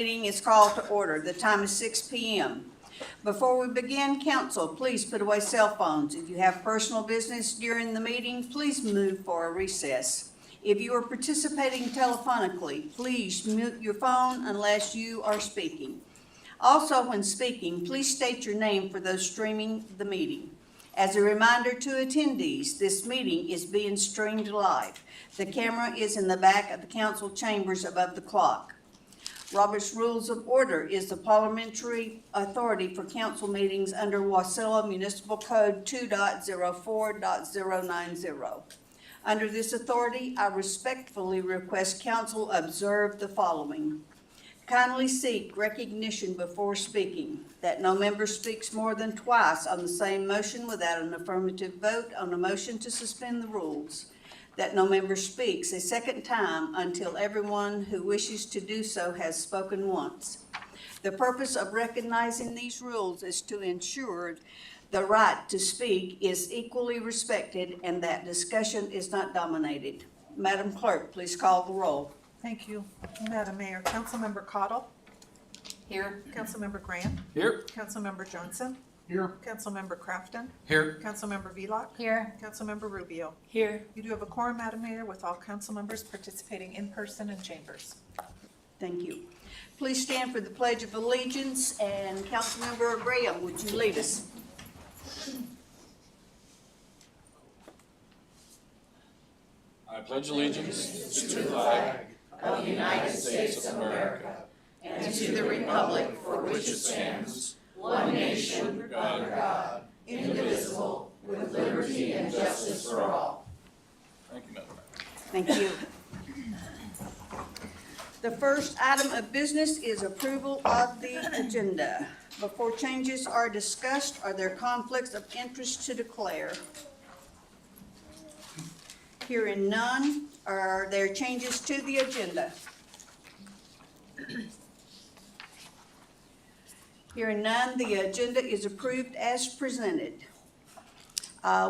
Meeting is called to order. The time is 6 p.m. Before we begin, council, please put away cell phones. If you have personal business during the meeting, please move for a recess. If you are participating telephonically, please mute your phone unless you are speaking. Also, when speaking, please state your name for those streaming the meeting. As a reminder to attendees, this meeting is being streamed live. The camera is in the back of the council chambers above the clock. Robert's Rules of Order is the parliamentary authority for council meetings under Wasilla Municipal Code 2.04.090. Under this authority, I respectfully request council observe the following. Kindly seek recognition before speaking, that no member speaks more than twice on the same motion without an affirmative vote on a motion to suspend the rules, that no member speaks a second time until everyone who wishes to do so has spoken once. The purpose of recognizing these rules is to ensure the right to speak is equally respected and that discussion is not dominated. Madam Clerk, please call the roll. Thank you, Madam Mayor. Councilmember Cottle. Here. Councilmember Graham. Here. Councilmember Johnson. Here. Councilmember Crafton. Here. Councilmember Velock. Here. Councilmember Rubio. Here. You do have a quorum, Madam Mayor, with all council members participating in person in chambers. Thank you. Please stand for the Pledge of Allegiance, and Councilmember Graham, would you lead us? I pledge allegiance to the flag of the United States of America and to the republic for which it stands, one nation, under God, indivisible, with liberty and justice for all. Thank you, Madam Mayor. Thank you. The first item of business is approval of the agenda. Before changes are discussed, are there conflicts of interest to declare? Hearing none, are there changes to the agenda? Hearing none, the agenda is approved as presented.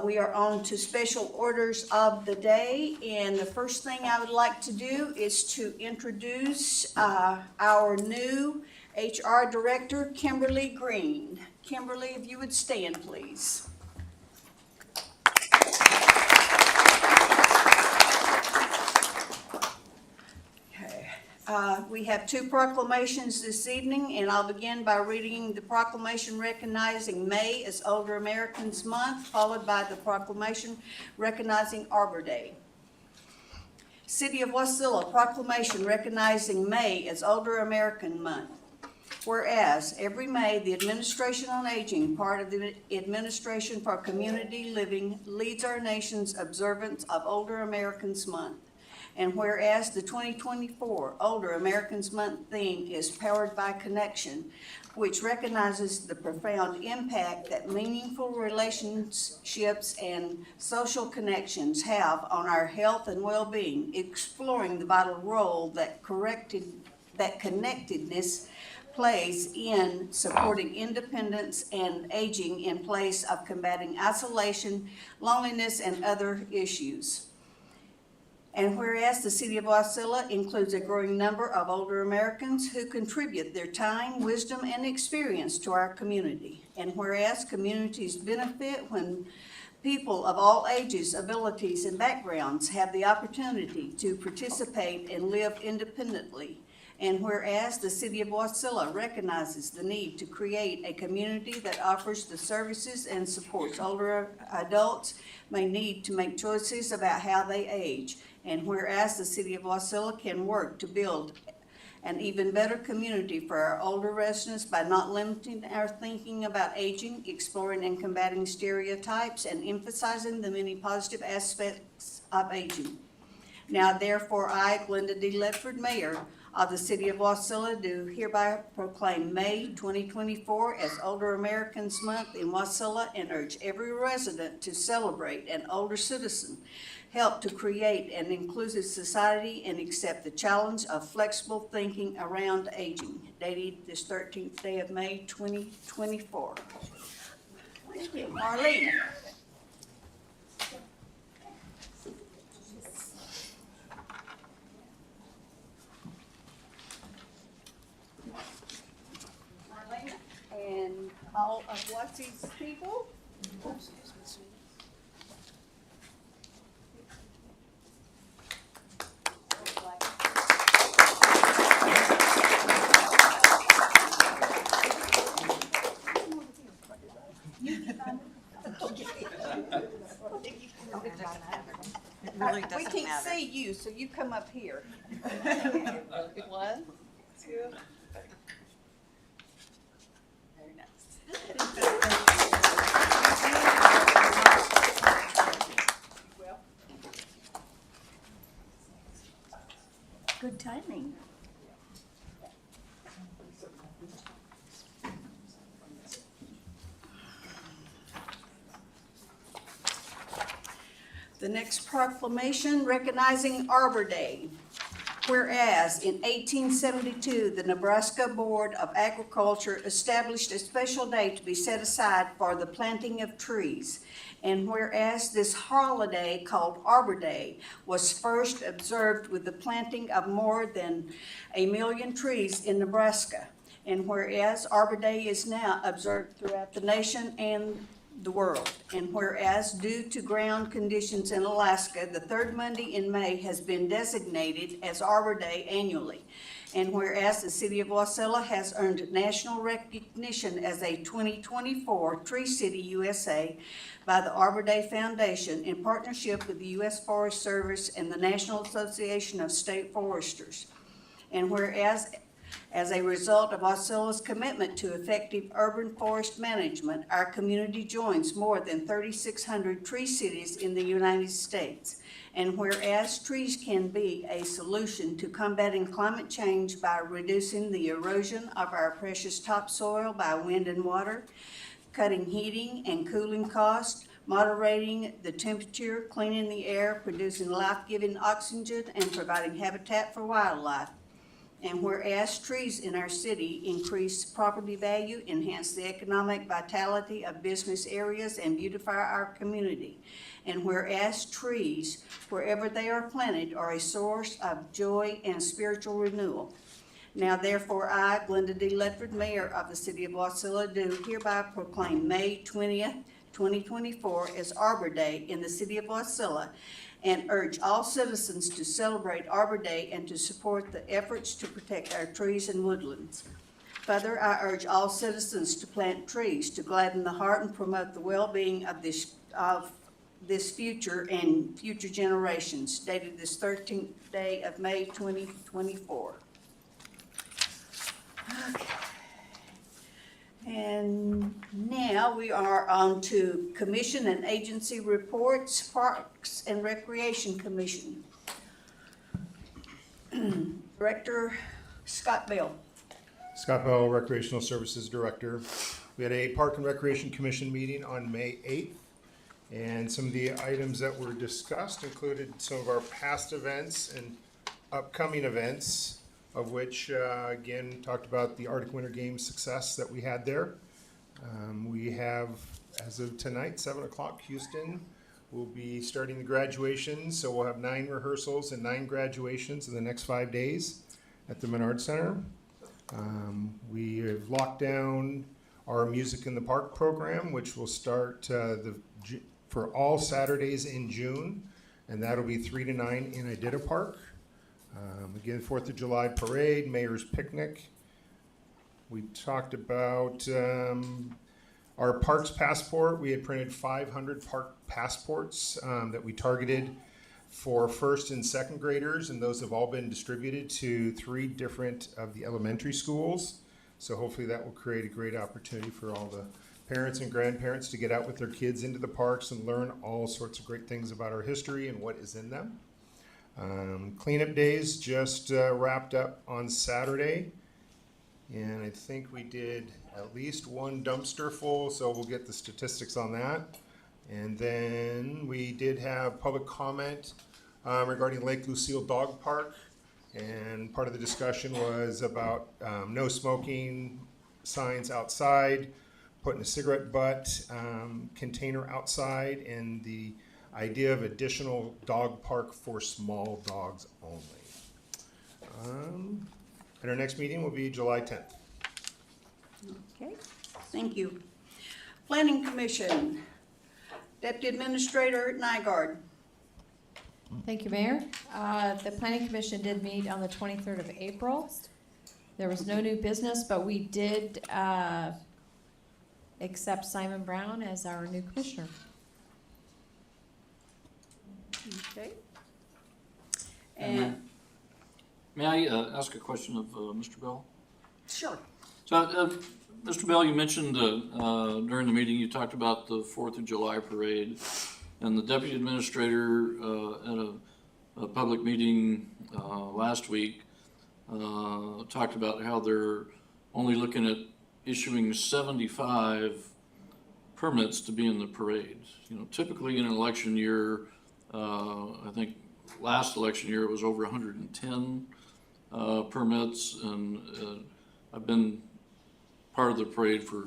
We are on to special orders of the day, and the first thing I would like to do is to introduce our new HR Director, Kimberly Green. Kimberly, if you would stand, please. We have two proclamations this evening, and I'll begin by reading the proclamation recognizing May as Older Americans Month, followed by the proclamation recognizing Arbor Day. City of Wasilla proclamation recognizing May as Older American Month. Whereas every May, the Administration on Aging, part of the Administration for Community Living, leads our nation's observance of Older Americans Month. And whereas the 2024 Older Americans Month theme is Powered by Connection, which recognizes the profound impact that meaningful relationships and social connections have on our health and well-being, exploring the vital role that connectedness plays in supporting independence and aging in place of combating isolation, loneliness, and other issues. And whereas the City of Wasilla includes a growing number of older Americans who contribute their time, wisdom, and experience to our community. And whereas communities benefit when people of all ages, abilities, and backgrounds have the opportunity to participate and live independently. And whereas the City of Wasilla recognizes the need to create a community that offers the services and supports older adults may need to make choices about how they age. And whereas the City of Wasilla can work to build an even better community for our older residents by not limiting our thinking about aging, exploring and combating stereotypes, and emphasizing the many positive aspects of aging. Now therefore I, Glenda D. Ledford, Mayor of the City of Wasilla, do hereby proclaim May 2024 as Older Americans Month in Wasilla and urge every resident to celebrate an older citizen, help to create an inclusive society, and accept the challenge of flexible thinking around aging. Dated this 13th day of May 2024. Thank you. Marlene. all of WASI's people. It really We doesn't can't matter. see you, so you come up here. 1, 2. Very nice. Good timing. The next proclamation recognizing Arbor Day. Whereas in 1872, the Nebraska Board of Agriculture established a special day to be set aside for the planting of trees. And whereas this holiday called Arbor Day was first observed with the planting of more than 1 million trees in Nebraska. And whereas Arbor Day is now observed throughout the nation and the world. And whereas due to ground conditions in Alaska, the third Monday in May has been designated as Arbor Day annually. And whereas the city of Wasilla has earned national recognition as a 2024 Tree City USA by the Arbor Day Foundation in partnership with the U.S. Forest Service and the National Association of State Foresters. And whereas as a result of Wasilla's commitment to effective urban forest management, our community joins more than 3,600 tree cities in the United States. And whereas trees can be a solution to combating climate change by reducing the erosion of our precious topsoil by wind and water, cutting heating and cooling costs, moderating the temperature, cleaning the air, producing life-giving oxygen, and providing habitat for wildlife. And whereas trees in our city increase property value, enhance the economic vitality of business areas, and beautify our community. And whereas trees, wherever they are planted, are a source of joy and spiritual renewal. Now therefore I, Glenda D. Ledford, Mayor of the City of Wasilla, do hereby proclaim May 20th, 2024 as Arbor Day in the City of Wasilla, and urge all citizens to celebrate Arbor Day and to support the efforts to protect our trees and woodlands. Further, I urge all citizens to plant trees to gladden the heart and promote the well-being of this future and future generations, dated this 13th day of May 2024. Okay. And now we are on to Commission and Agency Reports, Parks and Recreation Commission. Director Scott Bell. Scott Bell, Recreational Services Director. We had a Park and Recreation Commission meeting on May 8th, and some of the items that were discussed included some of our past events and upcoming events, of which, again, talked about the Arctic Winter Games success that we had there. We have, as of tonight, 7 o'clock, Houston, we'll be starting the graduations, so we'll have 9 rehearsals and 9 graduations in the next 5 days at the Menard Center. We have locked down our Music in the Park program, which will start for all Saturdays in June, and that'll be 3 to 9 in Iditarod Park. Again, 4th of July parade, Mayor's Picnic. We talked about our Parks Passport. We had printed 500 park passports that we targeted for first and second graders, and those have all been distributed to 3 different of the elementary schools. So hopefully that will create a great opportunity for all the parents and grandparents to get out with their kids into the parks and learn all sorts of great things about our history and what is in them. Cleanup days just wrapped up on Saturday, and I think we did at least 1 dumpster full, so we'll get the statistics on that. And then we did have public comment regarding Lake Lucille Dog Park, and part of the discussion was about no smoking signs outside, putting a cigarette butt container outside, and the idea of additional dog park for small dogs only. And our next meeting will be July 10th. Okay. Thank you. Planning Commission, Deputy Administrator Nygaard. Thank you, Mayor. The Planning Commission did meet on the 23rd of April. There was no new business, but we did accept Simon Brown as our new commissioner. Okay. And, May I ask a question of Mr. Bell? sure. So, Mr. Bell, you mentioned during the meeting, you talked about the 4th of July parade, and the deputy administrator at a public meeting last week talked about how they're only looking at issuing 75 permits to be in the parade. You know, typically in an election year, I think last election year it was over 110 permits, and I've been part of the parade for,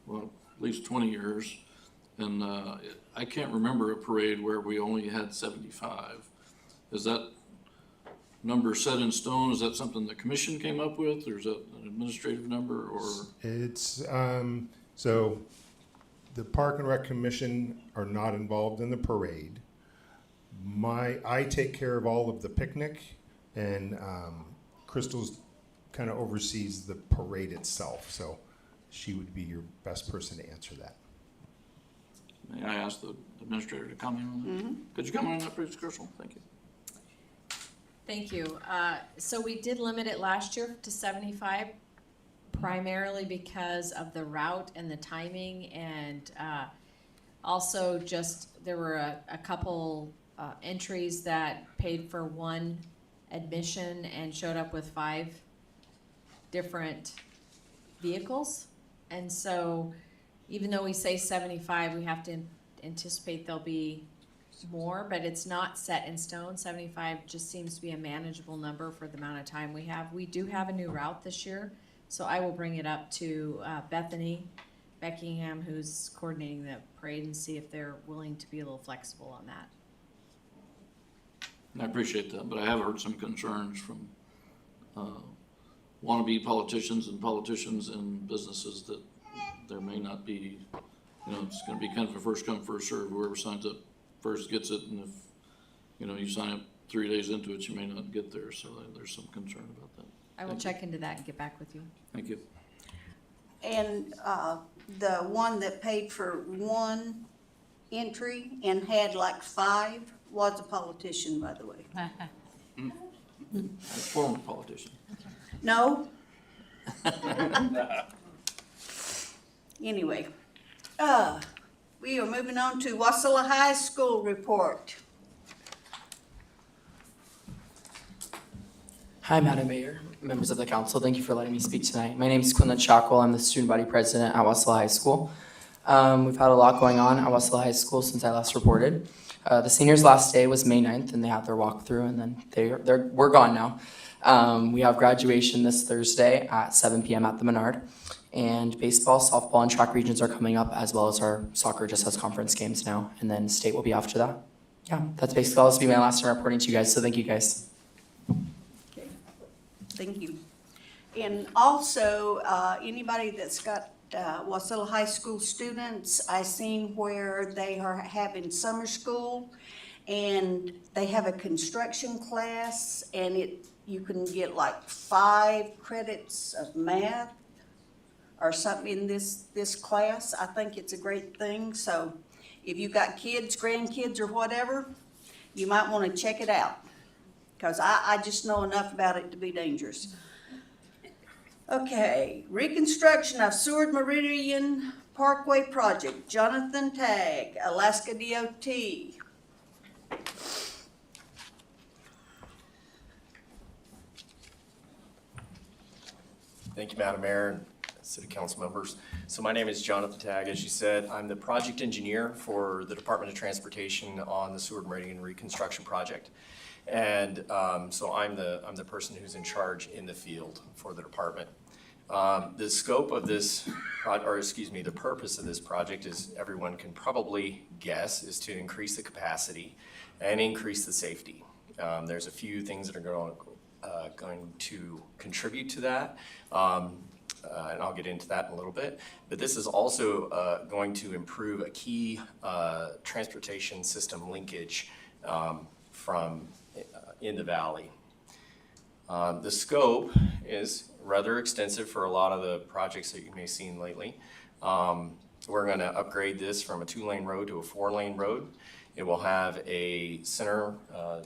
well, at least 20 years, and I can't remember a parade where we only had 75. Is that number set in stone? Is that something the commission came up with, or is that an administrative number, or? It's, so the Park and Rec Commission are not involved in the parade. I take care of all of the picnic, and Crystal's kind of oversees the parade itself, so she would be your best person to answer that. May I ask the administrator to comment on that? Could you comment on that, please, Crystal? Thank you. Thank you. So we did limit it last year to 75, primarily because of the route and the timing, and also just there were a couple entries that paid for one admission and showed up with 5 different vehicles. And so even though we say 75, we have to anticipate there'll be more, but it's not set in stone. 75 just seems to be a manageable number for the amount of time we have. We do have a new route this year, so I will bring it up to Bethany Beckingham, who's coordinating the parade, and see if they're willing to be a little flexible on that. I appreciate that, but I have heard some concerns from wannabe politicians and businesses that there may not be, you know, it's gonna be kind of a first come, first serve. Whoever signs up first gets it, and if, you know, you sign up 3 days into it, you may not get there, so there's some concern about that. I will check into that and get back with you. Thank you. And the one that paid for one entry and had like 5 was a politician, by the way. A former politician. No? Anyway, we are moving on to Wasilla High School report. Hi, Madam Mayor, members of the council. Thank you for letting me speak tonight. My name is Glenda D. I'm the student body president at Wasilla High School. We've had a lot going on at Wasilla High School since I last reported. The seniors' last day was May 9th, and they had their walkthrough, and then we're gone now. We have graduation this Thursday at 7 p.m. at the Menard. And baseball, softball, and track regions are coming up, as well as our soccer just has conference games now, and then state will be after that. Yeah, that's basically all. This will be my last time reporting to you guys, so thank you guys. Okay, thank you. And also, anybody that's got Wasilla High School students, I seen where they are having summer school, and they have a construction class, and you can get like 5 credits of math or something in this class. I think it's a great thing, so if you got kids, grandkids, or whatever, you might want to check it out, because I just know enough about it to be dangerous. Okay, reconstruction of Seward Meridian Parkway Project, Jonathan Tagg, Alaska DOT. Thank you, Madam Mayor and City Council members. So my name is Jonathan Tagg. As you said, I'm the project engineer for the Department of Transportation on the Seward Meridian Reconstruction Project. And so I'm the person who's in charge in the field for the department. The scope of this, the purpose of this project, as everyone can probably guess, is to increase the capacity and increase the safety. There's a few things that are going to contribute to that. and I'll get into that in a little bit. But this is also going to improve a key transportation system linkage from in the valley. The scope is rather extensive for a lot of the projects that you may have seen lately. We're going to upgrade this from a 2-lane road to a 4-lane road. It will have a center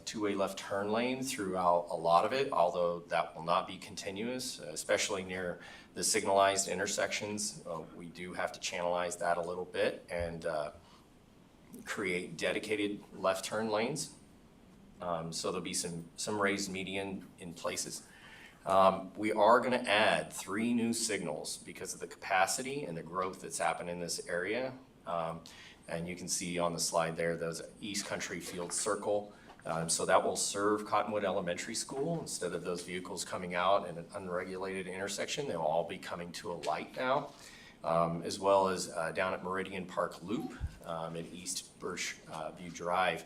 two-way left turn lane throughout a lot of it, although that will not be continuous, especially near the signalized intersections. We do have to channelize that a little bit and create dedicated left turn lanes. So there'll be some raised median in places. We are going to add 3 new signals because of the capacity and the growth that's happened in this area. And you can see on the slide there, those East Country Field Circle. So that will serve Cottonwood Elementary School. Instead of those vehicles coming out in an unregulated intersection, they'll all be coming to a light now. As well as down at Meridian Park Loop in East Birch View Drive.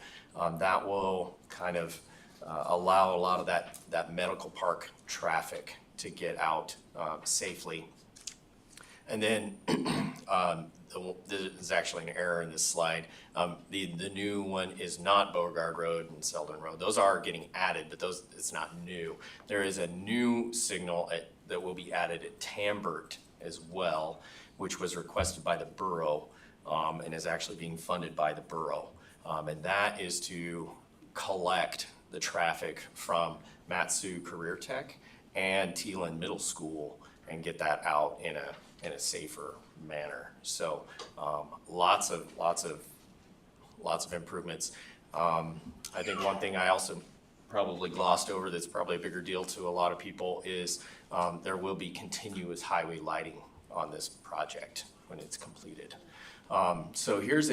That will kind of allow a lot of that medical park traffic to get out safely. And then there's actually an error in this slide. The new one is not Beauregard Road and Selden Road. Those are getting added, but it's not new. There is a new signal that will be added at Tambert as well, which was requested by the borough and is actually being funded by the borough. And that is to collect the traffic from Matsu Career Tech and Teelan Middle School and get that out in a safer manner. So lots of improvements. I think one thing I also probably glossed over that's probably a bigger deal to a lot of people is there will be continuous highway lighting on this project when it's completed. So here's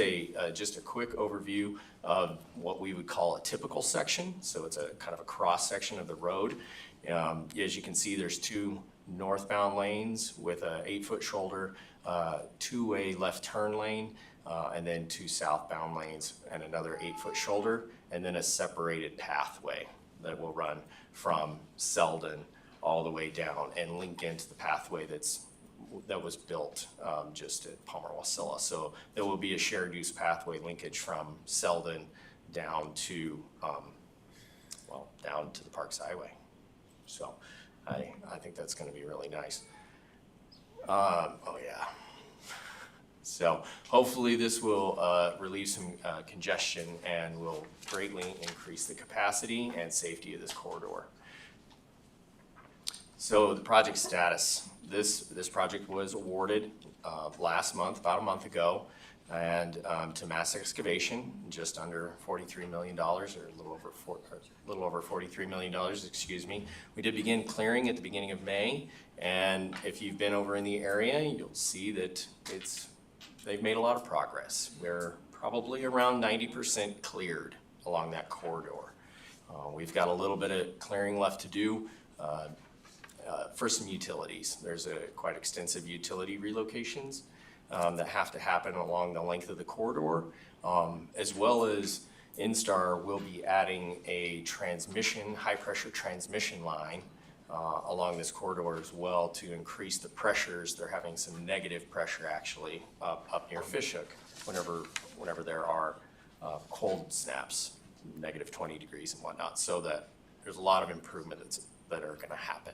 just a quick overview of what we would call a typical section. So it's a kind of a cross section of the road. As you can see, there's 2 northbound lanes with a 8-foot shoulder, 2-way left turn lane, and then 2 southbound lanes and another 8-foot shoulder, and then a separated pathway that will run from Selden all the way down and link into the pathway that was built just at Palmer Wasilla. So there will be a shared use pathway linkage from Selden down to down to the Parks Highway. So I think that's going to be really nice. Oh yeah. So hopefully this will relieve some congestion and will greatly increase the capacity and safety of this corridor. So the project status. This project was awarded last month, about a month ago, and to Mass Excavation, just under $43 million, or a little over $43 million, excuse me. We did begin clearing at the beginning of May, and if you've been over in the area, you'll see that they've made a lot of progress. We're probably around 90% cleared along that corridor. We've got a little bit of clearing left to do. For some utilities. There's quite extensive utility relocations that have to happen along the length of the corridor, as well as Instar will be adding a high-pressure transmission line along this corridor as well to increase the pressures. They're having some negative pressure actually up near Fishhook whenever there are cold snaps, negative 20 degrees and whatnot, so that there's a lot of improvement that are going to happen.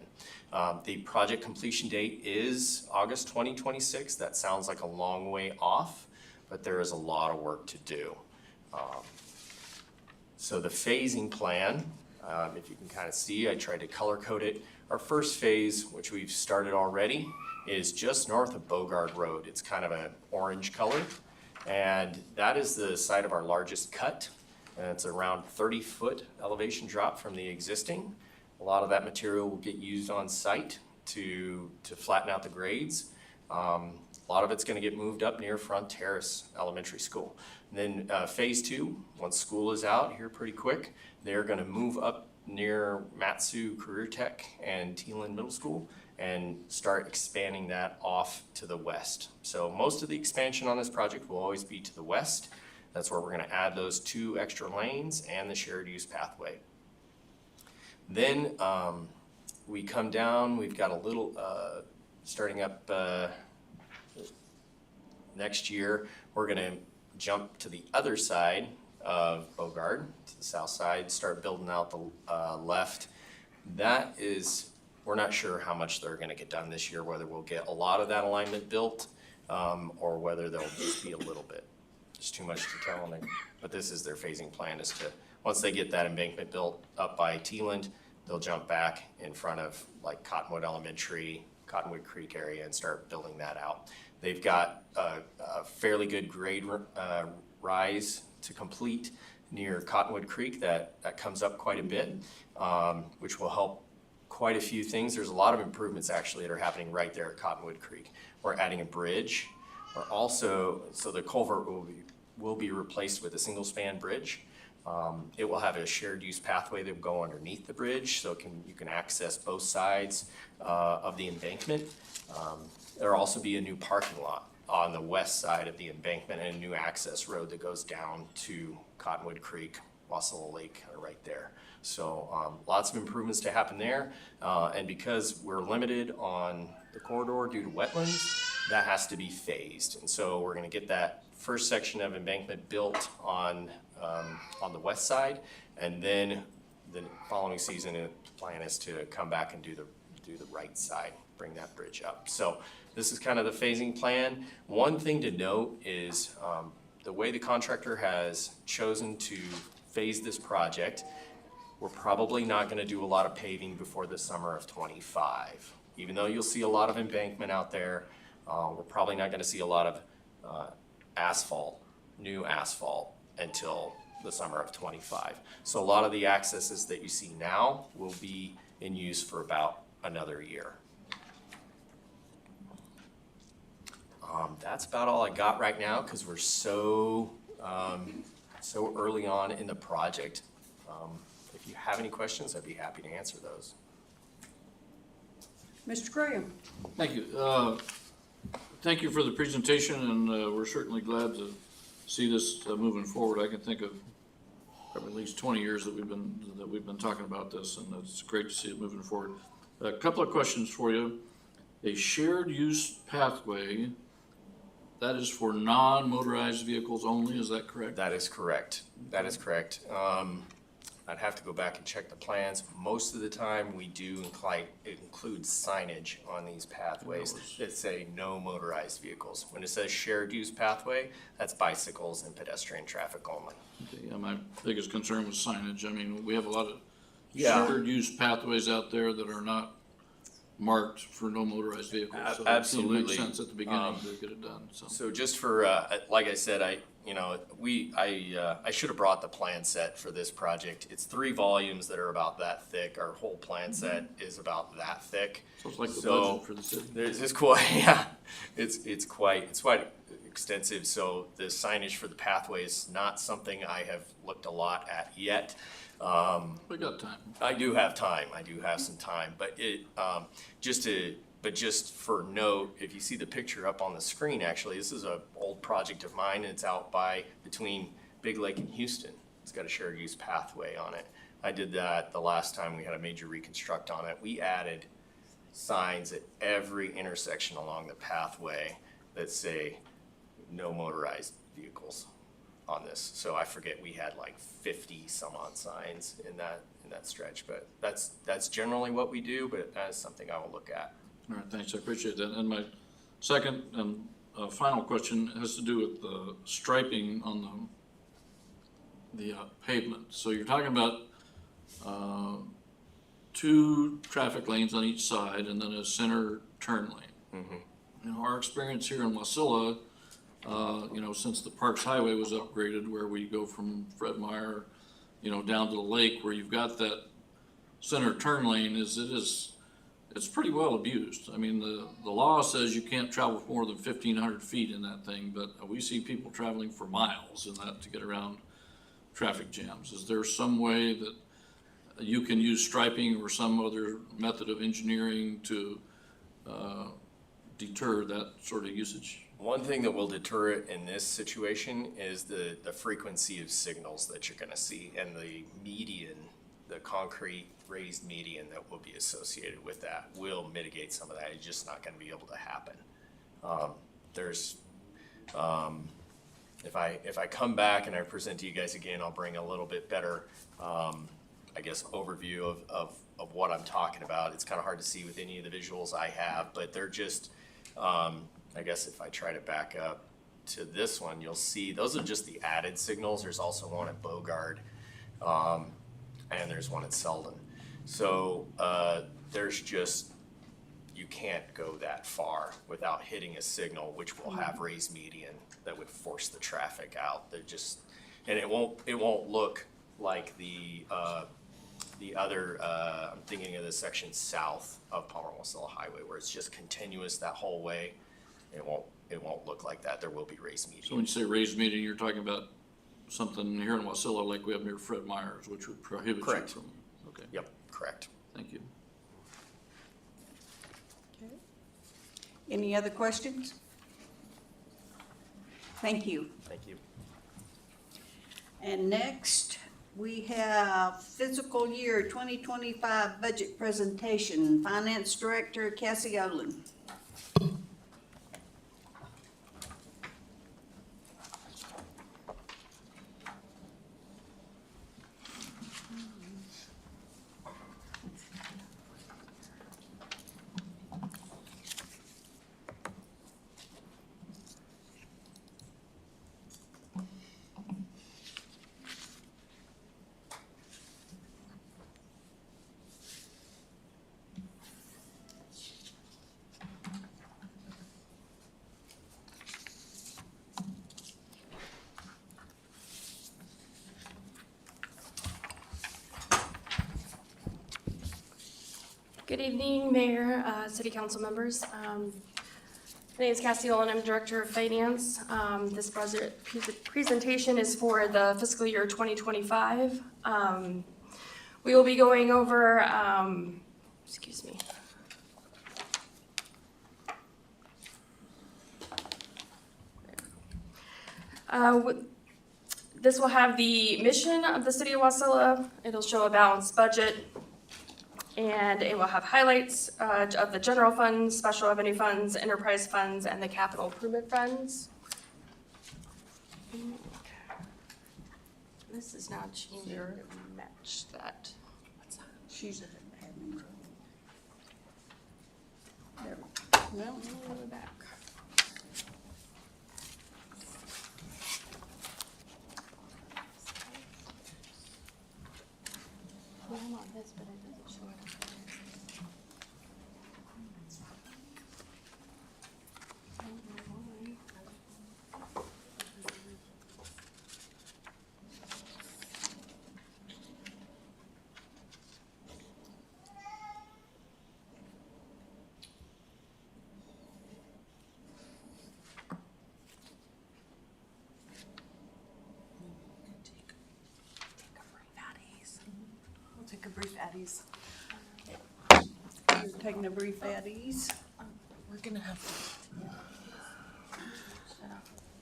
The project completion date is August 2026. That sounds like a long way off, but there is a lot of work to do. So the phasing plan, if you can kind of see, I tried to color code it. Our first phase, which we've started already, is just north of Beauregard Road. It's kind of an orange color, and that is the site of our largest cut. And it's around 30-foot elevation drop from the existing. A lot of that material will get used on site to flatten out the grades. A lot of it's going to get moved up near Front Terrace Elementary School. And then phase 2, once school is out here pretty quick, they're going to move up near Matsu Career Tech and Teelan Middle School and start expanding that off to the west. So most of the expansion on this project will always be to the west. That's where we're going to add those 2 extra lanes and the shared use pathway. Then we come down, we've got a little starting up next year, we're gonna jump to the other side of Bogard, to the south side, start building out the left. That is, we're not sure how much they're gonna get done this year, whether we'll get a lot of that alignment built, or whether there'll just be a little bit. It's too much to tell them, but this is their phasing plan, is to, once they get that embankment built up by Teeland, they'll jump back in front of like Cottonwood Elementary, Cottonwood Creek area, and start building that out. They've got a fairly good grade rise to complete near Cottonwood Creek that comes up quite a bit, which will help quite a few things. There's a lot of improvements actually that are happening right there at Cottonwood Creek. We're adding a bridge. We're also, so the culvert will be replaced with a single span bridge. It will have a shared use pathway that will go underneath the bridge, so you can access both sides of the embankment. There'll also be a new parking lot on the west side of the embankment and a new access road that goes down to Cottonwood Creek, Wasilla Lake are right there. So lots of improvements to happen there. And because we're limited on the corridor due to wetlands, that has to be phased. And so we're gonna get that first section of embankment built on the west side, and then the following season, the plan is to come back and do the right side, bring that bridge up. So this is kind of the phasing plan. One thing to note is the way the contractor has chosen to phase this project, we're probably not gonna do a lot of paving before the summer of '25. Even though you'll see a lot of embankment out there, we're probably not gonna see a lot of new asphalt until the summer of '25. So a lot of the accesses that you see now will be in use for about another year. That's about all I got right now, because we're so early on in the project. If you have any questions, I'd be happy to answer those. Mr. Graham? Thank you. Thank you for the presentation, and we're certainly glad to see this moving forward. I can think of probably at least 20 years that we've been talking about this, and it's great to see it moving forward. A couple of questions for you. A shared use pathway, that is for non-motorized vehicles only, is that correct? That is correct. That is correct. I'd have to go back and check the plans. Most of the time, we do include signage on these pathways that say no motorized vehicles. When it says shared use pathway, that's bicycles and pedestrian traffic only. Okay, yeah, my biggest concern was signage. I mean, we have a lot of Yeah. shared use pathways out there that are not marked for no motorized vehicles. So it seemed to make Absolutely. sense at the beginning to get it done, so. So just for, like I said, I should have brought the plan set for this project. It's 3 volumes that are about that thick. Our whole plan set is about that thick. So it's like the So, budget for the city. It's quite, yeah, it's quite extensive. So the signage for the pathway is not something I have looked a lot at yet. We got time. I do have time. I do have some time, but just for note, if you see the picture up on the screen, actually, this is an old project of mine. It's out between Big Lake and Houston. It's got a shared use pathway on it. I did that the last time we had a major reconstruct on it. We added signs at every intersection along the pathway that say no motorized vehicles on this. So I forget, we had like 50 some odd signs in that stretch, but that's generally what we do, but that is something I will look at. All right, thanks, I appreciate that. And my second and final question has to do with the striping on the pavement. So you're talking about 2 traffic lanes on each side and then a center turn lane. You know, our experience here in Wasilla, since the Parks Highway was upgraded, where we go from Fred Meyer, down to the lake, where you've got that center turn lane, it's pretty well abused. I mean, the law says you can't travel for more than 1,500 feet in that thing, but we see people traveling for miles in that to get around traffic jams. Is there some way that you can use striping or some other method of engineering to deter that sort of usage? One thing that will deter it in this situation is the frequency of signals that you're gonna see and the median the concrete raised median that will be associated with that will mitigate some of that. It's just not gonna be able to happen. If I come back and I present to you guys again, I'll bring a little bit better, I guess, overview of what I'm talking about. It's kind of hard to see with any of the visuals I have, but they're just, I guess if I try to back up to this one, you'll see those are just the added signals. There's also one at Bogard, and there's one at Selden. So there's just, you can't go that far without hitting a signal, which will have raised median that would force the traffic out. They're just, and it won't look like the other, I'm thinking of the section south of Palmer-Wasilla Highway where it's just continuous that whole way. It won't look like that. There will be raised median. So when you say raised median, you're talking about something here in Wasilla like we have near Fred Meyer's, which would prohibit you Correct. from, okay, Yep, correct. thank you. Any other questions? Thank you. Thank you. And next, we have fiscal year 2025 budget presentation, Finance Director Cassie Olin. Good evening, Mayor, City Council members. My name is Cassie Olin, I'm Director of Finance. This presentation is for the fiscal year 2025. We will be going over, excuse me. This will have the mission of the City of Wasilla. It'll show a balanced budget. And it will have highlights of the general funds, special revenue funds, enterprise funds, and the capital improvement funds. This is now changing to match that. She's having trouble. There we go. Well, Go back. Well, I want this, but it doesn't show it. I don't know why. We'll take a brief Addie's. You're taking a brief at ease. We're gonna have to.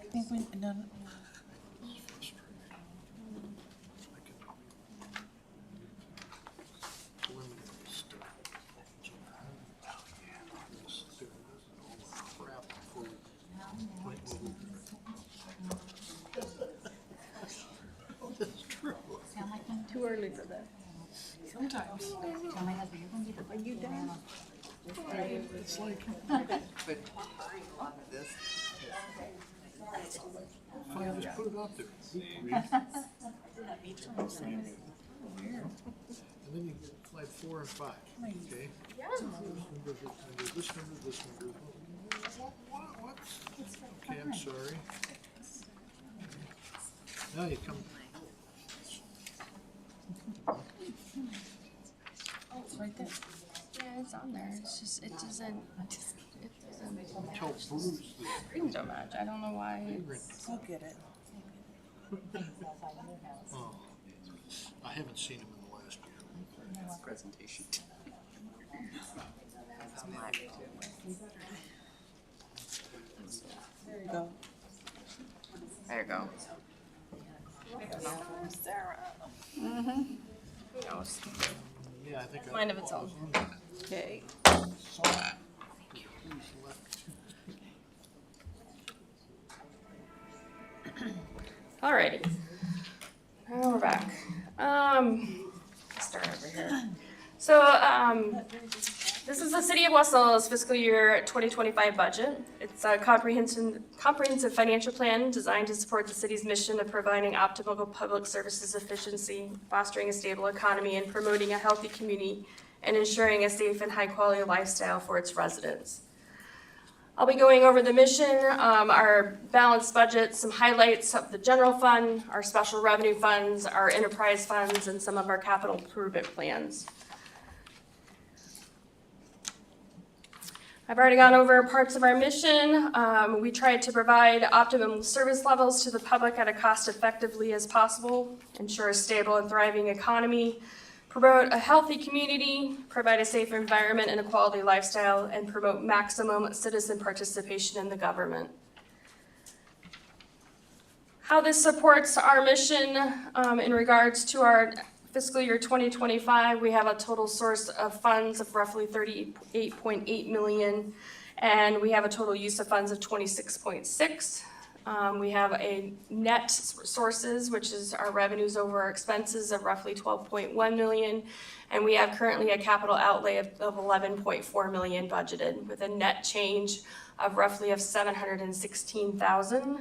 I think we, no. Too early for that. Sometimes. Are you done? It's like, fine, just put it out there. And then you slide 4 and 5, okay? This number, this number, this number. What? Okay, I'm sorry. Now you come. Oh, it's right there. Yeah, it's on there. It's just, it doesn't. Tell Bruce that. Screens don't match. I don't know why. We'll get it. Oh, I haven't seen him in the last year. Presentation. There you go. There you go. Sarah. Who knows? Yeah, I think. Mind of its own. Okay. Alrighty. Now we're back. Let's start over here. So, this is the City of Wasilla's fiscal year 2025 budget. It's a comprehensive financial plan designed to support the city's mission of providing optimal public services efficiency, fostering a stable economy, and promoting a healthy community, and ensuring a safe and high-quality lifestyle for its residents. I'll be going over the mission, our balanced budget, some highlights of the general fund, our special revenue funds, our enterprise funds, and some of our capital improvement plans. I've already gone over parts of our mission. We tried to provide optimum service levels to the public at a cost effectively as possible, ensure a stable and thriving economy, promote a healthy community, provide a safe environment and a quality lifestyle, and promote maximum citizen participation in the government. How this supports our mission in regards to our fiscal year 2025, we have a total source of funds of roughly $38.8 million, and we have a total use of funds of $26.6. We have a net sources, which is our revenues over our expenses, of roughly $12.1 million, and we have currently a capital outlay of $11.4 million budgeted, with a net change of roughly of $716,000.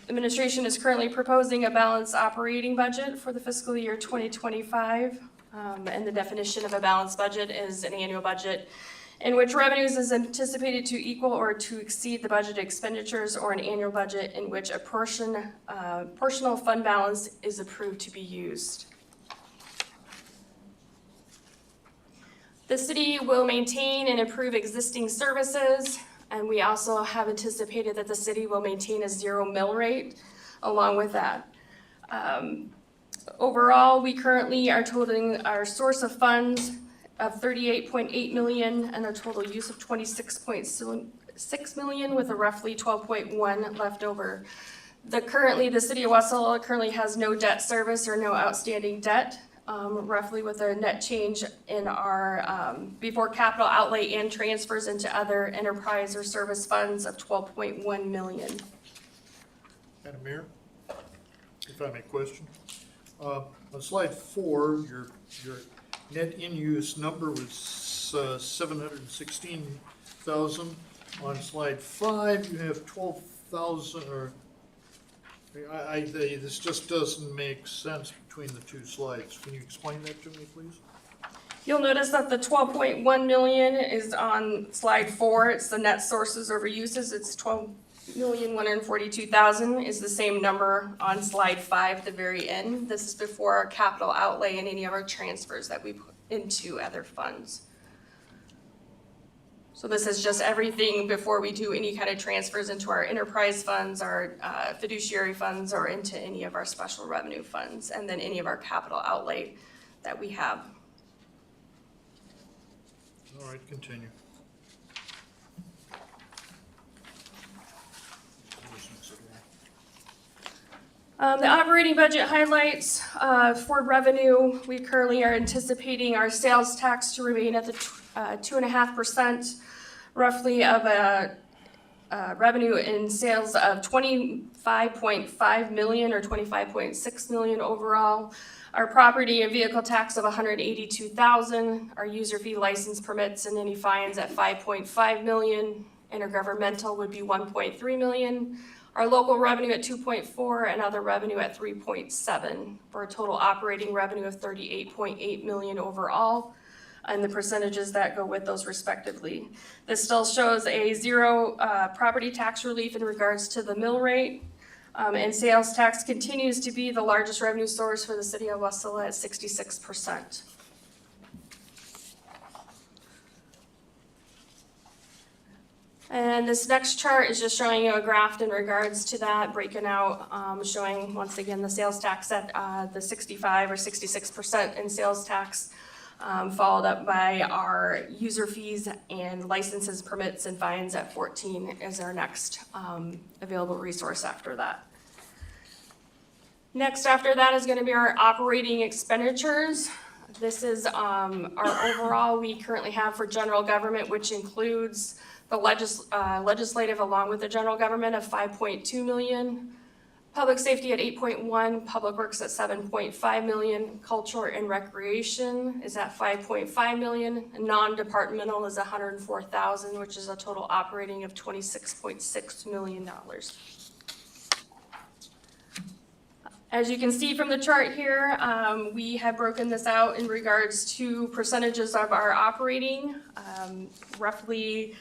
Administration is currently proposing a balanced operating budget for the fiscal year 2025, and the definition of a balanced budget is an annual budget in which revenues is anticipated to equal or to exceed the budget expenditures, or an annual budget in which a portional fund balance is approved to be used. The city will maintain and improve existing services, and we also have anticipated that the city will maintain a 0 mill rate along with that. Overall, we currently are totaling our source of funds of $38.8 million and a total use of $26.6 million, with a roughly $12.1 left over. The city of Wasilla currently has no debt service or no outstanding debt, roughly with a net change in our before capital outlay and transfers into other enterprise or service funds of $12.1 million. Madam Mayor, if I may question. On slide 4, your net in-use number was 716,000. On slide 5, you have 12,000, or this just doesn't make sense between the two slides. Can you explain that to me, please? You'll notice that the $12.1 million is on slide 4. It's the net sources over uses. It's $12,142,000 is the same number on slide 5 at the very end. This is before our capital outlay and any of our transfers that we put into other funds. So this is just everything before we do any kind of transfers into our enterprise funds, our fiduciary funds, or into any of our special revenue funds, and then any of our capital outlay that we have. All right, continue. The operating budget highlights for revenue, we currently are anticipating our sales tax to remain at the 2.5% roughly of a revenue in sales of $25.5 million or $25.6 million overall. Our property and vehicle tax of $182,000, our user fee, license permits, and any fines at $5.5 million. Intergovernmental would be $1.3 million. Our local revenue at 2.4 and other revenue at 3.7 for a total operating revenue of 38.8 million overall, and the percentages that go with those respectively. This still shows a 0 property tax relief in regards to the mill rate, and sales tax continues to be the largest revenue source for the city of Wasilla at 66%. And this next chart is just showing you a graph in regards to that, breaking out, showing once again the sales tax at the 65 or 66% in sales tax, followed up by our user fees and licenses, permits, and fines at 14 as our next available resource after that. Next after that is gonna be our operating expenditures. This is our overall we currently have for general government, which includes the legislative along with the general government of 5.2 million. Public safety at 8.1, public works at 7.5 million, culture and recreation is at 5.5 million, and non-departmental is 104,000, which is a total operating of $26.6 million. As you can see from the chart here, we have broken this out in regards to percentages of our operating. Roughly,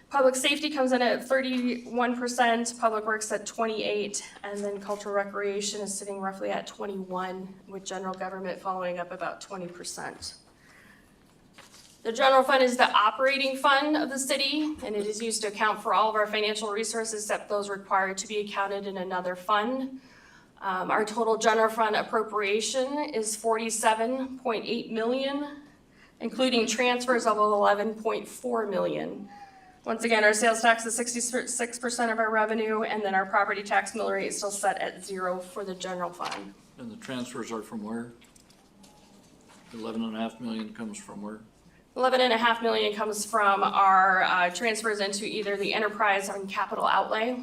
public safety comes in at 31%, public works at 28%, and then cultural recreation is sitting roughly at 21%, with general government following up about 20%. The general fund is the operating fund of the city, and it is used to account for all of our financial resources except those required to be accounted in another fund. Our total general fund appropriation is $47.8 million, including transfers of $11.4 million. Once again, our sales tax is 66% of our revenue, and then our property tax mill rate is still set at 0 for the general fund. And the transfers are from where? 11.5 million comes from where? 11.5 million comes from our transfers into either the enterprise and capital outlay,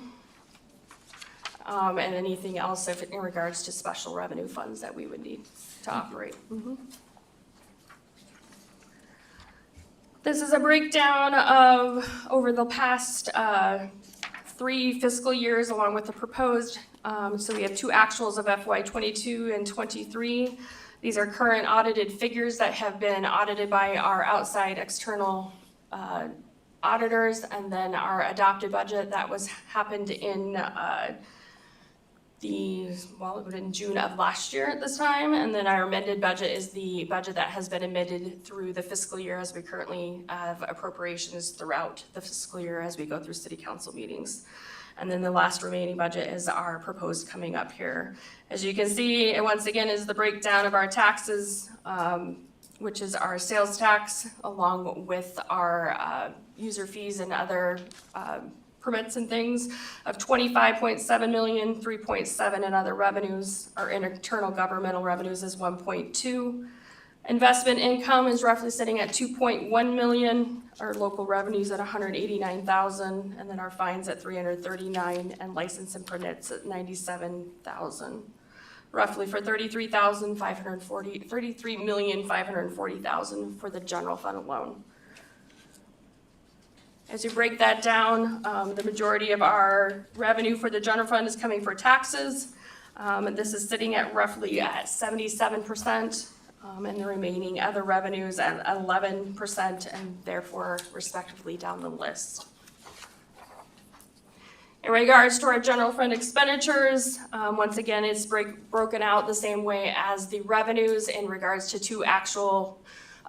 and anything else if in regards to special revenue funds that we would need to operate. This is a breakdown of over the past 3 fiscal years along with the proposed. So we have 2 actuals of FY22 and 23. These are current audited figures that have been audited by our outside external auditors, and then our adopted budget that happened in in June of last year at this time, and then our amended budget is the budget that has been amended through the fiscal year as we currently have appropriations throughout the fiscal year as we go through city council meetings. And then the last remaining budget is our proposed coming up here. As you can see, it once again is the breakdown of our taxes, which is our sales tax along with our user fees and other permits and things of 25.7 million, 3.7 in other revenues. Our internal governmental revenues is 1.2. Investment income is roughly sitting at 2.1 million. Our local revenues at 189,000, and then our fines at 339, and license and permits at 97,000. Roughly for 33,540,000 for the general fund alone. As you break that down, the majority of our revenue for the general fund is coming for taxes. And this is sitting at roughly at 77%, and the remaining other revenues at 11%, and therefore respectively down the list. In regards to our general fund expenditures, once again, it's broken out the same way as the revenues in regards to 2 actual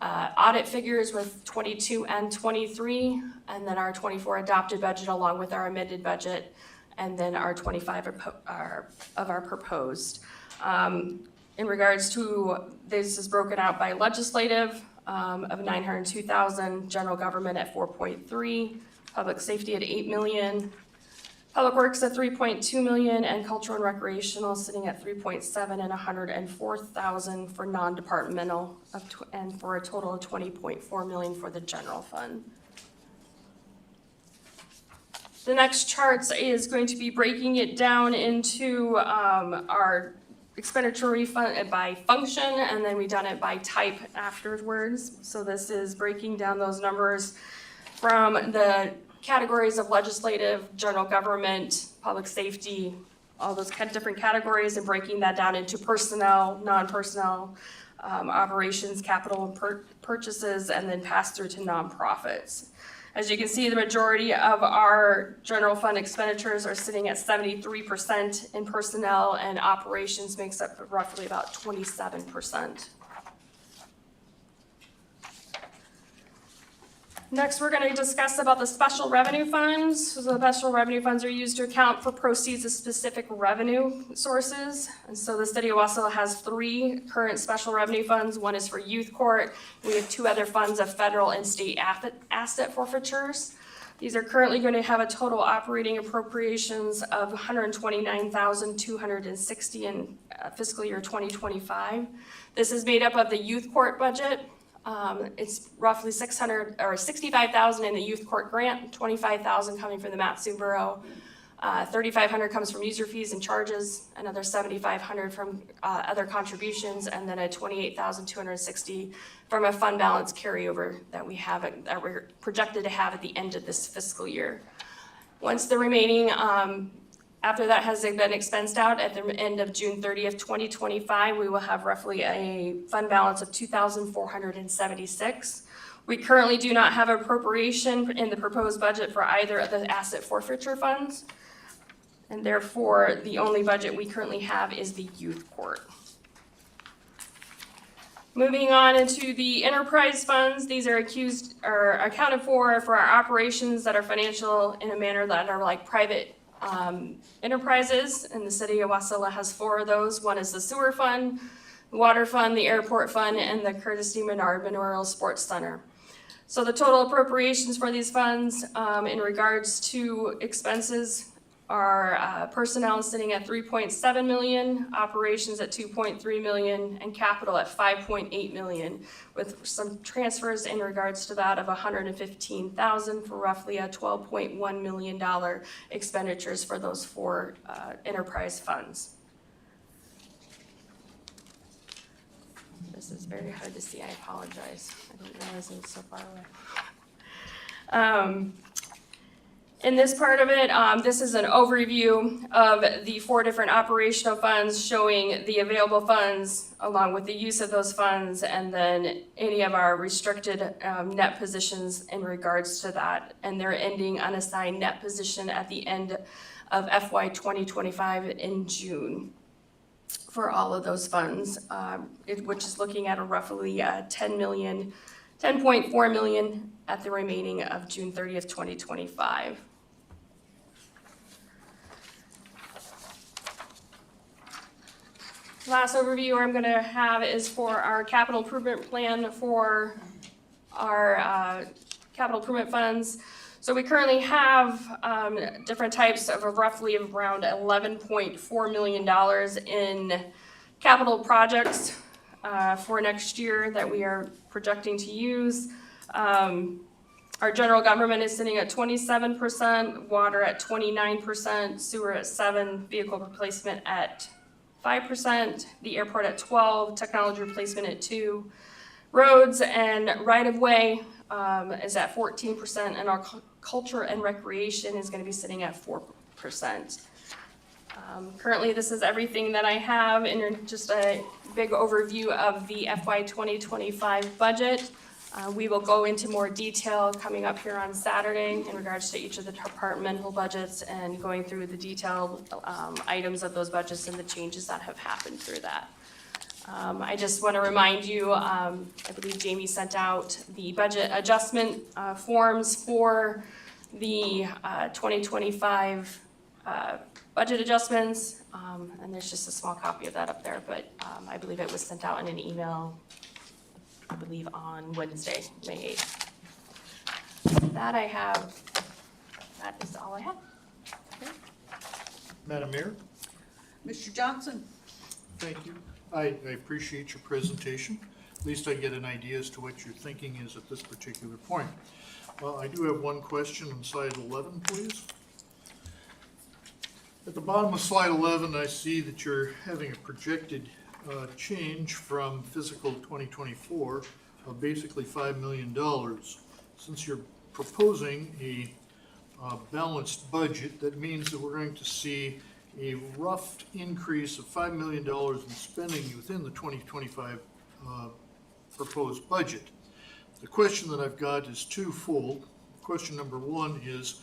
audit figures with 22 and 23, and then our 24 adopted budget along with our amended budget, and then our 25 of our proposed. In regards to, this is broken out by legislative of 902,000, general government at 4.3, public safety at 8 million, public works at 3.2 million, and cultural and recreational sitting at 3.7 and 104,000 for non-departmental, and for a total of 20.4 million for the general fund. The next chart is going to be breaking it down into our expenditure refund by function, and then we've done it by type afterwards. So this is breaking down those numbers from the categories of legislative, general government, public safety, all those kind of different categories, and breaking that down into personnel, non-personnel, operations, capital and purchases, and then pass through to nonprofits. As you can see, the majority of our general fund expenditures are sitting at 73% in personnel, and operations makes up roughly about 27%. Next, we're going to discuss about the special revenue funds. So the special revenue funds are used to account for proceeds of specific revenue sources. And so the city of Wasilla has 3 current special revenue funds. One is for youth court. We have 2 other funds of federal and state asset forfeitures. These are currently going to have a total operating appropriations of $129,260 in fiscal year 2025. This is made up of the youth court budget. It's roughly $65,000 in the youth court grant, $25,000 coming from the Matsu Borough. $3,500 comes from user fees and charges, another $7,500 from other contributions, and then a $28,260 from a fund balance carryover that that we're projected to have at the end of this fiscal year. Once the remaining, after that has been expensed out at the end of June 30th, 2025, we will have roughly a fund balance of $2,476. We currently do not have appropriation in the proposed budget for either of the asset forfeiture funds. And therefore, the only budget we currently have is the youth court. Moving on into the enterprise funds, these are accounted for our operations that are financial in a manner that are like private enterprises. And the city of Wasilla has 4 of those. One is the sewer fund, the water fund, the airport fund, and the Curtis D. Menard Memorial Sports Center. So the total appropriations for these funds in regards to expenses are personnel sitting at $3.7 million, operations at $2.3 million, and capital at $5.8 million, with some transfers in regards to that of $115,000 for roughly a $12.1 million expenditures for those 4 enterprise funds. This is very hard to see, I apologize. I didn't realize it was so far away. In this part of it, this is an overview of the 4 different operational funds showing the available funds along with the use of those funds, and then any of our restricted net positions in regards to that, and their ending unassigned net position at the end of FY 2025 in June for all of those funds, which is looking at a roughly $10.4 million at the remaining of June 30th, 2025. Last overview I'm going to have is for our capital improvement plan for our capital improvement funds. So we currently have different types of roughly around $11.4 million in capital projects for next year that we are projecting to use. Our general government is sitting at 27%, water at 29%, sewer at 7%, vehicle replacement at 5%, the airport at 12%, technology replacement at 2%, roads and right-of-way is at 14%, and our culture and recreation is going to be sitting at 4%. Currently, this is everything that I have in just a big overview of the FY 2025 budget. We will go into more detail coming up here on Saturday in regards to each of the departmental budgets and going through the detailed items of those budgets and the changes that have happened through that. I just want to remind you, I believe Jamie sent out the budget adjustment forms for the 2025 budget adjustments, and there's just a small copy of that up there, but I believe it was sent out in an email, I believe on Wednesday, May 8th. That is all I have. Madam Mayor, Mr. Johnson? thank you. I appreciate your presentation. At least I get an idea as to what your thinking is at this particular point. Well, I do have one question on slide 11, please. At the bottom of slide 11, I see that you're having a projected change from fiscal 2024 of basically $5 million. Since you're proposing a balanced budget, that means that we're going to see a rough increase of $5 million in spending within the 2025 proposed budget. The question that I've got is twofold. Question number one is,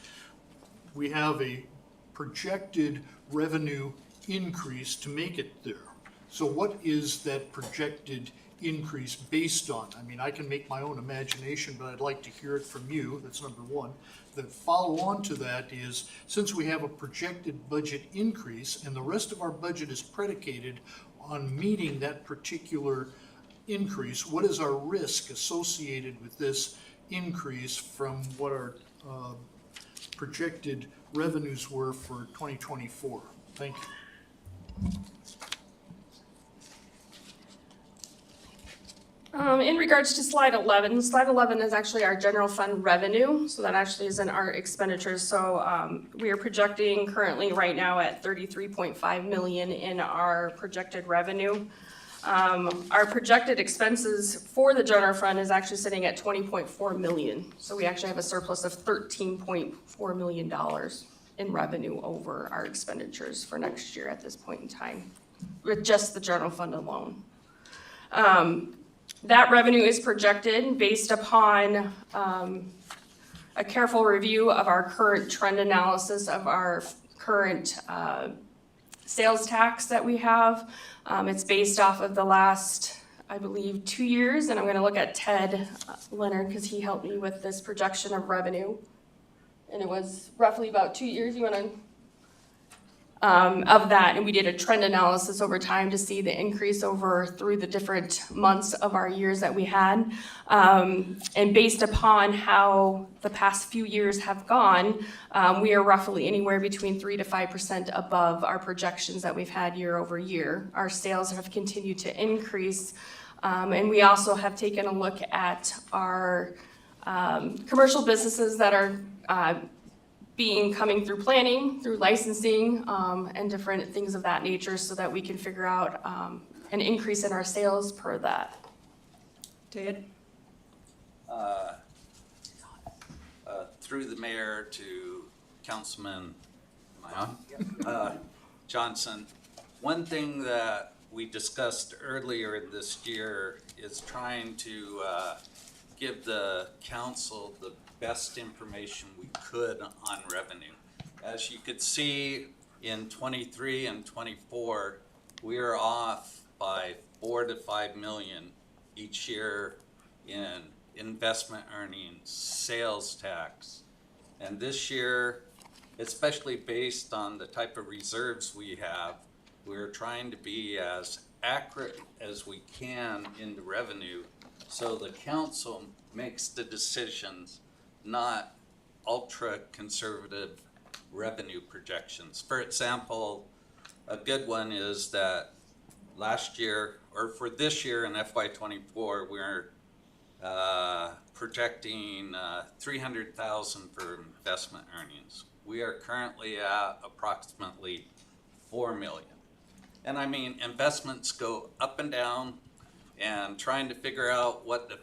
we have a projected revenue increase to make it there. So what is that projected increase based on? I mean, I can make my own imagination, but I'd like to hear it from you. That's number one. The follow on to that is, since we have a projected budget increase and the rest of our budget is predicated on meeting that particular increase, what is our risk associated with this increase from what our projected revenues were for 2024. Thank you. In regards to slide 11 is actually our general fund revenue, so that actually isn't our expenditures. So we are projecting currently right now at 33.5 million in our projected revenue. Our projected expenses for the general fund is actually sitting at 20.4 million. So we actually have a surplus of $13.4 million in revenue over our expenditures for next year at this point in time, with just the general fund alone. That revenue is projected based upon a careful review of our current trend analysis of our current sales tax that we have. It's based off of the last, I believe, 2 years, and I'm gonna look at Ted Leonard, because he helped me with this projection of revenue. And it was roughly about 2 years, you wanna, of that, and we did a trend analysis over time to see the increase through the different months of our years that we had. And based upon how the past few years have gone, we are roughly anywhere between 3 to 5% above our projections that we've had year over year. Our sales have continued to increase, and we also have taken a look at our commercial businesses that are coming through planning, through licensing, and different things of that nature, so that we can figure out an increase in our sales per that. Ted? Through the mayor to Councilman, am I on? Johnson, one thing that we discussed earlier this year is trying to give the council the best information we could on revenue. As you could see in 23 and 24, we are off by 4 to 5 million each year in investment earnings, sales tax. And this year, especially based on the type of reserves we have, we're trying to be as accurate as we can in the revenue, so the council makes the decisions, not ultra conservative revenue projections. For example, a good one is that last year, or for this year in FY24, we're projecting 300,000 for investment earnings. We are currently at approximately 4 million. And I mean, investments go up and down, and trying to figure out what the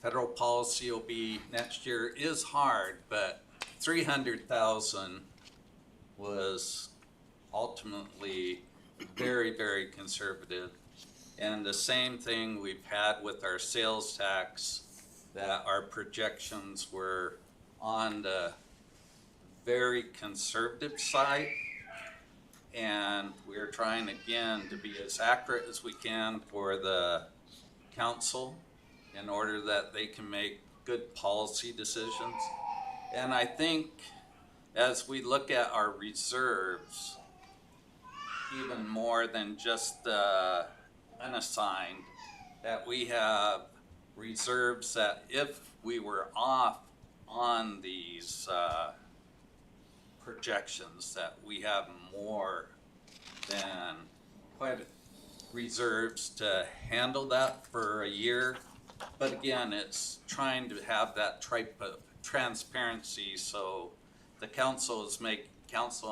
federal policy will be next year is hard, but 300,000 was ultimately very, very conservative. And the same thing we've had with our sales tax, that our projections were on the very conservative side. And we're trying again to be as accurate as we can for the council in order that they can make good policy decisions. And I think as we look at our reserves, even more than just the unassigned, that we have reserves that if we were off on these projections, that we have more than quite reserves to handle that for a year. But again, it's trying to have that type of transparency, so the council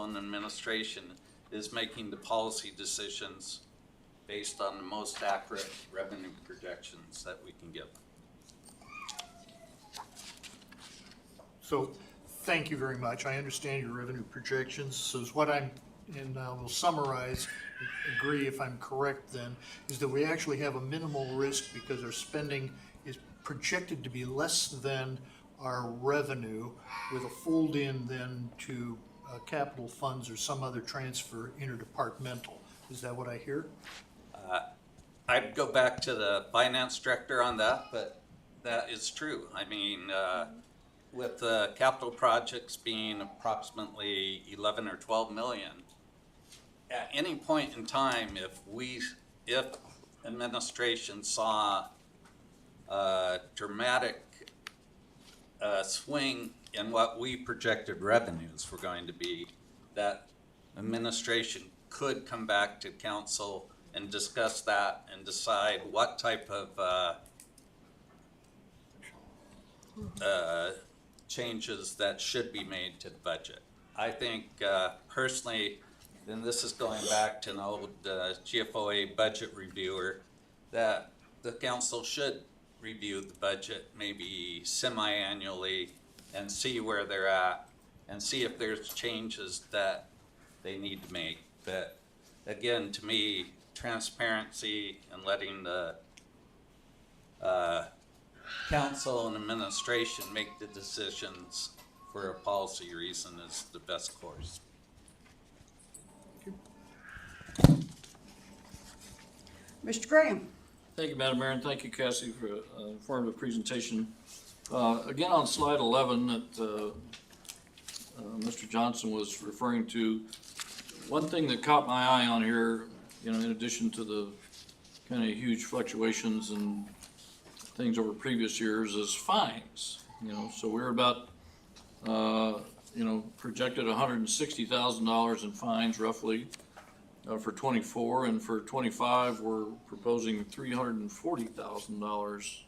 and administration is making the policy decisions based on the most accurate revenue projections that we can give. So, thank you very much. I understand your revenue projections. So is what and I will summarize, agree if I'm correct then, is that we actually have a minimal risk because our spending is projected to be less than our revenue, with a fold in then to capital funds or some other transfer interdepartmental. Is that what I hear? I'd go back to the finance director on that, but that is true. I mean, with the capital projects being approximately 11 or 12 million, at any point in time, if administration saw a dramatic swing in what we projected revenues were going to be, that administration could come back to council and discuss that and decide what type of changes that should be made to the budget. I think personally, and this is going back to an old GFOA budget reviewer, that the council should review the budget maybe semi-annually and see where they're at and see if there's changes that they need to make. But again, to me, transparency and letting the council and administration make the decisions for a policy reason is the best course. Mr. Graham? Thank you, Madam Mayor, and thank you, Cassie, for an informative presentation. Again, on slide 11 that Mr. Johnson was referring to, one thing that caught my eye on here, you know, in addition to the kind of huge fluctuations and things over previous years, is fines. You know, so we're about, you know, projected $160,000 in fines roughly for 24, and for 25, we're proposing $340,000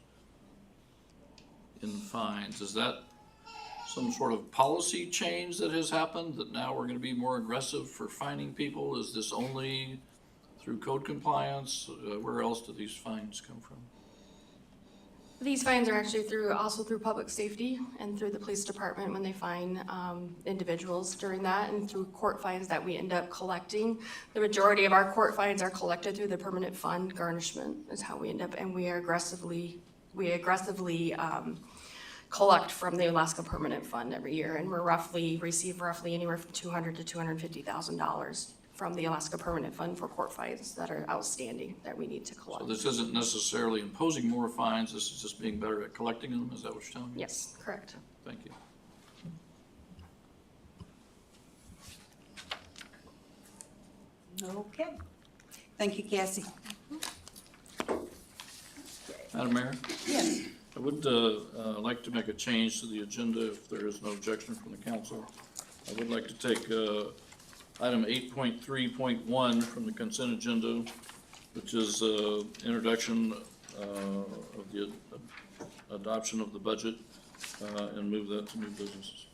in fines. Is that some sort of policy change that has happened, that now we're gonna be more aggressive for fining people? Is this only through code compliance? Where else do these fines come from? These fines are actually also through public safety and through the police department when they fine individuals during that, and through court fines that we end up collecting. The majority of our court fines are collected through the permanent fund garnishment is how we end up, and we aggressively collect from the Alaska Permanent Fund every year, and receive roughly anywhere from $200,000 to $250,000 from the Alaska Permanent Fund for court fines that are outstanding that we need to collect. So this isn't necessarily imposing more fines, this is just being better at collecting them, is that what you're telling me? Yes, correct. Thank you. Okay. Thank you, Cassie. Madam Mayor, Yes. I would like to make a change to the agenda if there is no objection from the council. I would like to take item 8.3.1 from the consent agenda, which is introduction of the adoption of the budget, and move that to new businesses.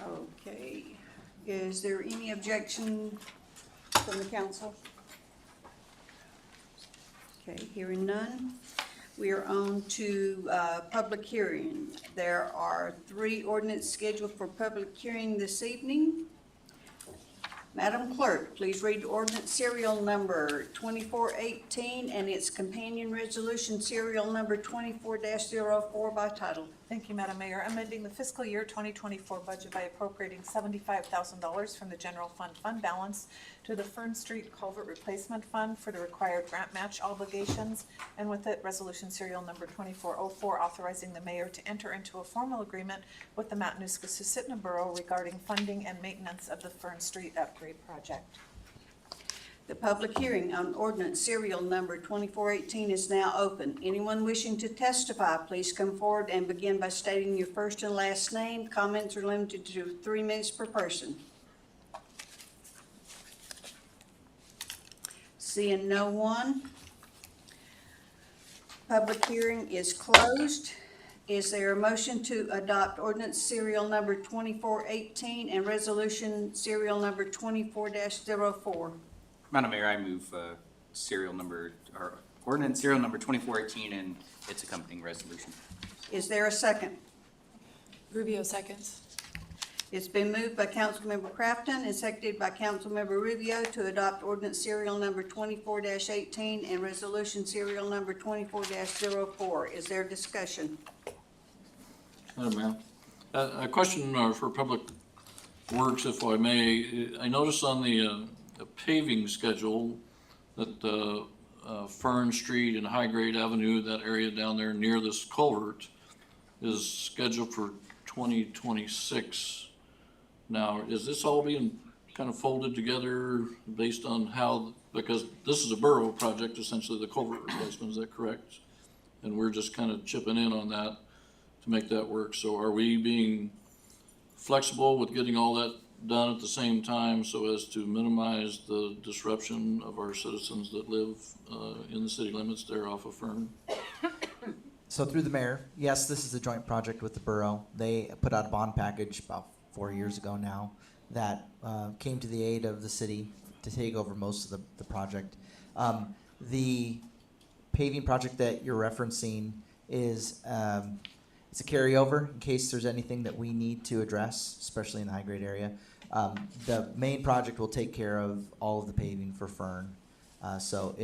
Okay. Is there any objection from the council? Okay, hearing none. We are on to public hearing. There are 3 ordinance scheduled for public hearing this evening. Madam Clerk, please read ordinance serial number 2418 and its companion resolution serial number 24-04 by title. Thank you, Madam Mayor. Amending the fiscal year 2024 budget by appropriating $75,000 from the general fund balance to the Fern Street Culvert Replacement Fund for the required grant match obligations, and with it, resolution serial number 2404, authorizing the mayor to enter into a formal agreement with the Matanuska-Susitna Borough regarding funding and maintenance of the Fern Street upgrade project. The public hearing on ordinance serial number 2418 is now open. Anyone wishing to testify, please come forward and begin by stating your first and last name. Comments are limited to 3 minutes per person. Seeing no one, public hearing is closed. Is there a motion to adopt ordinance serial number 2418 and resolution serial number 24-04? Madam Mayor, I move serial number, or ordinance serial number 2418 and its accompanying resolution. Is there a second? Rubio seconds. It's been moved by Councilmember Crafton and seconded by Councilmember Rubio to adopt ordinance serial number 24-18 and resolution serial number 24-04. Is there discussion? Madam Mayor, a question for Public Works, if I may. I noticed on the paving schedule that Fern Street and High Grade Avenue, that area down there near this culvert, is scheduled for 2026 now. Is this all being kind of folded together based on how, because this is a borough project, essentially the culvert replacement, is that correct? And we're just kind of chipping in on that to make that work. So are we being flexible with getting all that done at the same time so as to minimize the disruption of our citizens that live in the city limits there off of Fern? So through the mayor, yes, this is a joint project with the borough. They put out a bond package about 4 years ago now that came to the aid of the city to take over most of the project. The paving project that you're referencing is it's a carryover in case there's anything that we need to address, especially in the high grade area. The main project will take care of all of the paving for Fern. So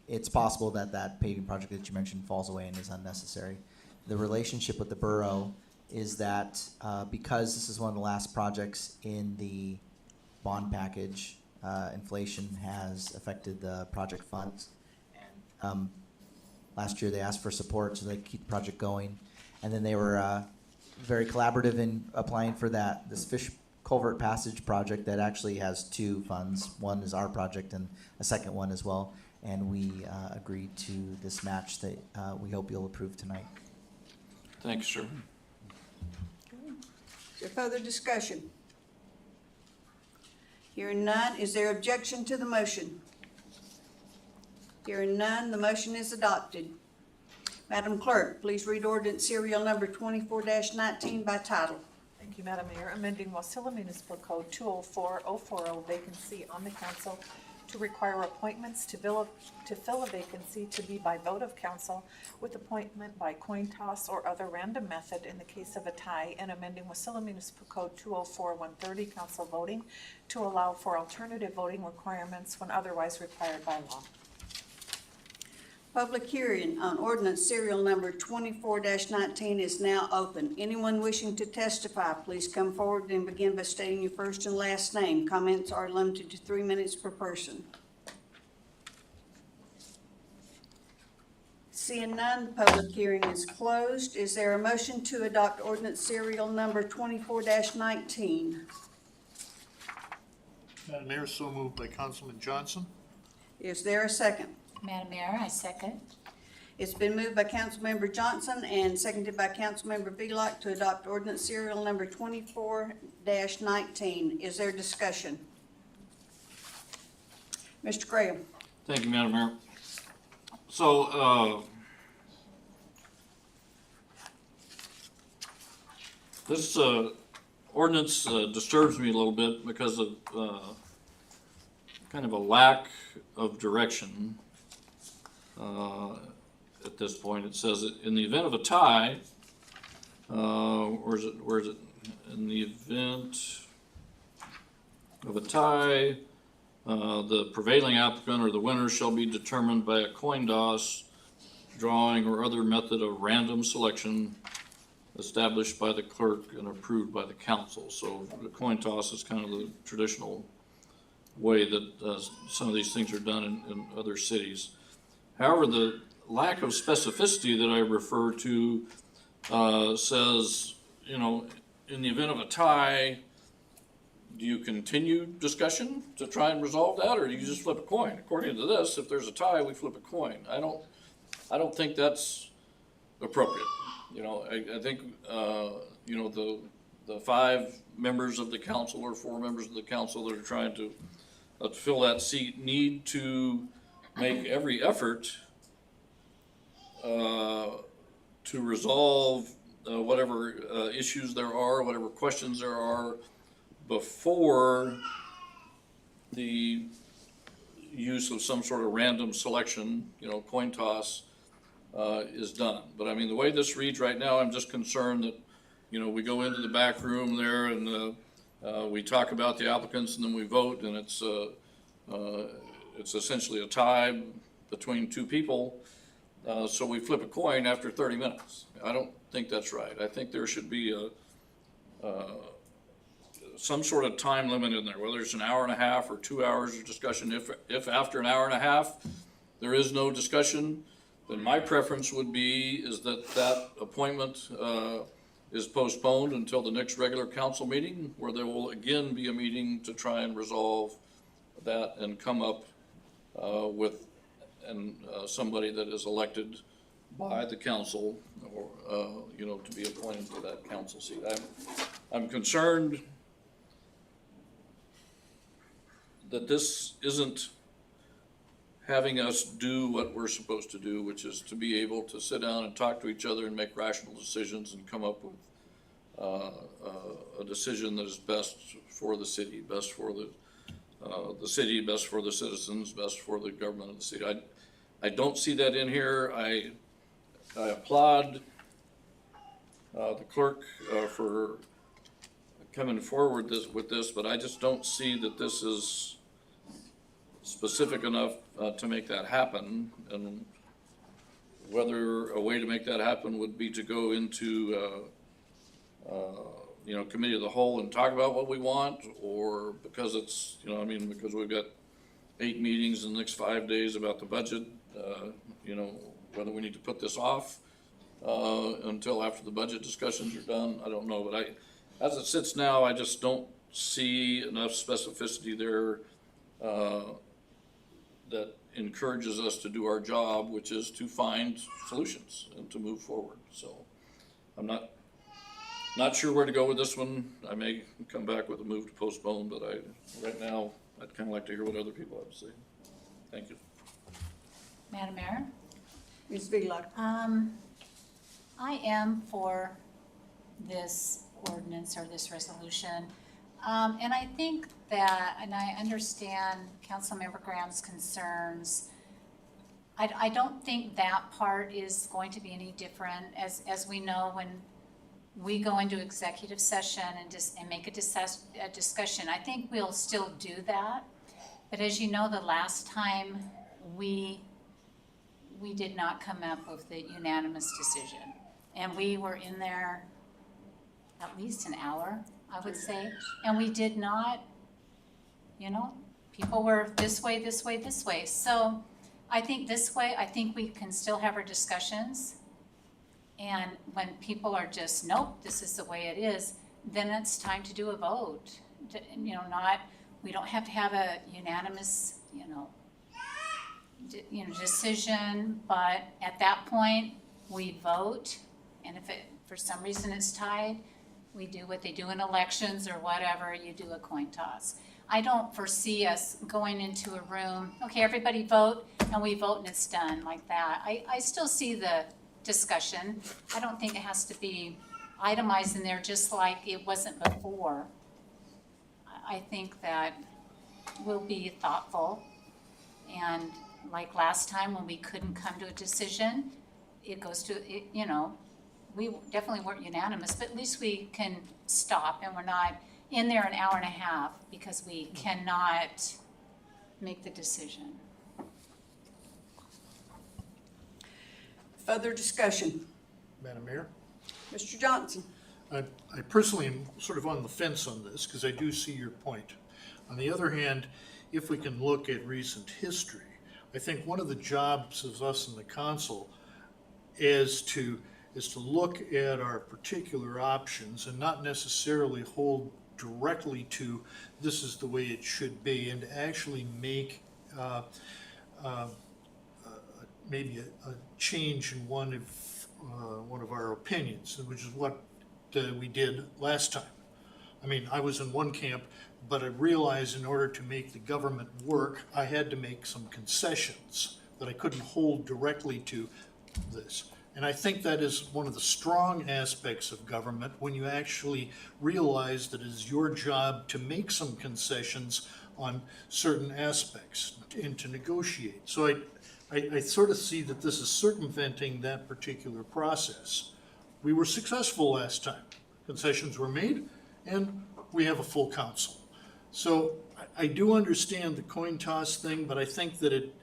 it's possible that that paving project that you mentioned falls away and is unnecessary. The relationship with the borough is that because this is one of the last projects in the bond package, inflation has affected the project funds. And last year they asked for support so they could keep the project going. And then they were very collaborative in applying for this fish culvert passage project that actually has two funds. One is our project and a second one as well. And we agreed to this match that we hope you'll approve tonight. Thanks, sir. Is there further discussion? Hearing none, is there objection to the motion? Hearing none, the motion is adopted. Madam Clerk, please read ordinance serial number 24-19 by title. Thank you, Madam Mayor. Amending Wasilla Municipal Code 204040 vacancy on the council to require appointments to fill a vacancy to be by vote of council with appointment by coin toss or other random method in the case of a tie, and amending Wasilla Municipal Code 204130 council voting to allow for alternative voting requirements when otherwise required by law. Public hearing on ordinance serial number 24-19 is now open. Anyone wishing to testify, please come forward and begin by stating your first and last name. Comments are limited to 3 minutes per person. Seeing none, the public hearing is closed. Is there a motion to adopt ordinance serial number 24-19? Madam Mayor, so moved by Councilman Johnson. Is there a second? Madam Mayor, I second. It's been moved by Councilmember Johnson and seconded by Councilmember Bealock to adopt ordinance serial number 24-19. Is there discussion? Mr. Graham? Thank you, Madam Mayor. So, this ordinance disturbs me a little bit because of kind of a lack of direction. At this point, it says in the event of a tie, where is it? In the event of a tie, the prevailing applicant or the winner shall be determined by a coin toss, drawing, or other method of random selection established by the clerk and approved by the council. So the coin toss is kind of the traditional way that some of these things are done in other cities. However, the lack of specificity that I refer to says, in the event of a tie, do you continue discussion to try and resolve that, or do you just flip a coin? According to this, if there's a tie, we flip a coin. I don't think that's appropriate. I think the 5 members of the council or 4 members of the council that are trying to fill that seat need to make every effort to resolve whatever issues there are, whatever questions there are, before the use of some sort of random selection, coin toss, is done. But I mean, the way this reads right now, I'm just concerned that, we go into the back room there and we talk about the applicants and then we vote, and it's essentially a tie between 2 people. So we flip a coin after 30 minutes. I don't think that's right. I think there should be some sort of time limit in there, whether it's an hour and a half or 2 hours of discussion. If after an hour and a half there is no discussion, then my preference would be is that appointment is postponed until the next regular council meeting, where there will again be a meeting to try and resolve that and come up with somebody that is elected by the council, or, to be appointed to that council seat. I'm concerned that this isn't having us do what we're supposed to do, which is to be able to sit down and talk to each other and make rational decisions and come up with a decision that is best for the city, best for the city, best for the citizens, best for the government of the city. I don't see that in here. I applaud the clerk for coming forward with this, but I just don't see that this is specific enough to make that happen. And whether a way to make that happen would be to go into committee of the whole and talk about what we want, or because it's, because we've got 8 meetings in the next 5 days about the budget, whether we need to put this off until after the budget discussions are done, I don't know. But as it sits now, I just don't see enough specificity there that encourages us to do our job, which is to find solutions and to move forward. So I'm not sure where to go with this one. I may come back with a move to postpone, but right now, I'd kind of like to hear what other people have to say. Thank you. Madam Mayor, Ms. Vila. I am for this ordinance or this resolution. And I think that, and I understand Councilmember Graham's concerns. I don't think that part is going to be any different. As we know, when we go into executive session and make a discussion, I think we'll still do that. But as you know, the last time we did not come up with a unanimous decision. And we were in there at least an hour, I would say. And we did not, people were this way, this way, this way. So I think this way, I think we can still have our discussions. And when people are just, nope, this is the way it is, then it's time to do a vote. We don't have to have a unanimous, decision, but at that point, we vote. And if for some reason it's tied, we do what they do in elections or whatever, you do a coin toss. I don't foresee us going into a room, okay, everybody vote, and we vote and it's done like that. I still see the discussion. I don't think it has to be itemized in there just like it wasn't before. I think that we'll be thoughtful, and like last time when we couldn't come to a decision, it goes to, we definitely weren't unanimous, but at least we can stop and we're not in there an hour and a half because we cannot make the decision. Further discussion. Madam Mayor? Mr. Johnson. I personally am sort of on the fence on this because I do see your point. On the other hand, if we can look at recent history, I think one of the jobs of us in the council is to look at our particular options and not necessarily hold directly to this is the way it should be, and to actually make maybe a change in one of our opinions, which is what we did last time. I mean, I was in one camp, but I realized in order to make the government work, I had to make some concessions that I couldn't hold directly to this. And I think that is one of the strong aspects of government, when you actually realize that it is your job to make some concessions on certain aspects and to negotiate. So I sort of see that this is circumventing that particular process. We were successful last time. Concessions were made, and we have a full council. So I do understand the coin toss thing, but I think that it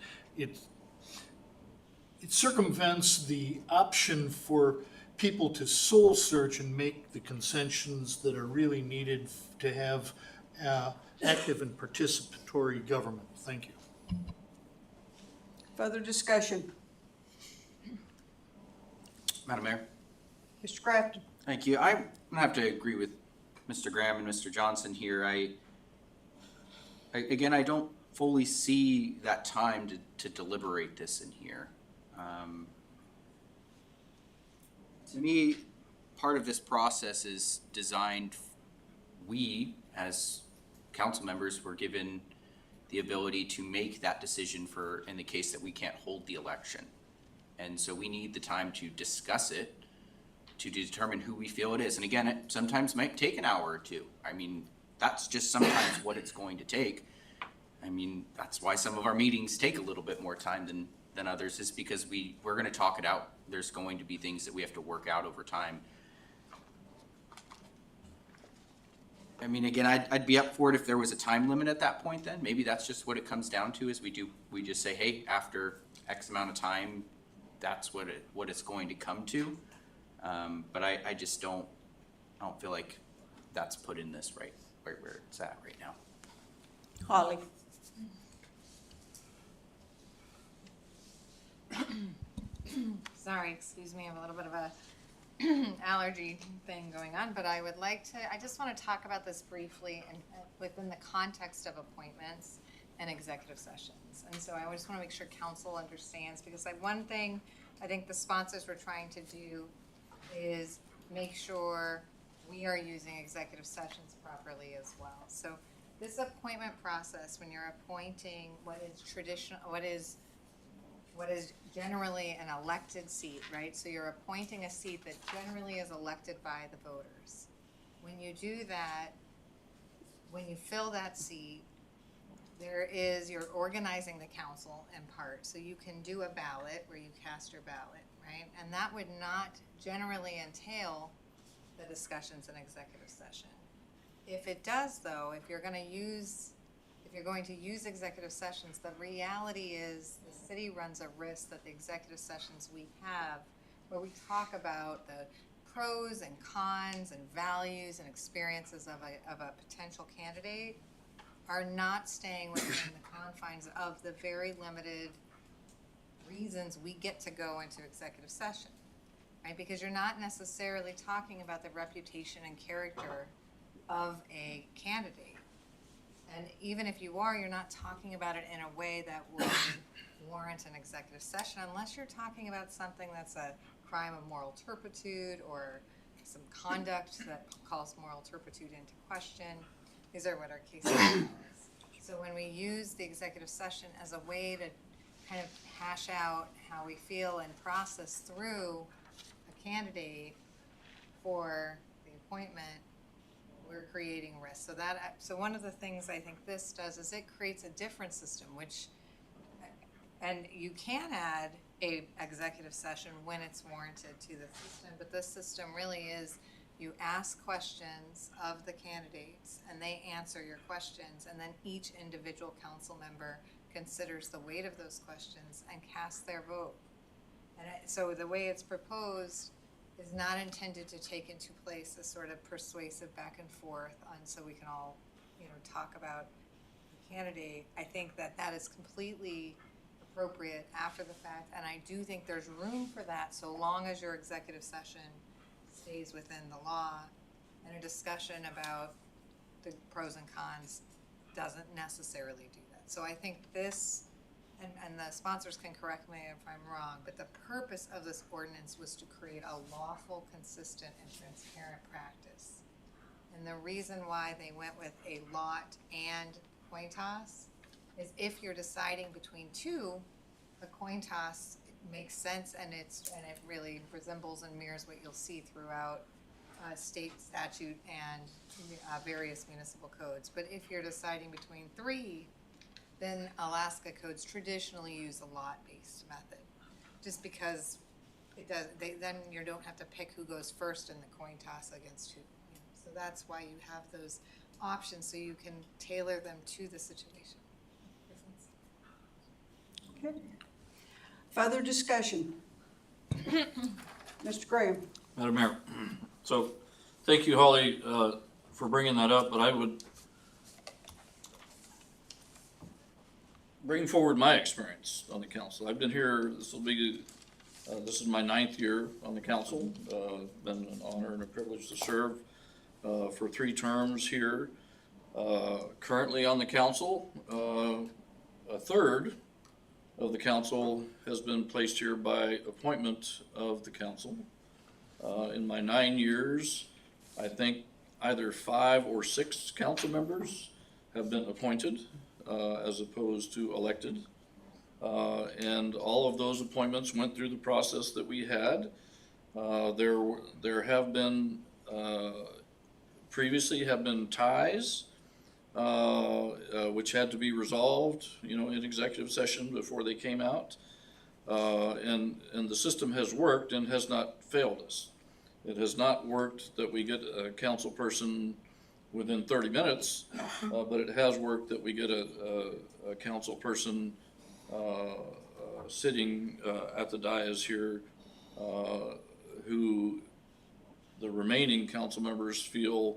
circumvents the option for people to soul search and make the concessions that are really needed to have active and participatory government. Thank you. Further discussion. Madam Mayor, Mr. Crafton. Thank you. I'm gonna have to agree with Mr. Graham and Mr. Johnson here. Again, I don't fully see that time to deliberate this in here. To me, part of this process is designed, we as council members were given the ability to make that decision for, in the case that we can't hold the election. And so we need the time to discuss it, to determine who we feel it is. And again, it sometimes might take an hour or two. I mean, that's just sometimes what it's going to take. I mean, that's why some of our meetings take a little bit more time than others, is because we're gonna talk it out. There's going to be things that we have to work out over time. I mean, again, I'd be up for it if there was a time limit at that point then. Maybe that's just what it comes down to, is we just say, hey, after X amount of time, that's what it's going to come to. But I just don't feel like that's put in this right where it's at right now. Holly? Sorry, excuse me, I have a little bit of a allergy thing going on, but I just want to talk about this briefly and within the context of appointments and executive sessions. And so I just want to make sure council understands, because one thing I think the sponsors were trying to do is make sure we are using executive sessions properly as well. So this appointment process, when you're appointing what is generally an elected seat, right? So you're appointing a seat that generally is elected by the voters. When you do that, when you fill that seat, you're organizing the council in part. So you can do a ballot where you cast your ballot, right? And that would not generally entail the discussions in executive session. If it does, though, if you're going to use executive sessions, the reality is the city runs a risk that the executive sessions we have, where we talk about the pros and cons and values and experiences of a potential candidate, are not staying within the confines of the very limited reasons we get to go into executive session, right? Because you're not necessarily talking about the reputation and character of a candidate. And even if you are, you're not talking about it in a way that would warrant an executive session, unless you're talking about something that's a crime of moral turpitude or some conduct that calls moral turpitude into question. These are what our cases are. So when we use the executive session as a way to kind of hash out how we feel and process through a candidate for the appointment, we're creating risk. So one of the things I think this does is it creates a different system, and you can add a executive session when it's warranted to the system, but this system really is, you ask questions of the candidates and they answer your questions, and then each individual council member considers the weight of those questions and casts their vote. And so the way it's proposed is not intended to take into place a sort of persuasive back and forth so we can all, talk about the candidate. I think that is completely appropriate after the fact, and I do think there's room for that so long as your executive session stays within the law, and a discussion about the pros and cons doesn't necessarily do that. So I think this, and the sponsors can correct me if I'm wrong, but the purpose of this ordinance was to create a lawful, consistent, and transparent practice. And the reason why they went with a lot and coin toss is if you're deciding between two, a coin toss makes sense, and it really resembles and mirrors what you'll see throughout state statute and various municipal codes. But if you're deciding between three, then Alaska codes traditionally use a lot-based method, just because then you don't have to pick who goes first in the coin toss against who. So that's why you have those options, so you can tailor them to the situation. Okay. Further discussion? Mr. Graham? Madam Mayor, so thank you, Holly, for bringing that up, but I would bring forward my experience on the council. I've been here, this will be This is my 9th year on the council. Been an honor and a privilege to serve for 3 terms here. Currently on the council, a third of the council has been placed here by appointment of the council. In my 9 years, I think either 5 or 6 council members have been appointed as opposed to elected. And all of those appointments went through the process that we had. There have been, previously have been ties, which had to be resolved, in executive session before they came out. And the system has worked and has not failed us. It has not worked that we get a council person within 30 minutes, but it has worked that we get a council person sitting at the dais here who the remaining council members feel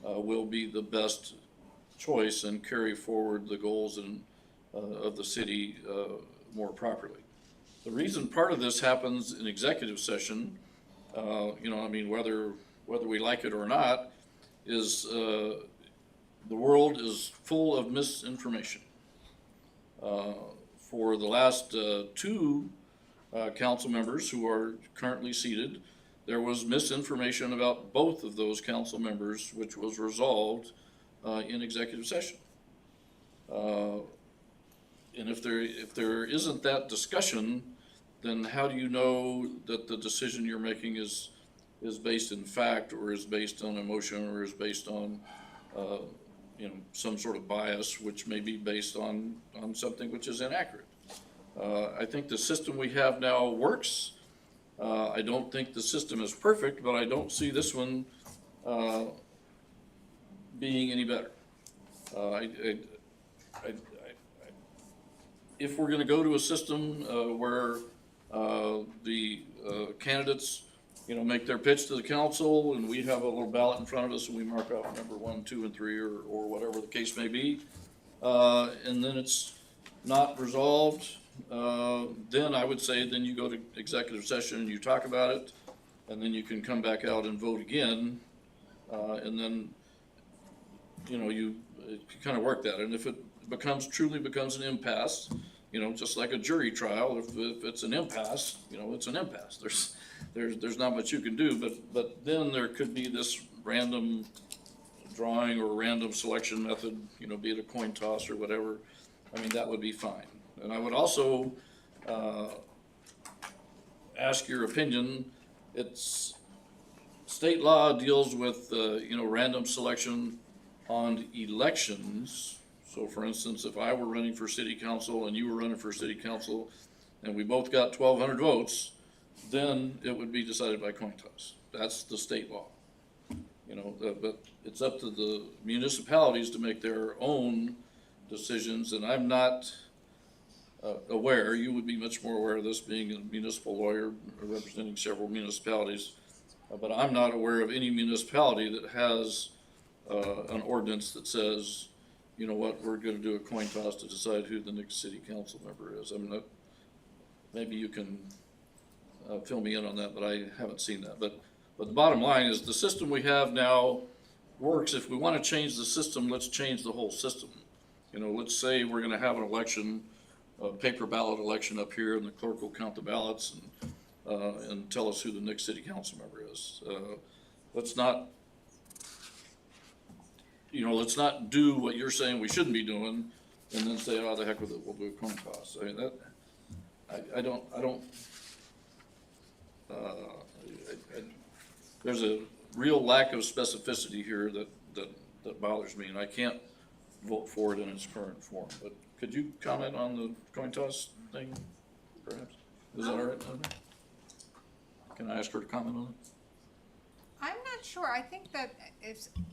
will be the best choice and carry forward the goals of the city more properly. The reason part of this happens in executive session, whether we like it or not, is the world is full of misinformation. For the last 2 council members who are currently seated, there was misinformation about both of those council members, which was resolved in executive session. And if there isn't that discussion, then how do you know that the decision you're making is based in fact, or is based on emotion, or is based on some sort of bias, which may be based on something which is inaccurate? I think the system we have now works. I don't think the system is perfect, but I don't see this one being any better. If we're going to go to a system where the candidates, make their pitch to the council, and we have a little ballot in front of us, and we mark off number 1, 2, and 3, or whatever the case may be, and then it's not resolved, then I would say then you go to executive session and you talk about it, and then you can come back out and vote again, and then you kind of work that. And if it truly becomes an impasse, just like a jury trial, if it's an impasse, it's an impasse. There's not much you can do, but then there could be this random drawing or random selection method, be it a coin toss or whatever. I mean, that would be fine. And I would also ask your opinion. It's state law deals with random selection on elections. So for instance, if I were running for city council and you were running for city council and we both got 1,200 votes, then it would be decided by coin toss. That's the state law. But it's up to the municipalities to make their own decisions, and I'm not aware, you would be much more aware of this being a municipal lawyer representing several municipalities, but I'm not aware of any municipality that has an ordinance that says, we're going to do a coin toss to decide who the next city council member is. I mean, maybe you can fill me in on that, but I haven't seen that. But the bottom line is the system we have now works. If we want to change the system, let's change the whole system. Let's say we're going to have an election, a paper ballot election up here, and the clerk will count the ballots and tell us who the next city council member is. Let's not do what you're saying we shouldn't be doing, and then say, "Oh, the heck with it, we'll do a coin toss." I mean, there's a real lack of specificity here that bothers me, and I can't vote for it in its current form. But could you comment on the coin toss thing, perhaps? Is that all right? Can I ask her to comment on it? I'm not sure. I think that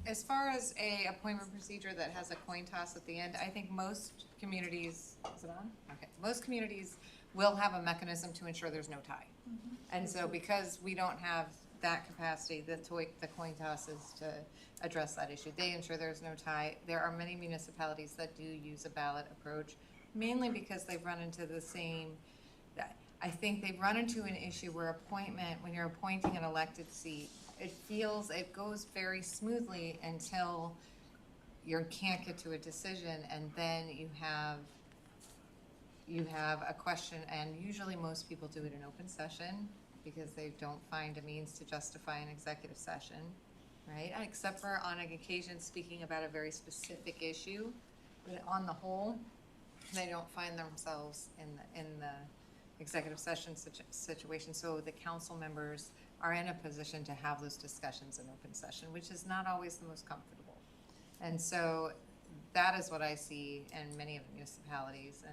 as far as a appointment procedure that has a coin toss at the end, I think most communities, is it on? Okay. Most communities will have a mechanism to ensure there's no tie. Mm-hmm. And so because we don't have that capacity, the coin toss is to address that issue. They ensure there's no tie. There are many municipalities that do use a ballot approach, mainly because they've run into the same. I think they've run into an issue where when you're appointing an elected seat, it goes very smoothly until you can't get to a decision, and then you have a question, and usually most people do it in open session because they don't find a means to justify an executive session, right? Except for on occasion speaking about a very specific issue, but on the whole, they don't find themselves in the executive session situation. So the council members are in a position to have those discussions in open session, which is not always the most comfortable. And so that is what I see in many of the municipalities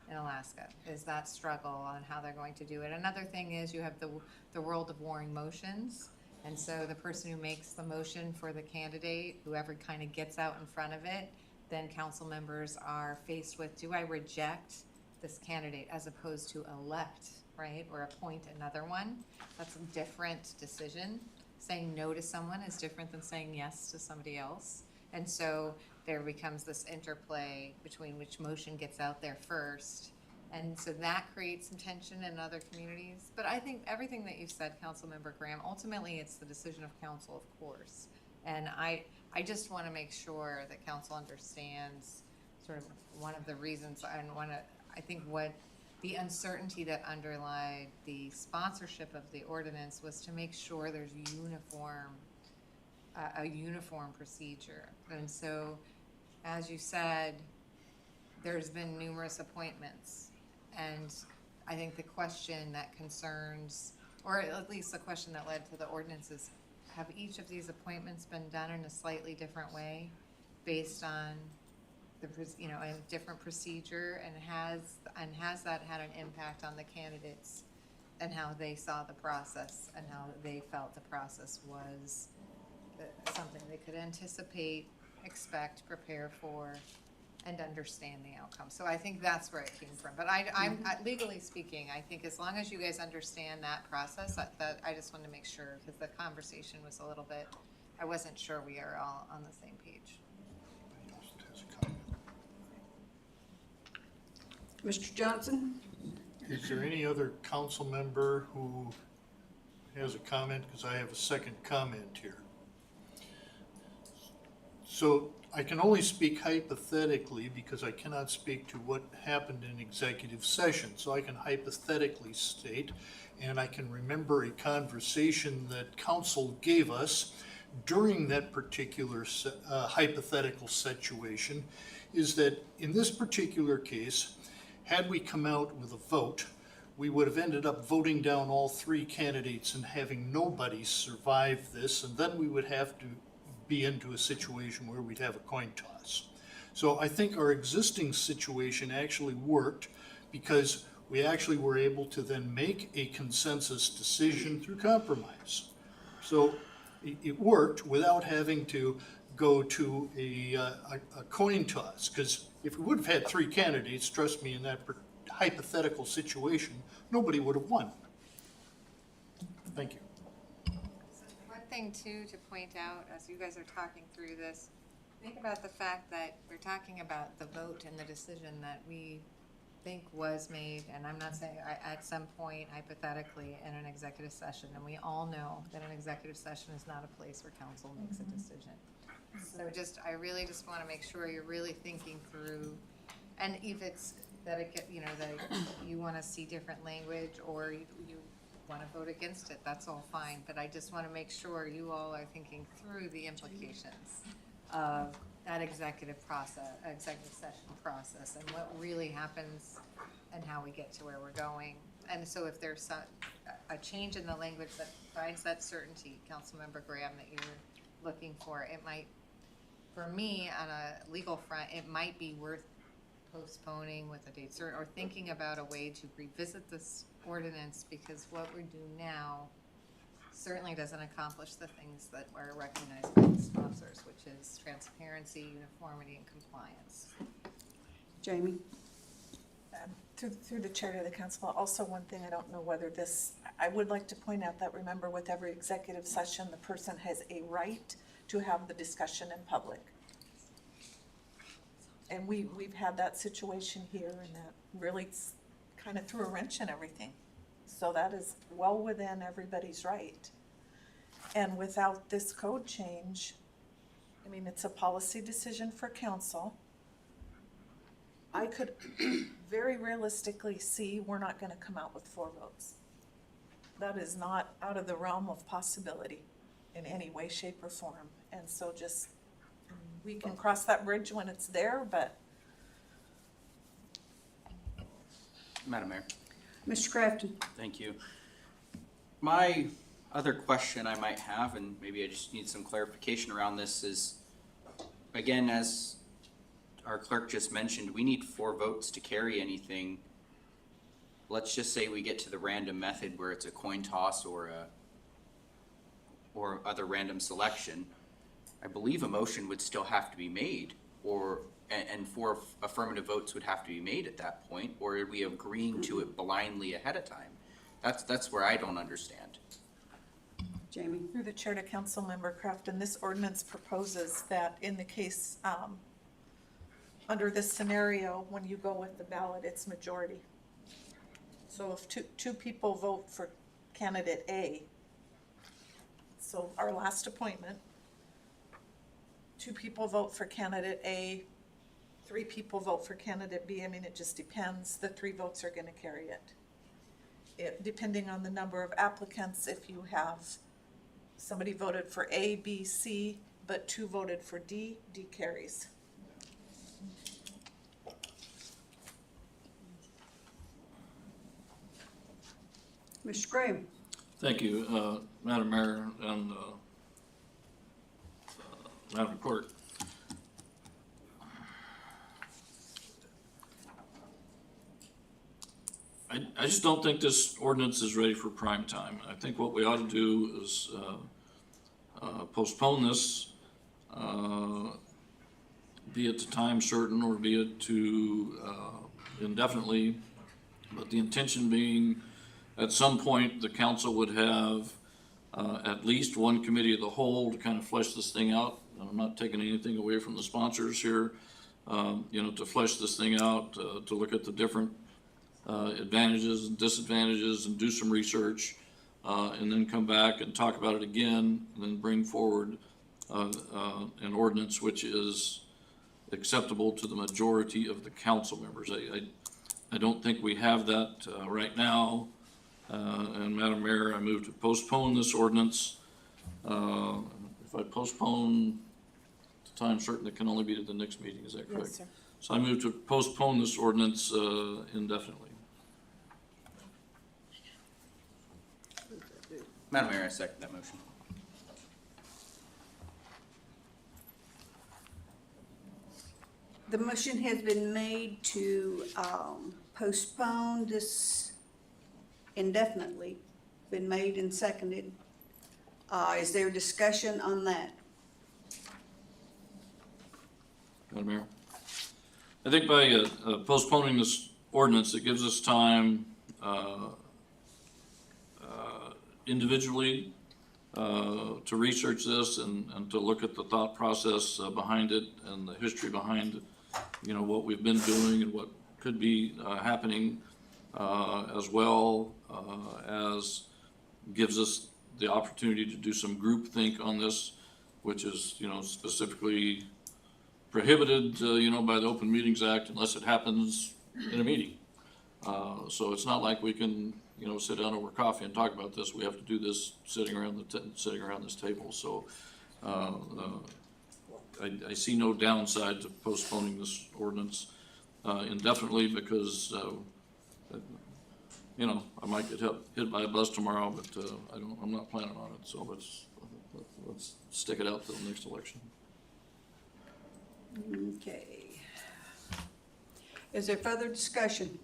in Alaska, is that struggle on how they're going to do it. Another thing is you have the world of warring motions. And so the person who makes the motion for the candidate, whoever kind of gets out in front of it, then council members are faced with, do I reject this candidate as opposed to elect, right, or appoint another one? That's a different decision. Saying no to someone is different than saying yes to somebody else. And so there becomes this interplay between which motion gets out there first. And so that creates some tension in other communities. But I think everything that you've said, Councilmember Graham, ultimately it's the decision of council, of course. And I just want to make sure that council understands sort of one of the reasons, and I think what the uncertainty that underlied the sponsorship of the ordinance was to make sure there's a uniform procedure. And so, as you said, there's been numerous appointments. And I think the question that concerns, or at least the question that led to the ordinance, is have each of these appointments been done in a slightly different way based on a different procedure, and has that had an impact on the candidates and how they saw the process and how they felt the process was something they could anticipate, expect, prepare for, and understand the outcome. So I think that's where it came from. But I'm legally speaking, I think as long as you guys understand that process, that I just wanted to make sure, because the conversation was a little bit, I wasn't sure we are all on the same page. Mr. Johnson? Is there any other council member who has a comment? Because I have a second comment here. So I can only speak hypothetically because I cannot speak to what happened in executive session. So I can hypothetically state, and I can remember a conversation that council gave us during that particular hypothetical situation, is that in this particular case, had we come out with a vote, we would have ended up voting down all three candidates and having nobody survive this, and then we would have to be into a situation where we'd have a coin toss. So I think our existing situation actually worked because we actually were able to then make a consensus decision through compromise. So it worked without having to go to a coin toss, because if we would have had three candidates, trust me, in that hypothetical situation, nobody would have won. Thank you. One thing too to point out as you guys are talking through this, think about the fact that we're talking about the vote and the decision that we think was made, and I'm not saying at some point hypothetically in an executive session, and we all know that an executive session is not a place where council makes a decision. So I really just want to make sure you're really thinking through, and if it's that that you want to see different language, or you want to vote against it, that's all fine. But I just want to make sure you all are thinking through the implications of that executive session process, and what really happens and how we get to where we're going. And so if there's a change in the language that provides that certainty, Councilmember Graham, that you're looking for, it might, for me, on a legal front, it might be worth postponing with a date certain, or thinking about a way to revisit this ordinance, because what we do now certainly doesn't accomplish the things that are recognized by the sponsors, which is transparency, uniformity, and compliance. Jamie? Through the chair to the council, also one thing, I don't know whether I would like to point out that, remember, with every executive session, the person has a right to have the discussion in public. And we've had that situation here, and that really kind of threw a wrench in everything. So that is well within everybody's right. And without this code change, I mean, it's a policy decision for council. I could very realistically see we're not gonna come out with 4 votes. That is not out of the realm of possibility in any way, shape, or form. And so just, we can cross that bridge when it's there, but Madam Mayor, Mr. Crafton? thank you. My other question I might have, and maybe I just need some clarification around this, is, again, as our clerk just mentioned, we need 4 votes to carry anything. Let's just say we get to the random method where it's a coin toss or other random selection. I believe a motion would still have to be made, and 4 affirmative votes would have to be made at that point, or are we agreeing to it blindly ahead of time? That's where I don't understand. Jamie? through the chair to Councilmember Crafton, this ordinance proposes that in the case, under this scenario, when you go with the ballot, it's majority. So if two people vote for candidate A, so our last appointment, 2 people vote for candidate A, 3 people vote for candidate B, I mean, it just depends, the 3 votes are gonna carry it. Depending on the number of applicants, if you have somebody voted for A, B, C, but 2 voted for D, D carries. Mr. Graham? Thank you, Madam Mayor and Madam Clerk. I just don't think this ordinance is ready for prime time. I think what we ought to do is postpone this, be it to time certain or be it to indefinitely, but the intention being at some point the council would have at least one committee of the whole to kind of flesh this thing out. And I'm not taking anything away from the sponsors here, to flesh this thing out, to look at the different advantages and disadvantages and do some research, and then come back and talk about it again, and then bring forward an ordinance which is acceptable to the majority of the council members. I don't think we have that right now. And Madam Mayor, I move to postpone this ordinance. If I postpone to time certain, it can only be to the next meeting, is that correct? Yes, sir. So I move to postpone this ordinance indefinitely. Madam Mayor, I second that motion. The motion has been made to postpone this indefinitely, been made and seconded. Is there discussion on that? Madam Mayor, I think by postponing this ordinance, it gives us time individually to research this and to look at the thought process behind it and the history behind, what we've been doing and what could be happening, as well as gives us the opportunity to do some group think on this, which is, specifically prohibited, by the Open Meetings Act unless it happens in a meeting. So it's not like we can, sit down over coffee and talk about this. We have to do this sitting around this table. So I see no downside to postponing this ordinance indefinitely because, I might get hit by a bus tomorrow, but I'm not planning on it. So let's stick it out till the next election. Okay. Is there further discussion?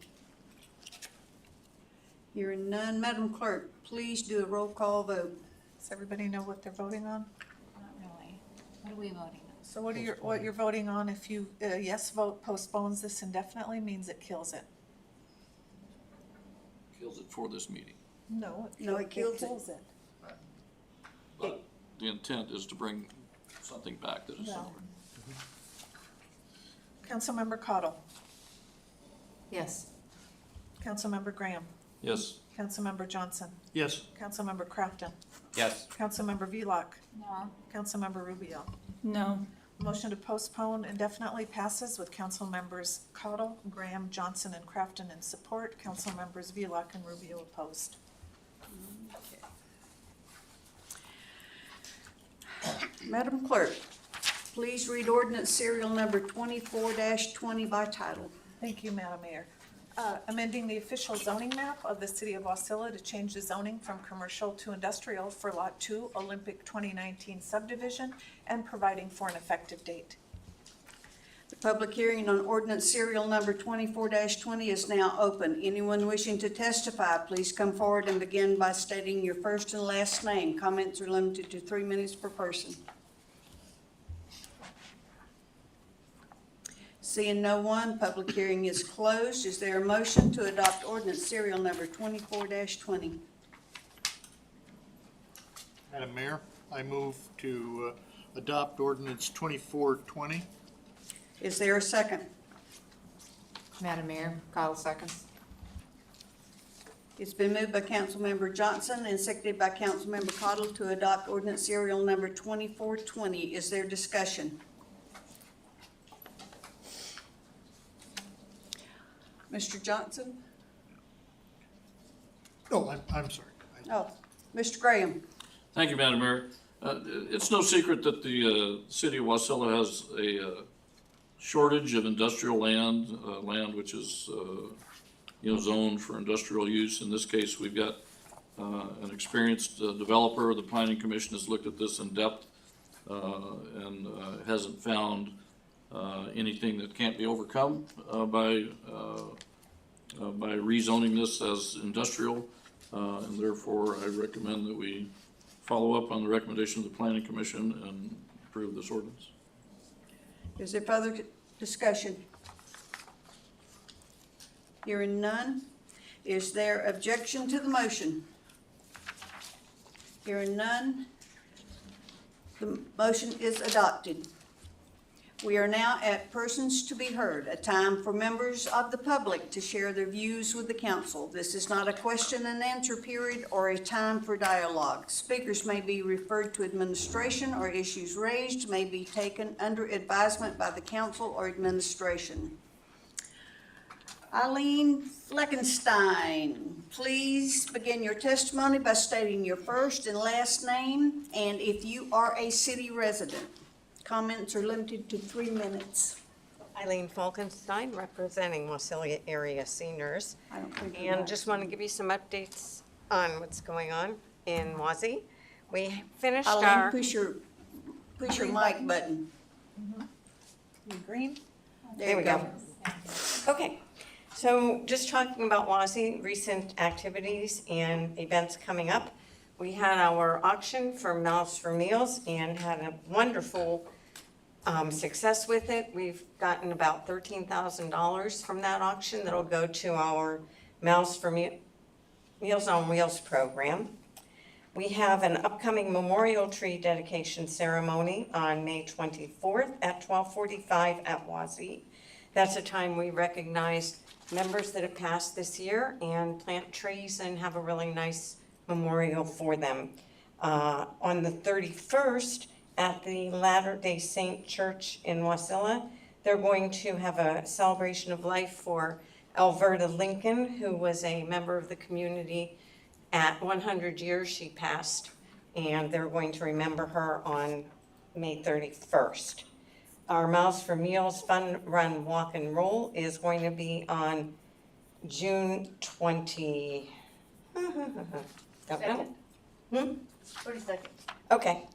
Hearing none, Madam Clerk, please do a roll call vote. Does everybody know what they're voting on? Not really. What are we voting on? So what you're voting on, if you, yes vote postpones this indefinitely, means it kills it? Kills it for this meeting. No, it kills it. But the intent is to bring something back that is No. similar. Councilmember Cottle, Yes. Councilmember Graham, Yes. Councilmember Johnson, Yes. Councilmember Crafton, Yes. Councilmember Vilak, No. Councilmember Rubio. No. Motion to postpone indefinitely passes with council members Cottle, Graham, Johnson, and Crafton in support, council members Vilak and Rubio opposed. Madam Clerk, please read ordinance serial number 24-20 by title. Thank you, Madam Mayor. Amending the official zoning map of the city of Wasilla to change the zoning from commercial to industrial for Lot 2 Olympic 2019 subdivision and providing for an effective date. The public hearing on ordinance serial number 24-20 is now open. Anyone wishing to testify, please come forward and begin by stating your first and last name. Comments are limited to 3 minutes per person. Seeing no one, public hearing is closed. Is there a motion to adopt ordinance serial number 24-20? Madam Mayor, I move to adopt ordinance 2420. Is there a second? Madam Mayor, Cottle seconds. It's been moved by Councilmember Johnson and seconded by Councilmember Cottle to adopt ordinance serial number 2420. Is there discussion? Mr. Johnson? Oh, I'm sorry. Oh, Mr. Graham? Thank you, Madam Mayor. It's no secret that the city of Wasilla has a shortage of industrial land, land which is, zoned for industrial use. In this case, we've got an experienced developer. The Planning Commission has looked at this in depth and hasn't found anything that can't be overcome by rezoning this as industrial. And therefore, I recommend that we follow up on the recommendation of the Planning Commission and approve this ordinance. Is there further discussion? Hearing none. Is there objection to the motion? Hearing none. The motion is adopted. We are now at persons to be heard, a time for members of the public to share their views with the council. This is not a question and answer period or a time for dialogue. Speakers may be referred to administration, or issues raised may be taken under advisement by the council or administration. Eileen Fleckenstein, please begin your testimony by stating your first and last name, and if you are a city resident. Comments are limited to 3 minutes. Eileen Falkenstein, representing Wasilla Area Seniors. I don't think And just want to give you some updates on what's going on in WASI. We finished Eileen, our... push your mic button. You green? There we go. Okay, so just talking about WASI, recent activities and events coming up. We had our auction for Mouths for Meals and had a wonderful success with it. We've gotten about $13,000 from that auction that'll go to our Mouths for Meals on Wheels program. We have an upcoming memorial tree dedication ceremony on May 24th at 12:45 at WASI. That's a time we recognize members that have passed this year and plant trees and have a really nice memorial for them. On the 31st, at the Latter-day Saint Church in Wasilla, they're going to have a celebration of life for Alberta Lincoln, who was a member of the community. At 100 years, she passed, and they're going to remember her on May 31st. Our Mouths for Meals Fun Run Walk and Roll is going to be on June 20. Don't know. 42nd. Okay.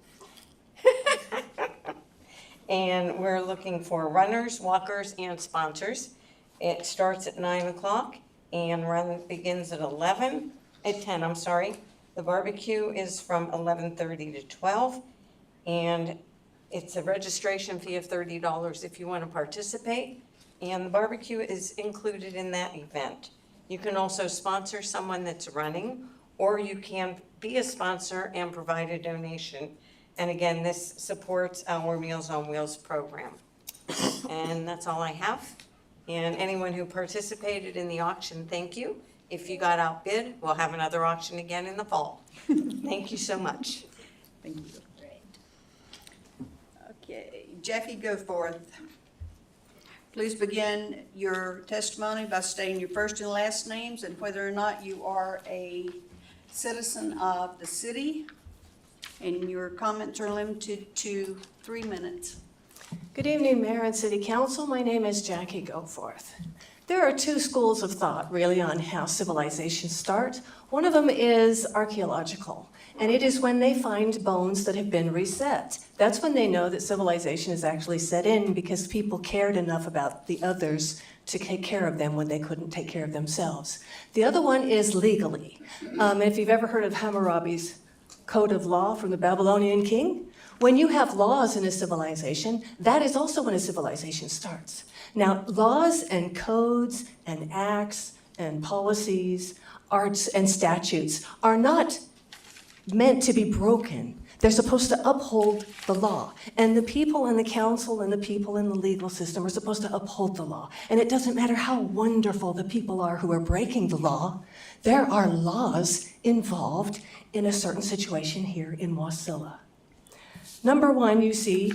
And we're looking for runners, walkers, and sponsors. It starts at 9 o'clock and run begins at 10, I'm sorry. The barbecue is from 11:30 to 12. And it's a registration fee of $30 if you want to participate. And the barbecue is included in that event. You can also sponsor someone that's running, or you can be a sponsor and provide a donation. And again, this supports our Meals on Wheels program. And that's all I have. And anyone who participated in the auction, thank you. If you got outbid, we'll have another auction again in the fall. Thank you so much. Thank you. Okay, Jackie Goforth. Please begin your testimony by stating your first and last names and whether or not you are a citizen of the city. And your comments are limited to 3 minutes. Good evening, Mayor and City Council. My name is Jackie Goforth. There are two schools of thought, really, on how civilizations start. One of them is archaeological, and it is when they find bones that have been reset. That's when they know that civilization is actually set in, because people cared enough about the others to take care of them when they couldn't take care of themselves. The other one is legally. If you've ever heard of Hammurabi's Code of Law from the Babylonian king, when you have laws in a civilization, that is also when a civilization starts. Now, laws and codes and acts and policies, arts and statutes are not meant to be broken. They're supposed to uphold the law. And the people in the council and the people in the legal system are supposed to uphold the law. And it doesn't matter how wonderful the people are who are breaking the law, there are laws involved in a certain situation here in Wasilla. Number one, you see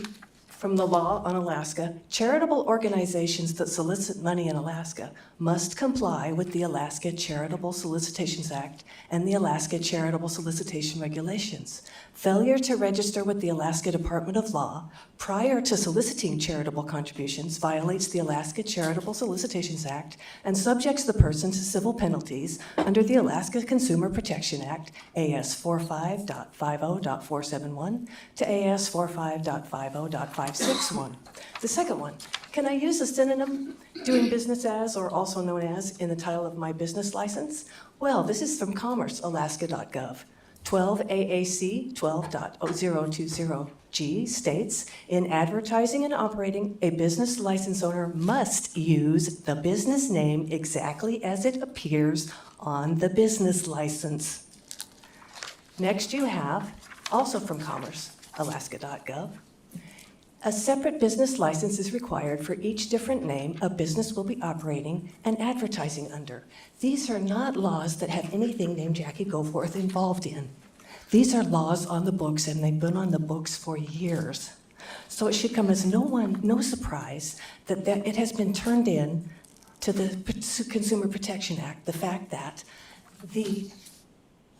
from the law on Alaska, charitable organizations that solicit money in Alaska must comply with the Alaska Charitable Solicitations Act and the Alaska Charitable Solicitation Regulations. Failure to register with the Alaska Department of Law prior to soliciting charitable contributions violates the Alaska Charitable Solicitations Act and subjects the person to civil penalties under the Alaska Consumer Protection Act, AS 45.50.471 to AS 45.50.561. The second one, can I use a synonym, doing business as, or also known as, in the title of my business license? Well, this is from commercealaska.gov. 12 AAC 12.020G states, in advertising and operating, a business license owner must use the business name exactly as it appears on the business license. Next you have, also from commercealaska.gov, a separate business license is required for each different name a business will be operating and advertising under. These are not laws that have anything named Jackie Goforth involved in. These are laws on the books, and they've been on the books for years. So it should come as no surprise that it has been turned in to the Consumer Protection Act, the fact that the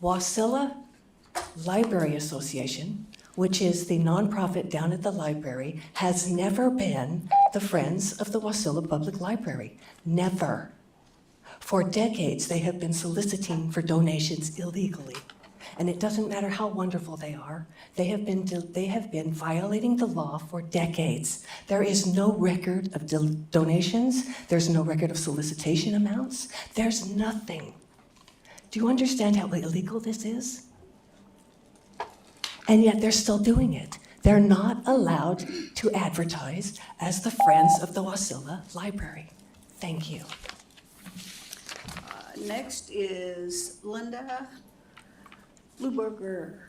Wasilla Library Association, which is the nonprofit down at the library, has never been the Friends of the Wasilla Public Library. Never. For decades, they have been soliciting for donations illegally. And it doesn't matter how wonderful they are, they have been violating the law for decades. There is no record of donations, there's no record of solicitation amounts, there's nothing. Do you understand how illegal this is? And yet they're still doing it. They're not allowed to advertise as the Friends of the Wasilla Library. Thank you. Next is Glenda Luberger.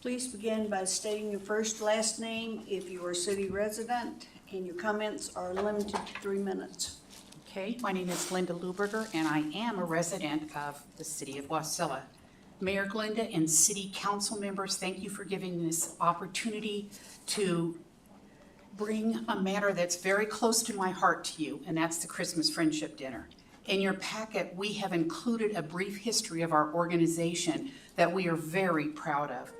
Please begin by stating your first, last name if you are a city resident, and your comments are limited to 3 minutes. Okay, my name is Glenda Luberger, and I am a resident of the city of Wasilla. Mayor Glenda and city council members, thank you for giving this opportunity to bring a matter that's very close to my heart to you, and that's the Christmas Friendship Dinner. In your packet, we have included a brief history of our organization that we are very proud of.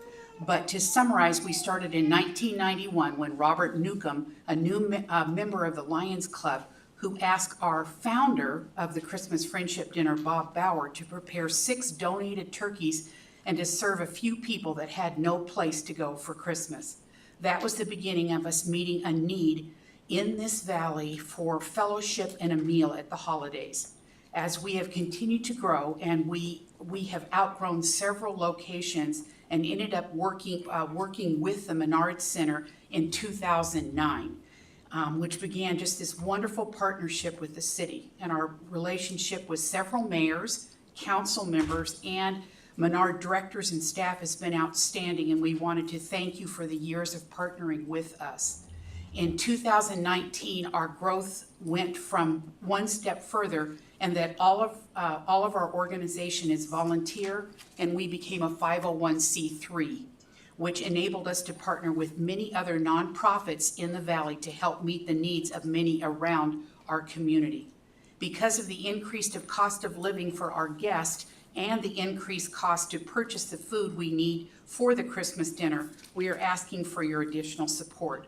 But to summarize, we started in 1991 when Robert Newcomb, a new member of the Lions Club, who asked our founder of the Christmas Friendship Dinner, Bob Bauer, to prepare 6 donated turkeys and to serve a few people that had no place to go for Christmas. That was the beginning of us meeting a need in this valley for fellowship and a meal at the holidays. As we have continued to grow, and we have outgrown several locations and ended up working with the Menard Center in 2009. Which began just this wonderful partnership with the city. And our relationship with several mayors, council members, and Menard directors and staff has been outstanding, and we wanted to thank you for the years of partnering with us. In 2019, our growth went from one step further, and that all of our organization is volunteer, and we became a 501c3, which enabled us to partner with many other nonprofits in the valley to help meet the needs of many around our community. Because of the increased cost of living for our guests and the increased cost to purchase the food we need for the Christmas dinner, we are asking for your additional support.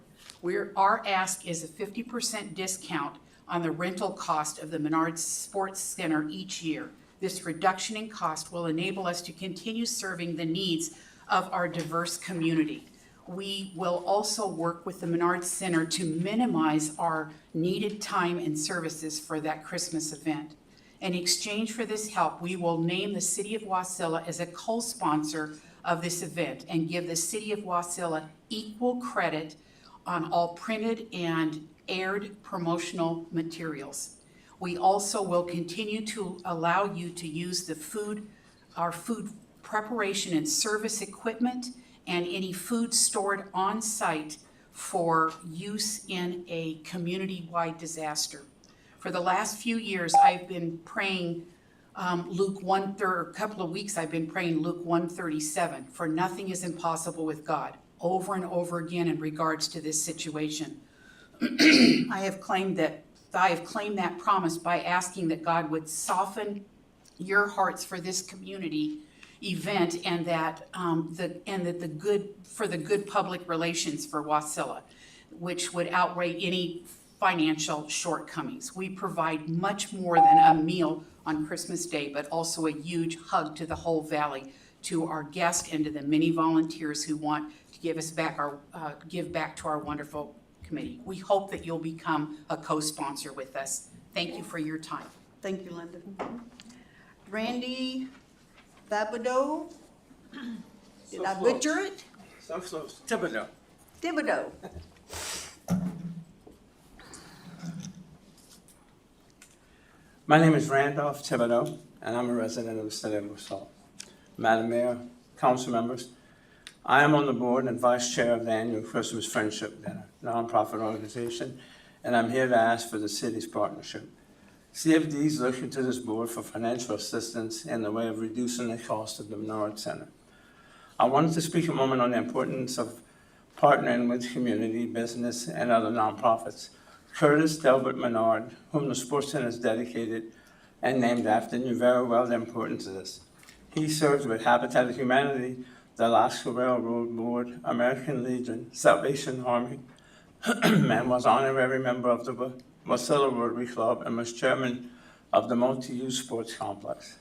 Our ask is a 50% discount on the rental cost of the Menards Sports Center each year. This reduction in cost will enable us to continue serving the needs of our diverse community. We will also work with the Menards Center to minimize our needed time and services for that Christmas event. In exchange for this help, we will name the City of Wasilla as a co-sponsor of this event and give the City of Wasilla equal credit on all printed and aired promotional materials. We also will continue to allow you to use our food preparation and service equipment and any food stored on site for use in a community-wide disaster. For the last few years, I've been praying a couple of weeks I've been praying Luke 1:37, for nothing is impossible with God, over and over again in regards to this situation. I have claimed that promise by asking that God would soften your hearts for this community event, and that the good public relations for Wasilla, which would outweigh any financial shortcomings. We provide much more than a meal on Christmas Day, but also a huge hug to the whole valley, to our guests and to the many volunteers who want to give back to our wonderful committee. We hope that you'll become a co-sponsor with us. Thank you for your time. Thank you, Linda. Randy Thibodeau, did I butcher it? So close. Thibodeau. Thibodeau. My name is Randolph Thibodeau, and I'm a resident of the city of Wasilla. Madam Mayor, council members, I am on the board and vice chair of the annual Christmas Friendship Dinner, nonprofit organization, and I'm here to ask for the city's partnership. CFD is looking to this board for financial assistance in the way of reducing the cost of the Menard Center. I wanted to speak a moment on the importance of partnering with community, business, and other nonprofits. Curtis Delbert Menard, whom the Sports Center is dedicated and named after, knew very well the importance of this. He served with Habitat of Humanity, the Alaska Railroad Board, American Legion, Salvation Army, and was honorary member of the Wasilla Rotary Club, and was chairman of the multi-use sports complex.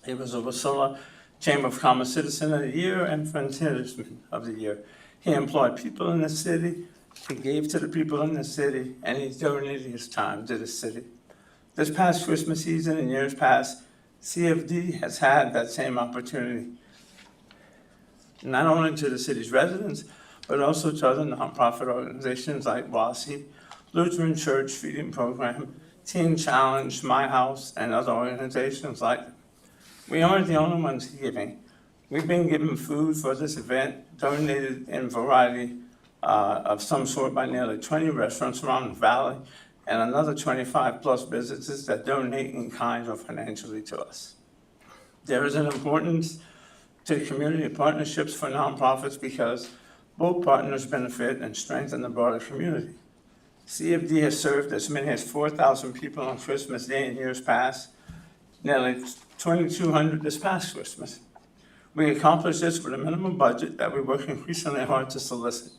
He was a Wasilla Chamber of Commerce Citizen of the Year and Frontiersman of the Year. He employed people in the city, he gave to the people in the city, and he donated his time to the city. This past Christmas season and years past, CFD has had that same opportunity, not only to the city's residents, but also to other nonprofit organizations like WASI, Lutheran Church Feeding Program, Teen Challenge, My House, and other organizations like them. We aren't the only ones giving. We've been given food for this event, donated in variety of some sort by nearly 20 restaurants around the valley, and another 25 plus businesses that donate in kind or financially to us. There is an importance to community partnerships for nonprofits because both partners benefit and strengthen the broader community. CFD has served as many as 4,000 people on Christmas Day in years past, nearly 2,200 this past Christmas. We accomplished this with a minimum budget that we work increasingly hard to solicit.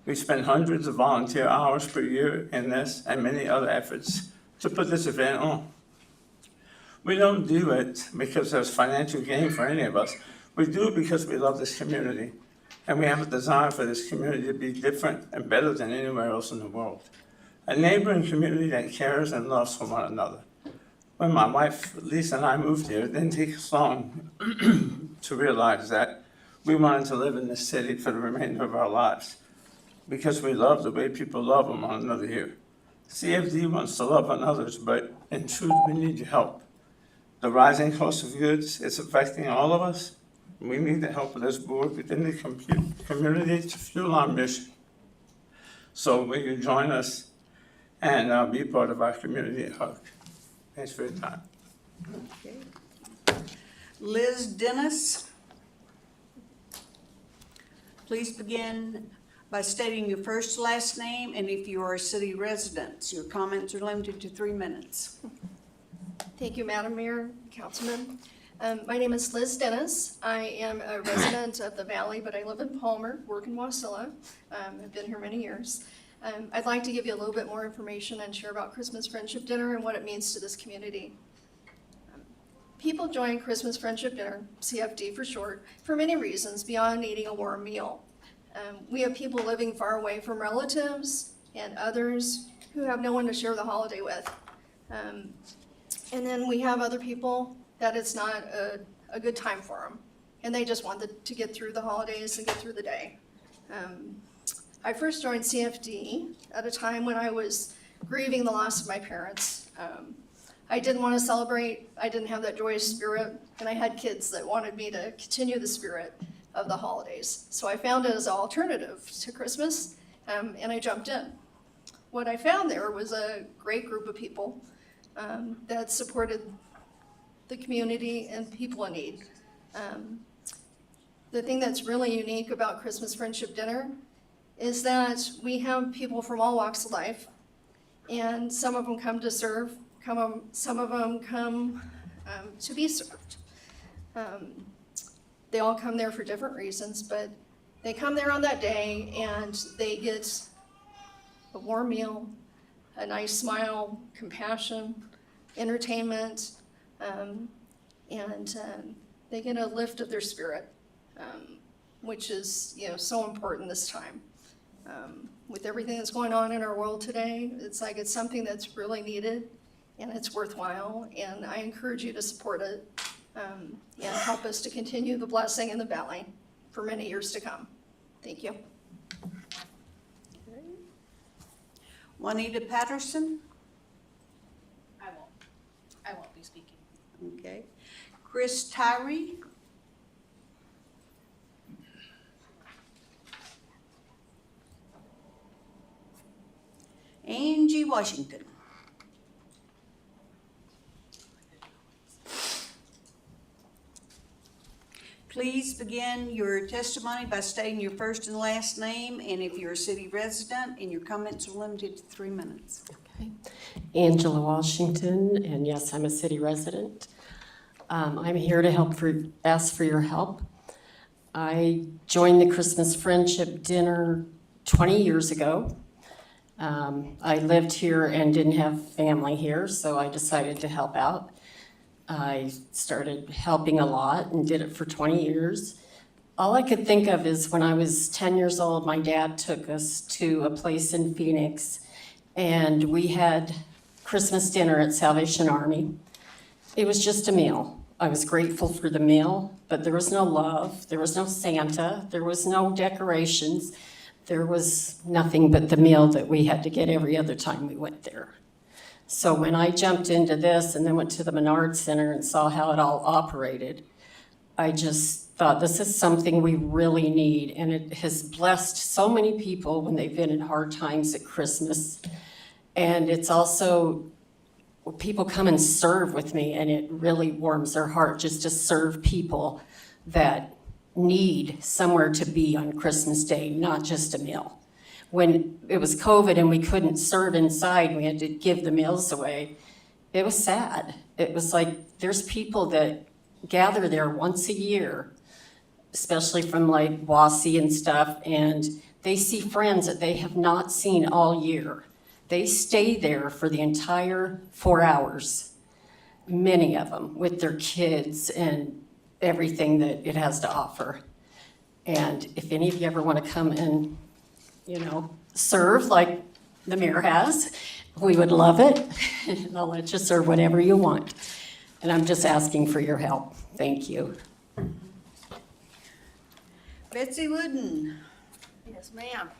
We spend hundreds of volunteer hours per year in this and many other efforts to put this event on. We don't do it because there's financial gain for any of us. We do it because we love this community, and we have a desire for this community to be different and better than anywhere else in the world. A neighboring community that cares and loves for one another. When my wife, Lisa, and I moved here, it didn't take us long to realize that we wanted to live in this city for the remainder of our lives because we love the way people love one another here. CFD wants to love on others, but in truth, we need your help. The rising cost of goods is affecting all of us. We need the help of this board within the community to fuel our mission. So will you join us and be part of our community at heart? Thanks for your time. Okay. Liz Dennis. Please begin by stating your first, last name, and if you are a city resident. Your comments are limited to 3 minutes. Thank you, Madam Mayor, Councilman. My name is Liz Dennis. I am a resident of the Valley, but I live in Palmer, work in Wasilla. I've been here many years. I'd like to give you a little bit more information and share about Christmas Friendship Dinner and what it means to this community. People join Christmas Friendship Dinner, CFD for short, for many reasons beyond eating a warm meal. We have people living far away from relatives and others who have no one to share the holiday with. And then we have other people that it's not a good time for them, and they just want to get through the holidays and get through the day. I first joined CFD at a time when I was grieving the loss of my parents. I didn't want to celebrate, I didn't have that joyous spirit, and I had kids that wanted me to continue the spirit of the holidays. So I found it as an alternative to Christmas, and I jumped in. What I found there was a great group of people that supported the community and people in need. The thing that's really unique about Christmas Friendship Dinner is that we have people from all walks of life, and some of them come to serve, some of them come to be served. They all come there for different reasons, but they come there on that day and they get a warm meal, a nice smile, compassion, entertainment, and they get a lift of their spirit, which is, so important this time. With everything that's going on in our world today, it's something that's really needed and it's worthwhile, and I encourage you to support it and help us to continue the blessing in the Valley for many years to come. Thank you. Juanita Patterson. I won't be speaking. Okay. Chris Tyree. Angie Washington. Please begin your testimony by stating your first and last name, and if you're a city resident, and your comments are limited to 3 minutes. Okay. Angela Washington, and yes, I'm a city resident. I'm here to ask for your help. I joined the Christmas Friendship Dinner 20 years ago. I lived here and didn't have family here, so I decided to help out. I started helping a lot and did it for 20 years. All I could think of is when I was 10 years old, my dad took us to a place in Phoenix, and we had Christmas dinner at Salvation Army. It was just a meal. I was grateful for the meal, but there was no love, there was no Santa, there was no decorations. There was nothing but the meal that we had to get every other time we went there. So when I jumped into this and then went to the Menard Center and saw how it all operated, I just thought this is something we really need, and it has blessed so many people when they've been in hard times at Christmas. And it's also, people come and serve with me, and it really warms their heart just to serve people that need somewhere to be on Christmas Day, not just a meal. When it was COVID and we couldn't serve inside, we had to give the meals away. It was sad. It was like there's people that gather there once a year, especially from like WASI and stuff, and they see friends that they have not seen all year. They stay there for the entire 4 hours, many of them, with their kids and everything that it has to offer. And if any of you ever want to come and, serve like the mayor has, we would love it. And I'll let you serve whatever you want. And I'm just asking for your help. Thank you. Betsy Wooden. Yes, ma'am.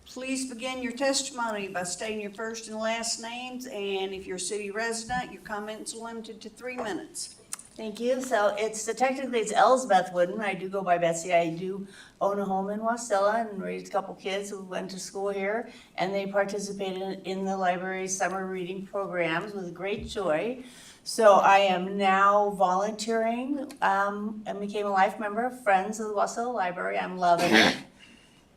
Please begin your testimony by stating your first and last names, and if you're a city resident, your comments are limited to 3 minutes. Thank you. So technically it's Elsbeth Wooden. I do go by Betsy. I do own a home in Wasilla and raised a couple kids who went to school here, and they participated in the library's summer reading programs with great joy. So I am now volunteering and became a life member of Friends of the Wasilla Library. I'm loving it.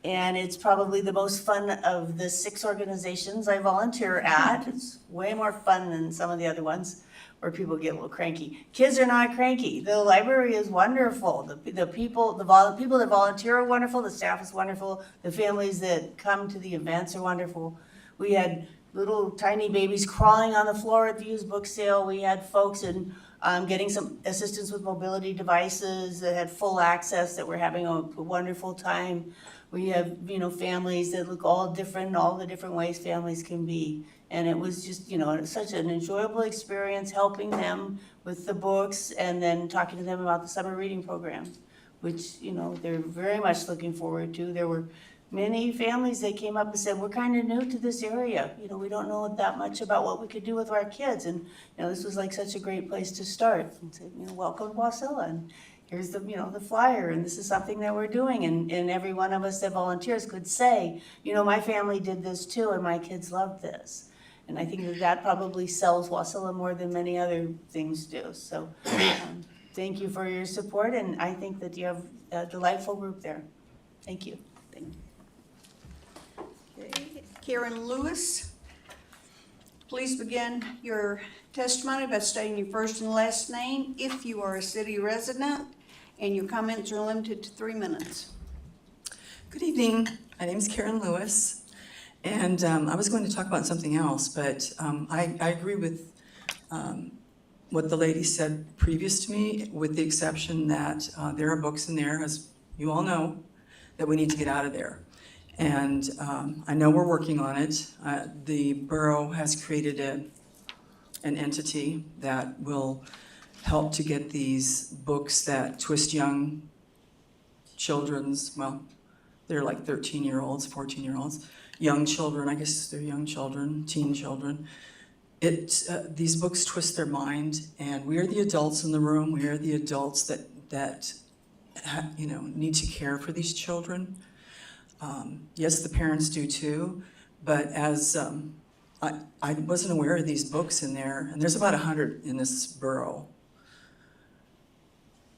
And it's probably the most fun of the 6 organizations I volunteer at. It's way more fun than some of the other ones where people get a little cranky. Kids are not cranky. The library is wonderful. The people that volunteer are wonderful. The staff is wonderful. The families that come to the events are wonderful. We had little tiny babies crawling on the floor at the used book sale. We had folks getting some assistance with mobility devices that had full access that were having a wonderful time. We have, families that look all the different ways families can be. And it was just, such an enjoyable experience helping them with the books and then talking to them about the summer reading program, which, they're very much looking forward to. There were many families that came up and said, we're kind of new to this area. We don't know that much about what we could do with our kids. And, this was like such a great place to start. And say, welcome to Wasilla. And here's the, the flyer, and this is something that we're doing. And every one of us that volunteers could say, my family did this too, and my kids loved this. And I think that probably sells Wasilla more than many other things do. So thank you for your support, and I think that you have a delightful group there. Thank you. Thank you. Okay. Karen Lewis, please begin your testimony by stating your first and last name if you are a city resident, and your comments are limited to 3 minutes. Good evening. My name is Karen Lewis, and I was going to talk about something else, but I agree with what the lady said previous to me, with the exception that there are books in there, as you all know, that we need to get out of there. And I know we're working on it. The borough has created an entity that will help to get these books that twist young children's, well, they're like 13-year-olds, 14-year-olds, young children, I guess they're young children, teen children. These books twist their mind, and we are the adults in the room. We are the adults that need to care for these children. Yes, the parents do too, but as I wasn't aware of these books in there, and there's about 100 in this borough.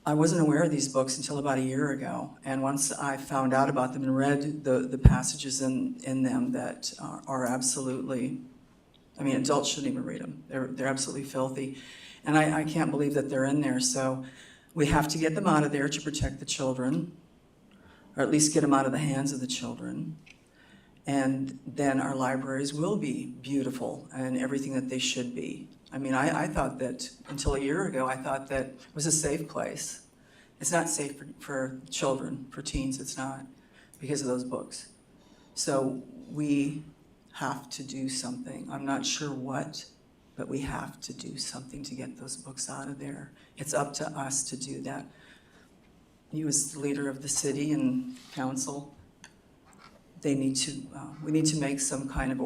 I wasn't aware of these books until about a year ago, and once I found out about them and read the passages in them that are absolutely, adults shouldn't even read them. They're absolutely filthy, and I can't believe that they're in there. So we have to get them out of there to protect the children, or at least get them out of the hands of the children. And then our libraries will be beautiful and everything that they should be. I thought that, until a year ago, I thought that it was a safe place. It's not safe for children, for teens, it's not, because of those books. So we have to do something. I'm not sure what, but we have to do something to get those books out of there. It's up to us to do that. You as the leader of the city and council, we need to make some kind of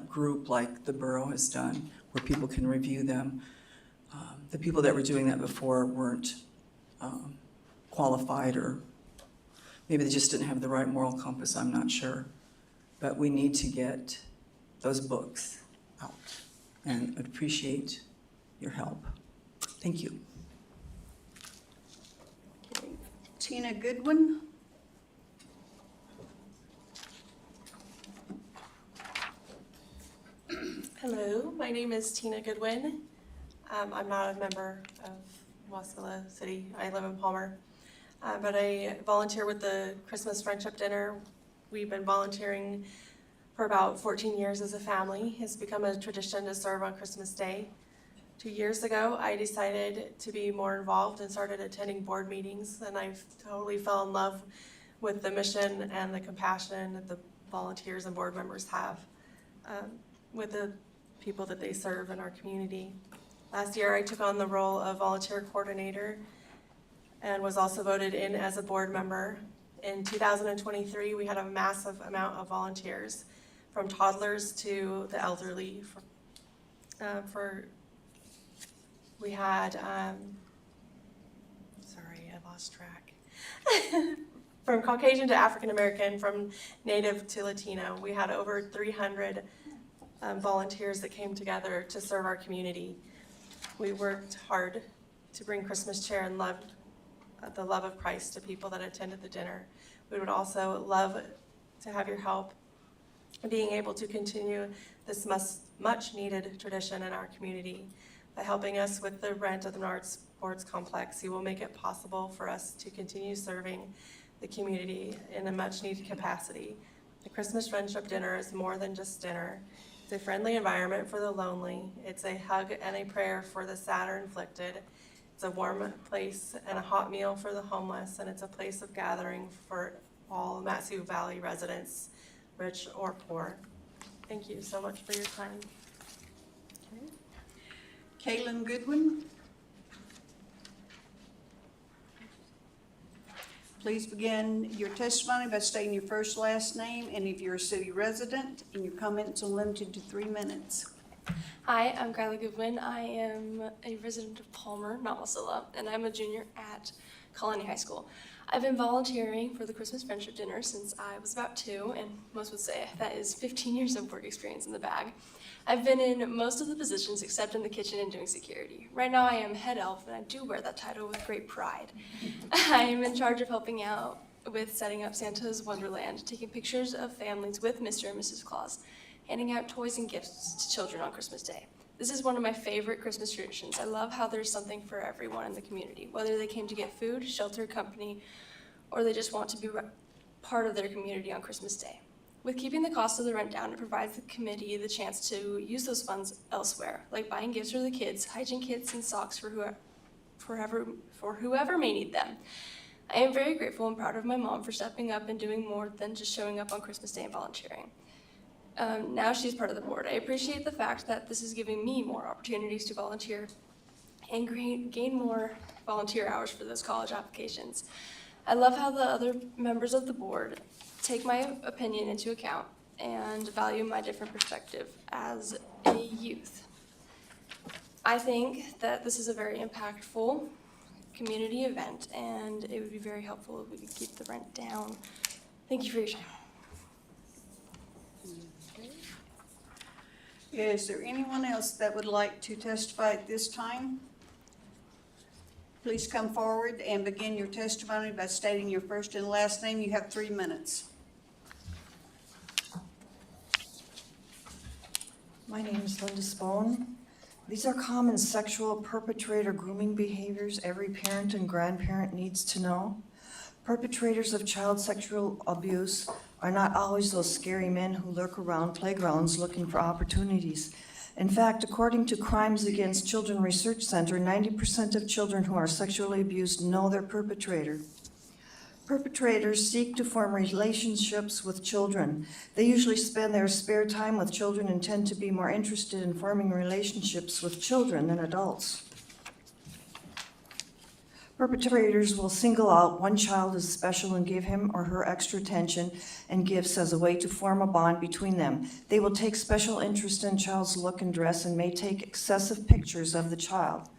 group like the borough has done, where people can review them. The people that were doing that before weren't qualified, or maybe they just didn't have the right moral compass, I'm not sure. But we need to get those books out, and I'd appreciate your help. Thank you. Okay. Tina Goodwin. Hello, my name is Tina Goodwin. I'm not a member of Wasilla City. I live in Palmer. But I volunteer with the Christmas Friendship Dinner. We've been volunteering for about 14 years as a family. It's become a tradition to serve on Christmas Day. 2 years ago, I decided to be more involved and started attending board meetings, and I totally fell in love with the mission and the compassion that the volunteers and board members have with the people that they serve in our community. Last year, I took on the role of volunteer coordinator and was also voted in as a board member. In 2023, we had a massive amount of volunteers, from toddlers to the elderly. We had lost track. From Caucasian to African American, from Native to Latino, we had over 300 volunteers that came together to serve our community. We worked hard to bring Christmas cheer and the love of Christ to people that attended the dinner. We would also love to have your help being able to continue this much needed tradition in our community. By helping us with the rent of the Menards Sports Complex, you will make it possible for us to continue serving the community in a much needed capacity. The Christmas Friendship Dinner is more than just dinner. It's a friendly environment for the lonely. It's a hug and a prayer for the sad or inflicted. It's a warm place and a hot meal for the homeless, and it's a place of gathering for all Mat-Su Valley residents, rich or poor. Thank you so much for your time. Kaylin Goodwin. Please begin your testimony by stating your first, last name, and if you're a city resident, and your comments are limited to 3 minutes. Hi, I'm Kyla Goodwin. I am a resident of Palmer, not Wasilla, and I'm a junior at Colony High School. I've been volunteering for the Christmas Friendship Dinner since I was about 2, and most would say that is 15 years of work experience in the bag. I've been in most of the positions except in the kitchen and doing security. Right now I am head elf, and I do wear that title with great pride. I am in charge of helping out with setting up Santa's Wonderland, taking pictures of families with Mr. and Mrs. Claus, handing out toys and gifts to children on Christmas Day. This is one of my favorite Christmas traditions. I love how there's something for everyone in the community, whether they came to get food, shelter, company, or they just want to be part of their community on Christmas Day. With keeping the cost of the rent down, it provides the committee the chance to use those funds elsewhere, like buying gifts for the kids, hygiene kits, and socks for whoever may need them. I am very grateful and proud of my mom for stepping up and doing more than just showing up on Christmas Day and volunteering. Now she's part of the board. I appreciate the fact that this is giving me more opportunities to volunteer and gain more volunteer hours for those college applications. I love how the other members of the board take my opinion into account and value my different perspective as a youth. I think that this is a very impactful community event, and it would be very helpful if we could keep the rent down. Thank you for your time. Is there anyone else that would like to testify at this time? Please come forward and begin your testimony by stating your first and last name. You have 3 minutes. My name is Linda Spohn. These are common sexual perpetrator grooming behaviors every parent and grandparent needs to know. Perpetrators of child sexual abuse are not always those scary men who lurk around playgrounds looking for opportunities. In fact, according to Crimes Against Children Research Center, 90% of children who are sexually abused know their perpetrator. Perpetrators seek to form relationships with children. They usually spend their spare time with children and tend to be more interested in forming relationships with children than adults. Perpetrators will single out one child as special and give him or her extra attention and gifts as a way to form a bond between them. They will take special interest in a child's look and dress and may take excessive pictures of the child.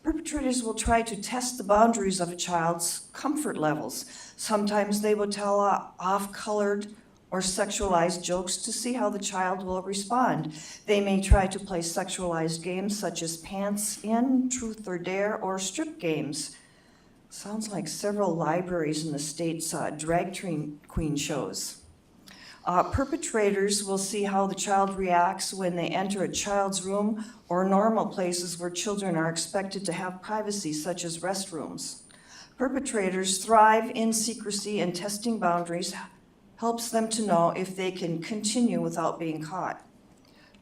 Perpetrators will try to test the boundaries of a child's comfort levels. Sometimes they will tell off-colored or sexualized jokes to see how the child will respond. They may try to play sexualized games such as Pants In, Truth or Dare, or strip games. Sounds like several libraries in the state's drag queen shows. Perpetrators will see how the child reacts when they enter a child's room or normal places where children are expected to have privacy, such as restrooms. Perpetrators thrive in secrecy, and testing boundaries helps them to know if they can continue without being caught.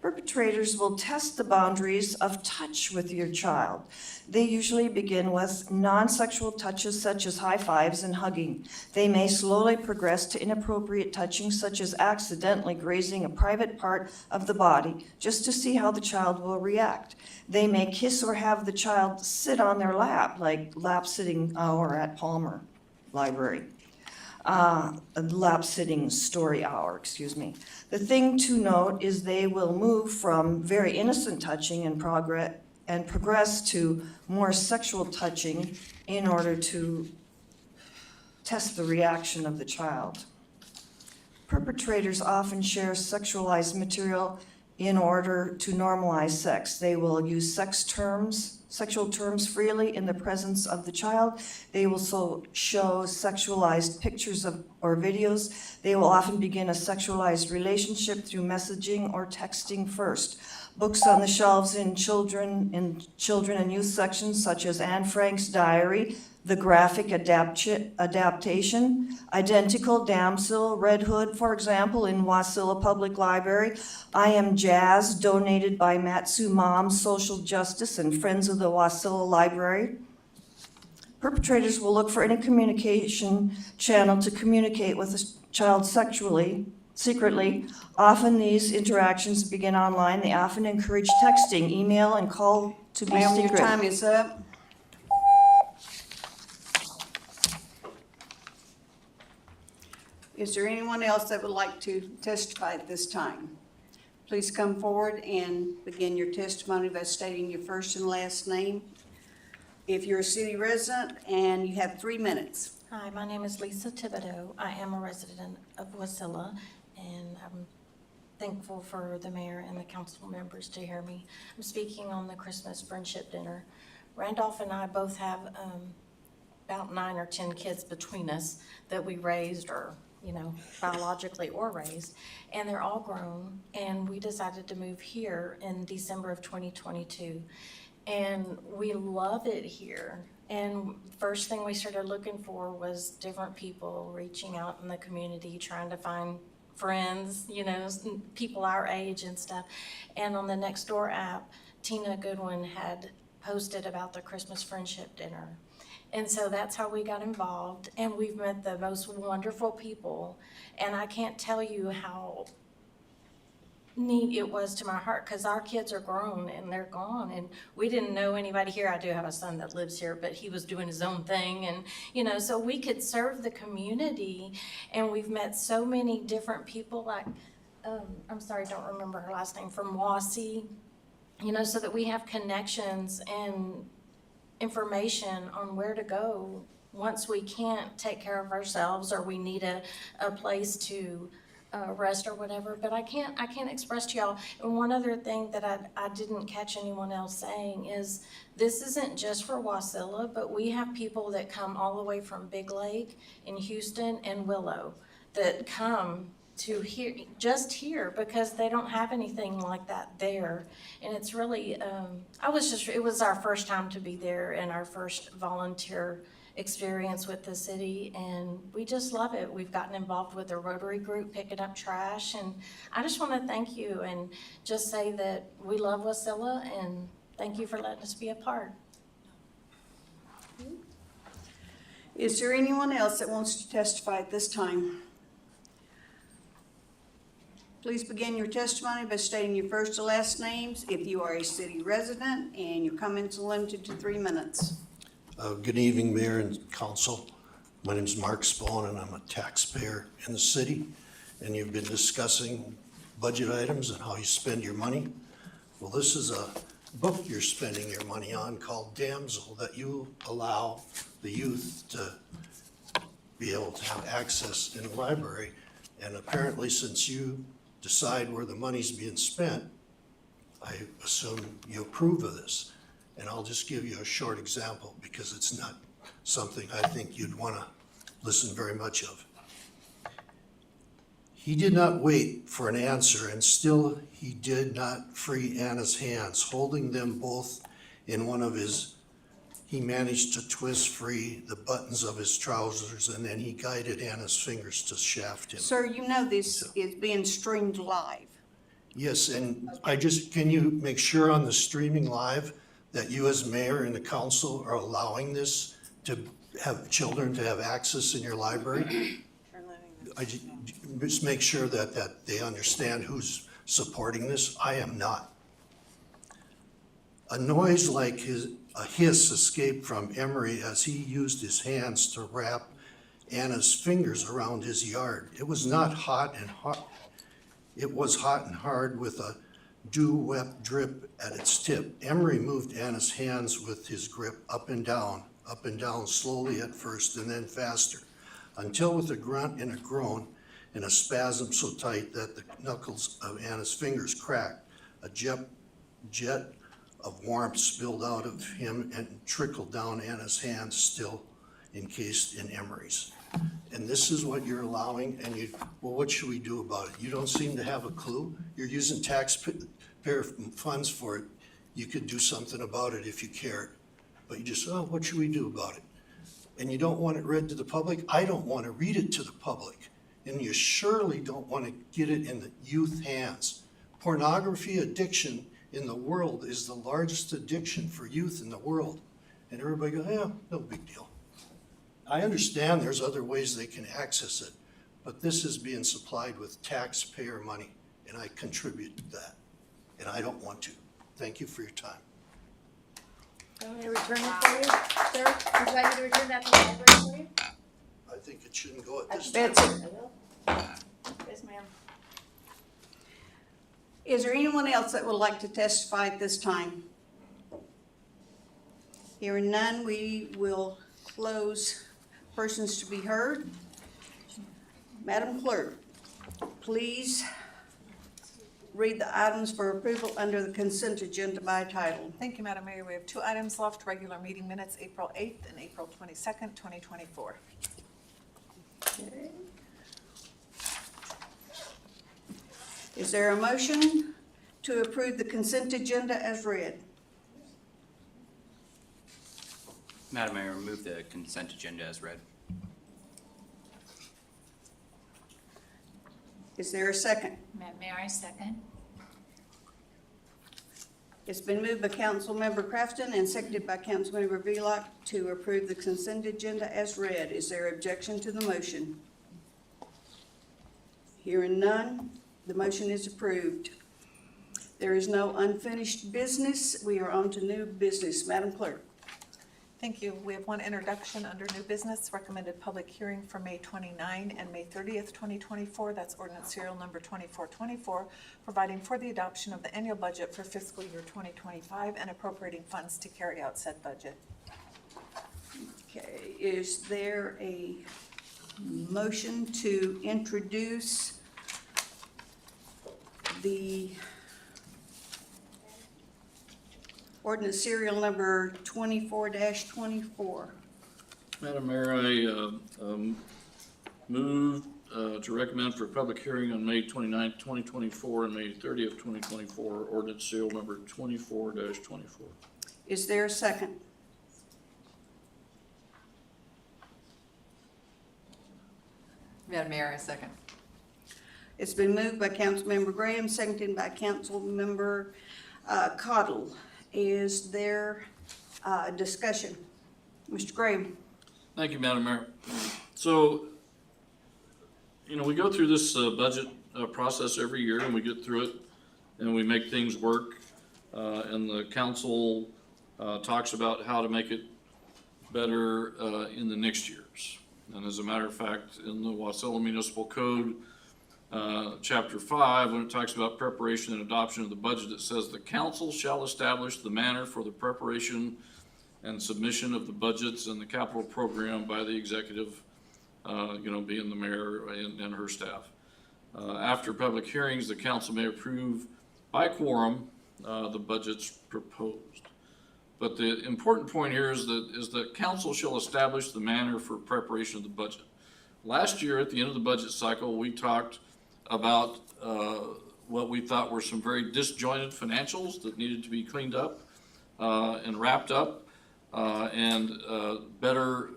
Perpetrators will test the boundaries of touch with your child. They usually begin with non-sexual touches such as high fives and hugging. They may slowly progress to inappropriate touching such as accidentally grazing a private part of the body just to see how the child will react. They may kiss or have the child sit on their lap, like lap sitting hour at Palmer Library. Lap sitting story hour, excuse me. The thing to note is they will move from very innocent touching and progress to more sexual touching in order to test the reaction of the child. Perpetrators often share sexualized material in order to normalize sex. They will use sexual terms freely in the presence of the child. They will show sexualized pictures or videos. They will often begin a sexualized relationship through messaging or texting first. Books on the shelves in children and youth sections such as Anne Frank's diary, The Graphic Adaptation, Identical Damsel, Red Hood, for example, in Wasilla Public Library, I Am Jazz, donated by Matsu Moms, Social Justice, and Friends of the Wasilla Library. Perpetrators will look for any communication channel to communicate with a child secretly. Often these interactions begin online. They often encourage texting, email, and call to be Ma'am, secret. your time is up. Is there anyone else that would like to testify at this time? Please come forward and begin your testimony by stating your first and last name. If you're a city resident, and you have 3 minutes. Hi, my name is Lisa Thibodeau. I am a resident of Wasilla, and I'm thankful for the mayor and the council members to hear me. I'm speaking on the Christmas Friendship Dinner. Randolph and I both have about 9 or 10 kids between us that we raised, or biologically or raised, and they're all grown, and we decided to move here in December of 2022. And we love it here. And first thing we started looking for was different people reaching out in the community, trying to find friends, people our age and stuff. And on the Nextdoor app, Tina Goodwin had posted about the Christmas Friendship Dinner. And so that's how we got involved. And we've met the most wonderful people. And I can't tell you how neat it was to my heart, because our kids are grown and they're gone, and we didn't know anybody here. I do have a son that lives here, but he was doing his own thing, and so we could serve the community. And we've met so many different people, like I'm sorry, I don't remember her last name, from WASI, so that we have connections and information on where to go once we can't take care of ourselves, or we need a place to rest or whatever. But I can't express to y'all. And one other thing that I didn't catch anyone else saying is, this isn't just for Wasilla, but we have people that come all the way from Big Lake in Houston and Willow that come to here, just here, because they don't have anything like that there. And it's really, it was our first time to be there, and our first volunteer experience with the city, and we just love it. We've gotten involved with a Rotary group picking up trash, and I just want to thank you and just say that we love Wasilla, and thank you for letting us be a part. Is there anyone else that wants to testify at this time? Please begin your testimony by stating your first and last names if you are a city resident, and your comments are limited to 3 minutes. Good evening, Mayor and Council. My name is Mark Spohn, and I'm a taxpayer in the city. And you've been discussing budget items and how you spend your money. Well, this is a book you're spending your money on called Damsel, that you allow the youth to be able to have access in the library. And apparently, since you decide where the money's being spent, I assume you approve of this. And I'll just give you a short example, because it's not something I think you'd want to listen very much of. He did not wait for an answer, and still he did not free Anna's hands, holding them both in one of his. He managed to twist free the buttons of his trousers, and then he guided Anna's fingers to shaft him. Sir, you know this is being streamed live. Yes, and can you make sure on the streaming live that you as mayor and the council are allowing this to have children to have access in your library? Just make sure that they understand who's supporting this. I am not. A noise like a hiss escaped from Emery as he used his hands to wrap Anna's fingers around his yard. It was not hot and hot. It was hot and hard with a dew-wet drip at its tip. Emery moved Anna's hands with his grip up and down, slowly at first and then faster. until with a grunt and a groan and a spasm so tight that the knuckles of Anna's fingers cracked, a jet of warmth spilled out of him and trickled down Anna's hands, still encased in emeries. And this is what you're allowing, and well, what should we do about it? You don't seem to have a clue. You're using taxpayer funds for it. You could do something about it if you cared. But you just, oh, what should we do about it? And you don't want it read to the public. I don't want to read it to the public. And you surely don't want to get it in the youth hands. Pornography addiction in the world is the largest addiction for youth in the world. And everybody goes, yeah, no big deal. I understand there's other ways they can access it, but this is being supplied with taxpayer money, and I contribute to that, and I don't want to. Thank you for your time. Want me to return it for you, sir? Would you like me to return that to the library for you? I think it shouldn't go at this Betsy, time. Yes, ma'am. is there anyone else that would like to testify at this time? Hearing none, we will close persons to be heard. Madam Clerk, please read the items for approval under the consent agenda by title. Thank you, Madam Mayor. We have 2 items left, regular meeting minutes, April 8th and April 22nd, 2024. Okay. Is there a motion to approve the consent agenda as read? Madam Mayor, move the consent agenda as read. Is there a second? Madam Mayor, I second. It's been moved by Councilmember Crafton and seconded by Councilmember Velock to approve the consent agenda as read. Is there objection to the motion? Hearing none, the motion is approved. There is no unfinished business. We are on to new business. Madam Clerk. Thank you. We have 1 introduction under new business, recommended public hearing for May 29 and May 30th, 2024. That's ordinance serial number 2424, providing for the adoption of the annual budget for fiscal year 2025 and appropriating funds to carry out said budget. Okay, is there a motion to introduce the ordinance serial number 24-24? Madam Mayor, I move to recommend for public hearing on May 29th, 2024 and May 30th, 2024, ordinance serial number 24-24. Is there a second? Madam Mayor, I second. It's been moved by Councilmember Graham, seconded by Councilmember Cottle. Is there discussion? Mr. Graham? Thank you, Madam Mayor. So, you know, we go through this budget process every year, and we get through it, and we make things work. And the council talks about how to make it better in the next years. And as a matter of fact, in the Wasilla Municipal Code, Chapter 5, when it talks about preparation and adoption of the budget, it says the council shall establish the manner for the preparation and submission of the budgets and the capital program by the executive, being the mayor and her staff. After public hearings, the council may approve by quorum the budgets proposed. But the important point here is that council shall establish the manner for preparation of the budget. Last year, at the end of the budget cycle, we talked about what we thought were some very disjointed financials that needed to be cleaned up and wrapped up, and better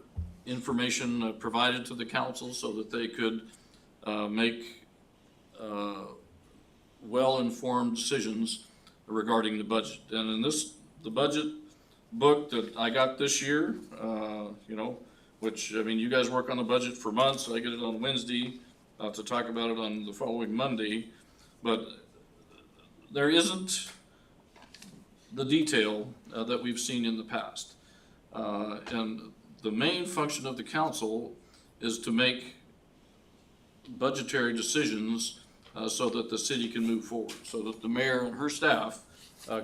information provided to the council so that they could make well-informed decisions regarding the budget. And in the budget book that I got this year, which, I mean, you guys work on the budget for months. I get it on Wednesday to talk about it on the following Monday. But there isn't the detail that we've seen in the past. And the main function of the council is to make budgetary decisions so that the city can move forward, so that the mayor and her staff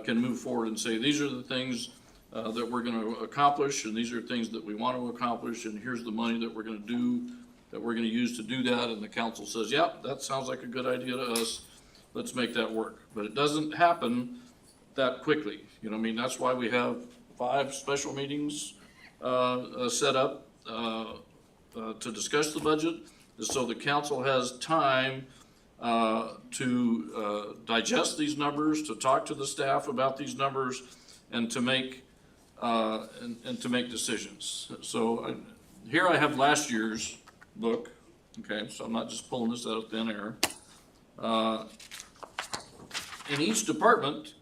can move forward and say, these are the things that we're going to accomplish, and these are things that we want to accomplish, and here's the money that we're going to do that we're gonna use to do that, and the council says, yep, that sounds like a good idea to us, let's make that work. But it doesn't happen that quickly, you know what I mean? That's why we have 5 special meetings set up to discuss the budget, is so the council has time to digest these numbers, to talk to the staff about these numbers, and to make decisions. So here I have last year's book, okay, so I'm not just pulling this out of thin air. In each department,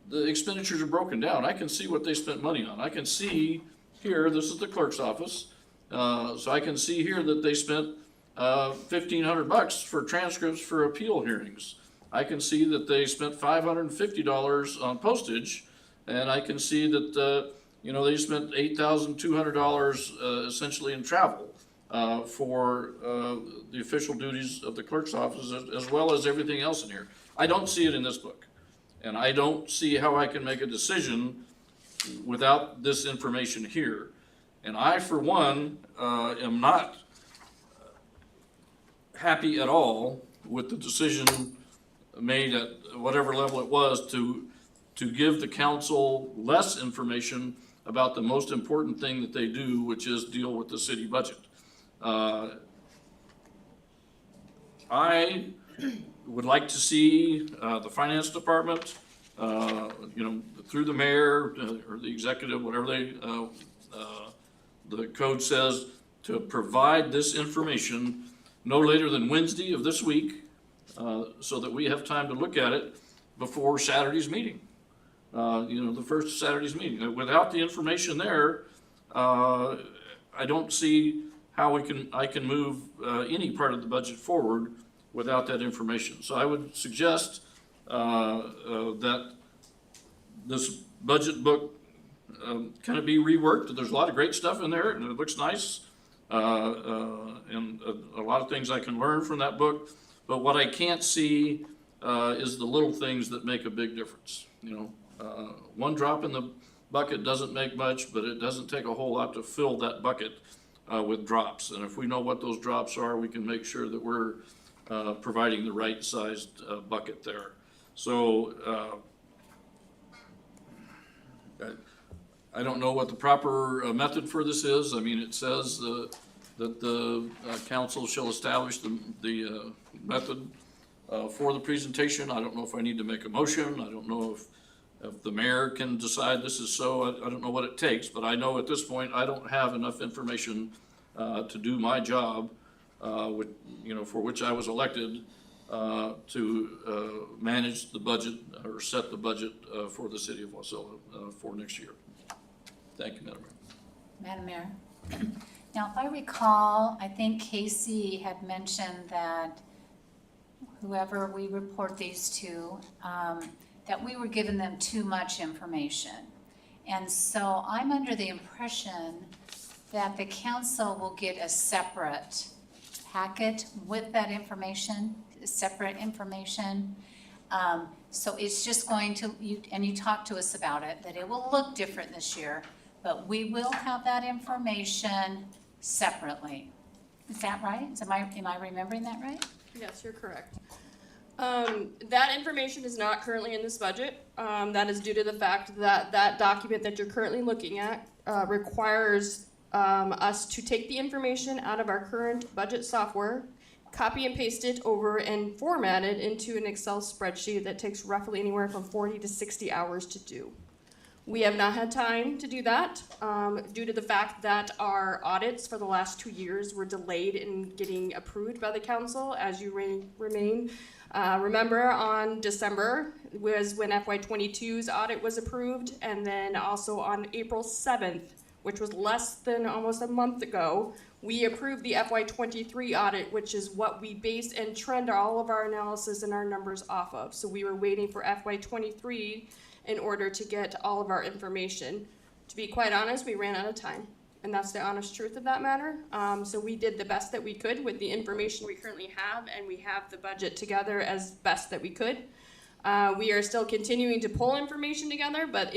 the expenditures are broken down. I can see what they spent money on. I can see here, this is the clerk's office, so I can see here that they spent $1,500 for transcripts for appeal hearings. I can see that they spent $550 on postage, and I can see that they spent $8,200 essentially in travel for the official duties of the clerk's office, as well as everything else in here. I don't see it in this book, and I don't see how I can make a decision without this information here. And I, for one, am not happy at all with the decision made at whatever level it was to give the council less information about the most important thing that they do, which is deal with the city budget. I would like to see the finance department, through the mayor or the executive, whatever the code says, to provide this information no later than Wednesday of this week, so that we have time to look at it before Saturday's meeting. The first Saturday's meeting. Without the information there, I don't see how I can move any part of the budget forward without that information. So I would suggest that this budget book kind of be reworked. There's a lot of great stuff in there, and it looks nice, and a lot of things I can learn from that book. But what I can't see is the little things that make a big difference. One drop in the bucket doesn't make much, but it doesn't take a whole lot to fill that bucket with drops. And if we know what those drops are, we can make sure that we're providing the right sized bucket there. So I don't know what the proper method for this is. I mean, it says that the council shall establish the method for the presentation. I don't know if I need to make a motion. I don't know if the mayor can decide this is so. I don't know what it takes, but I know at this point I don't have enough information to do my job, for which I was elected, to manage the budget or set the budget for the city of Wasilla for next year. Thank you, Madam Mayor. Madam Mayor. Now, if I recall, I think Casey had mentioned that whoever we report these to, that we were giving them too much information. And so I'm under the impression that the council will get a separate packet with that information, separate information. So it's just going to, you talked to us about it, that it will look different this year, but we will have that information separately. Is that right? Am I remembering that right? Yes, you're correct. That information is not currently in this budget. That is due to the fact that that document that you're currently looking at requires us to take the information out of our current budget software, copy and paste it over and format it into an Excel spreadsheet that takes roughly anywhere from 40 to 60 hours to do. We have not had time to do that due to the fact that our audits for the last 2 years were delayed in getting approved by the council, as you remember on December was when FY22's audit was approved, and then also on April 7th, which was less than almost a month ago, we approved the FY23 audit, which is what we base and trend all of our analysis and our numbers off of. So we were waiting for FY23 in order to get all of our information. To be quite honest, we ran out of time, and that's the honest truth of that matter. So we did the best that we could with the information we currently have, and we have the budget together as best that we could. We are still continuing to pull information together, but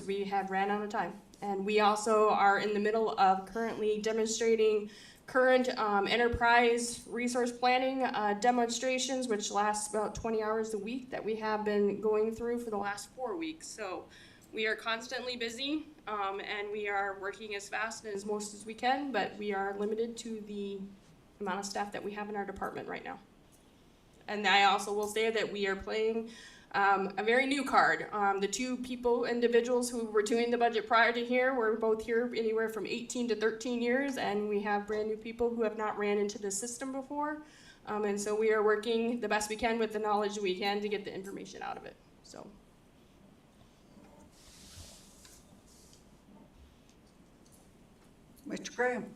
we had ran out of time. And we also are in the middle of currently demonstrating current enterprise resource planning demonstrations, which lasts about 20 hours a week, that we have been going through for the last 4 weeks. So we are constantly busy, and we are working as fast and as most as we can, but we are limited to the amount of staff that we have in our department right now. And I also will say that we are playing a very new card. The two individuals who were doing the budget prior to here were both here anywhere from 18 to 13 years, and we have brand new people who have not ran into the system before. And so we are working the best we can with the knowledge we can to get the information out of it. So. Mr. Graham?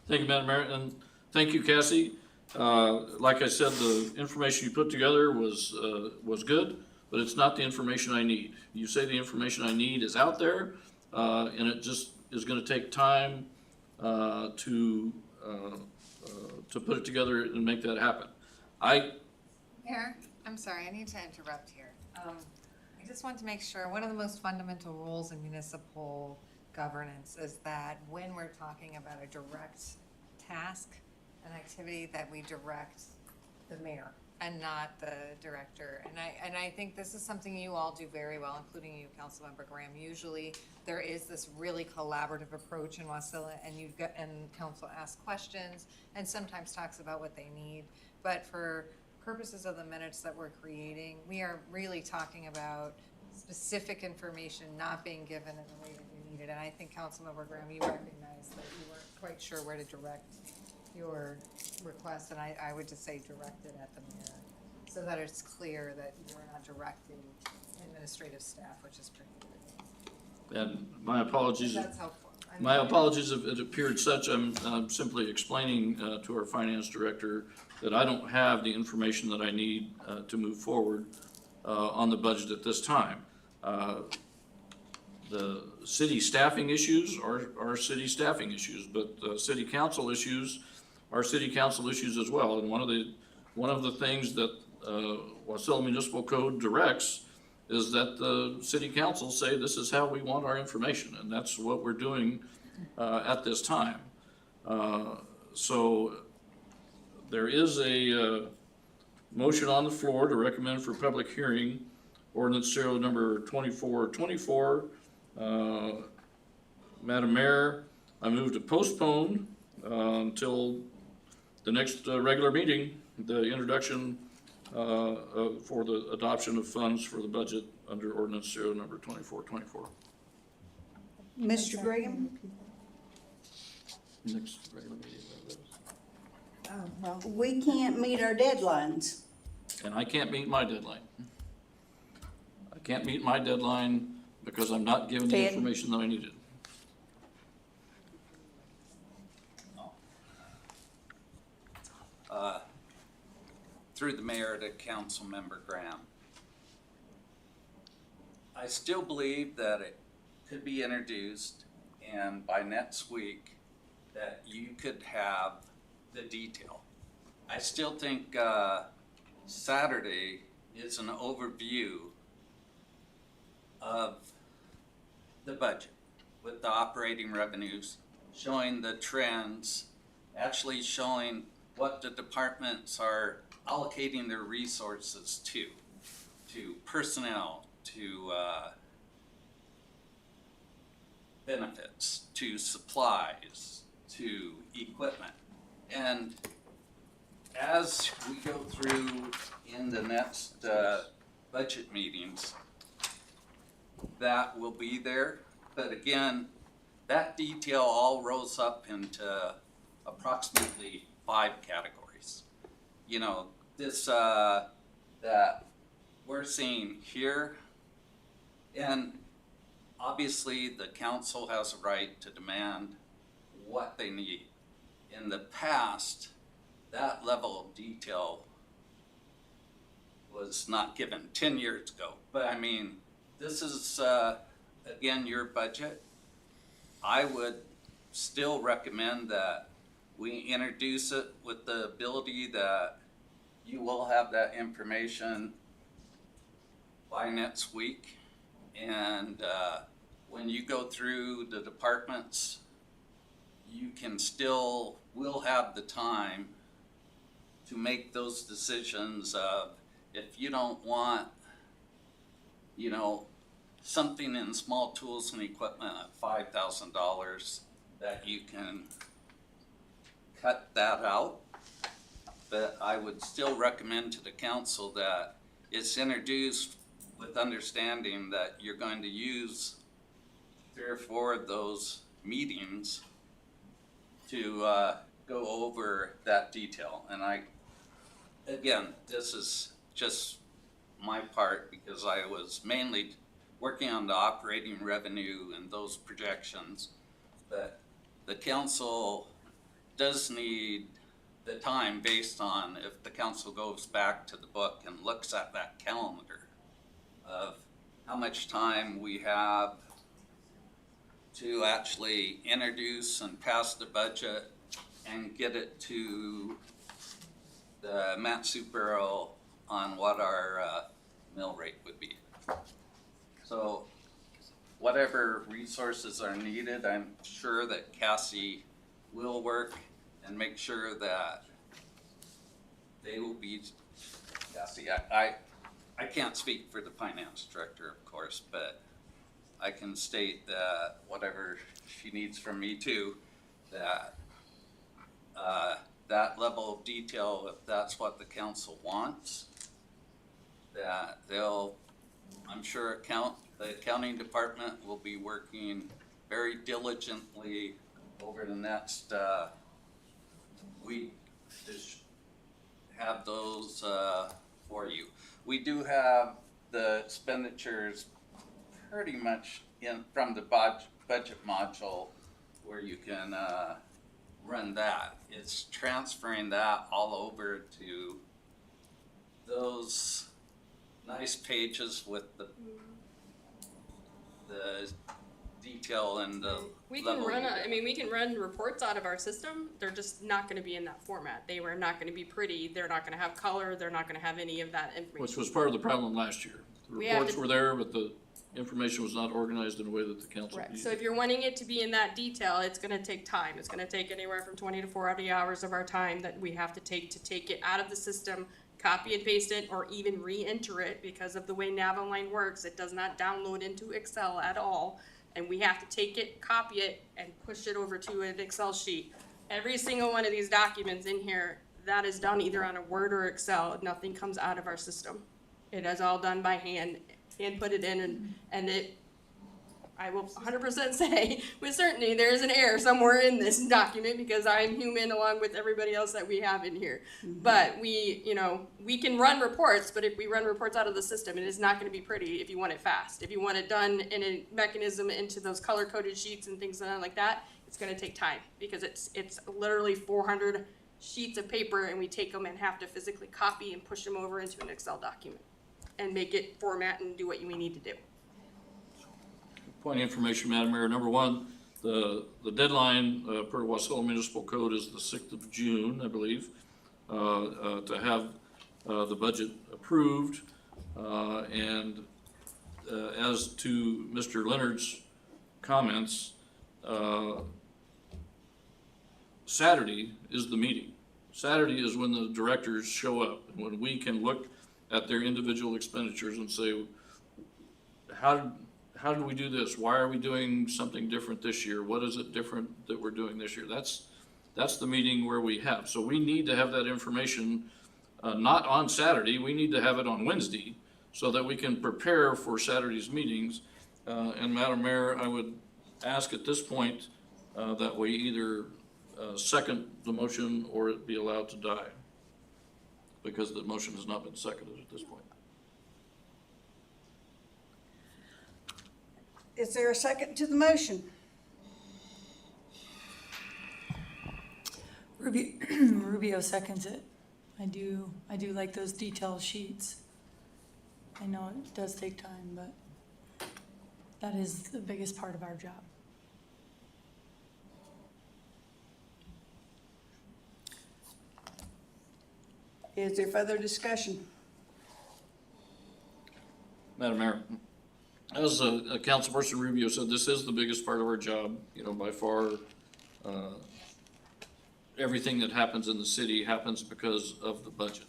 Thank you, Madam Mayor, and thank you, Cassie. Like I said, the information you put together was good, but it's not the information I need. You say the information I need is out there, and it just is gonna take time to put it together and make that happen. Mayor, I'm sorry, I need to interrupt here. I just want to make sure, one of the most fundamental rules in municipal governance is that when we're talking about a direct task, an activity, that we direct the mayor and not the director. And I think this is something you all do very well, including you, Councilmember Graham. Usually there is this really collaborative approach in Wasilla, and council asks questions and sometimes talks about what they need. But for purposes of the minutes that we're creating, we are really talking about specific information not being given in the way that you need it. And I think Councilmember Graham, you recognize that you weren't quite sure where to direct your request, and I would just say direct it at the mayor, so that it's clear that you're not directing administrative staff, which is pretty good. And my apologies. That's helpful. My apologies if it appeared such. I'm simply explaining to our finance director that I don't have the information that I need to move forward on the budget at this time. The city staffing issues are city staffing issues, but city council issues are city council issues as well. And one of the things that Wasilla Municipal Code directs is that the city council say this is how we want our information, and that's what we're doing at this time. So there is a motion on the floor to recommend for public hearing ordinance serial number 2424. Madam Mayor, I move to postpone until the next regular meeting, the introduction for the adoption of funds for the budget under ordinance serial number 2424. Mr. Graham? Next regular meeting. Well, we can't meet our deadlines. And I can't meet my deadline. I can't meet my deadline because I'm not given the information that I needed. Through the mayor to Councilmember Graham. I still believe that it could be introduced, and by next week that you could have the detail. I still think Saturday is an overview of the budget with the operating revenues, showing the trends, actually showing what the departments are allocating their resources to personnel, to benefits, to supplies, to equipment. And as we go through in the next budget meetings, that will be there. But again, that detail all rolls up into approximately 5 categories. You know, this that we're seeing here, and obviously the council has a right to demand what they need. In the past, that level of detail was not given 10 years ago. But I mean, this is, again, your budget. I would still recommend that we introduce it with the ability that you will have that information by next week. And when you go through the departments, you will have the time to make those decisions of, if you don't want, something in small tools and equipment at $5,000, that you can cut that out. But I would still recommend to the council that it's introduced with understanding that you're going to use 3 or 4 of those meetings to go over that detail. And again, this is just my part because I was mainly working on the operating revenue and those projections. But the council does need the time based on if the council goes back to the book and looks at that calendar of how much time we have to actually introduce and pass the budget and get it to the Matt Supero on what our mill rate would be. So whatever resources are needed, I'm sure that Cassie will work and make sure that they will be, Cassie, I can't speak for the finance director, of course, but I can state that whatever she needs from me too, that that level of detail, if that's what the council wants, that I'm sure the accounting department will be working very diligently over the next week to have those for you. We do have the expenditures pretty much from the budget module where you can run that. It's transferring that all over to those nice pages with the detail and the We can level. we can run reports out of our system. They're just not gonna be in that format. They were not gonna be pretty. They're not gonna have color. They're not gonna have any of that information. Which was part of the problem last year. The We have reports to- were there, but the information was not organized in a way that the council Correct. needed. So if you're wanting it to be in that detail, it's gonna take time. It's gonna take anywhere from 20 to 40 hours of our time that we have to take it out of the system, copy and paste it, or even re-enter it because of the way NavOnline works. It does not download into Excel at all. And we have to take it, copy it, and push it over to an Excel sheet. Every single one of these documents in here, that is done either on a Word or Excel. Nothing comes out of our system. It is all done by hand and put it in and I will 100% say with certainty there is an error somewhere in this document because I'm human along with everybody else that we have in here. But we can run reports, but if we run reports out of the system, it is not going to be pretty if you want it fast. If you want it done in a mechanism into those color-coded sheets and things like that, it's going to take time because it's literally 400 sheets of paper and we take them and have to physically copy and push them over into an Excel document and make it format and do what we need to do. Point of information, Madam Mayor. Number one, the deadline per Wasilla Municipal Code is the 6th of June, I believe, to have the budget approved. And as to Mr. Leonard's comments, Saturday is the meeting. Saturday is when the directors show up and when we can look at their individual expenditures and say, how did we do this? Why are we doing something different this year? What is it different that we're doing this year? That's the meeting where we have. So we need to have that information, not on Saturday, we need to have it on Wednesday so that we can prepare for Saturday's meetings. And Madam Mayor, I would ask at this point that we either second the motion or it be allowed to die because the motion has not been seconded at this point. Is there a second to the motion? Rubio seconds it. I do like those detailed sheets. I know it does take time, but that is the biggest part of our job. Is there further discussion? Madam Mayor, as Councilperson Rubio said, this is the biggest part of our job, you know, by far. Everything that happens in the city happens because of the budget.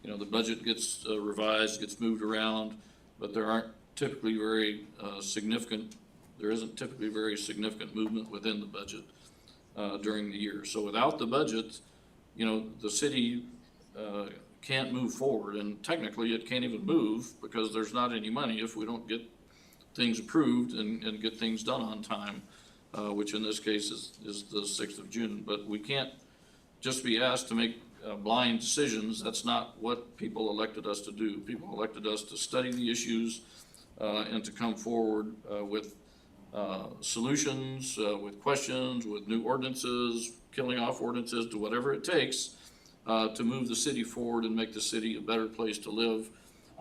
You know, the budget gets revised, gets moved around, but there isn't typically very significant movement within the budget during the year. So without the budget, you know, the city can't move forward, and technically it can't even move because there's not any money if we don't get things approved and get things done on time, which in this case is the 6th of June. But we can't just be asked to make blind decisions. That's not what people elected us to do. People elected us to study the issues and to come forward with solutions, with questions, with new ordinances, killing off ordinances, to whatever it takes to move the city forward and make the city a better place to live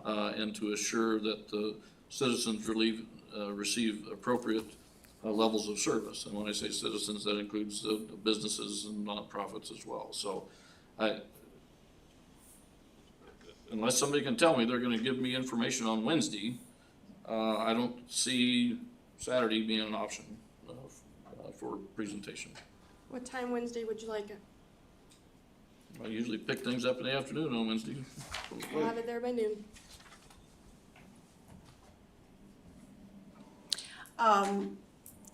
and to assure that the citizens receive appropriate levels of service. And when I say citizens, that includes the businesses and nonprofits as well. So unless somebody can tell me they're gonna give me information on Wednesday, I don't see Saturday being an option for presentation. What time Wednesday would you like it? I usually pick things up in the afternoon on Wednesday. We'll have it there by noon.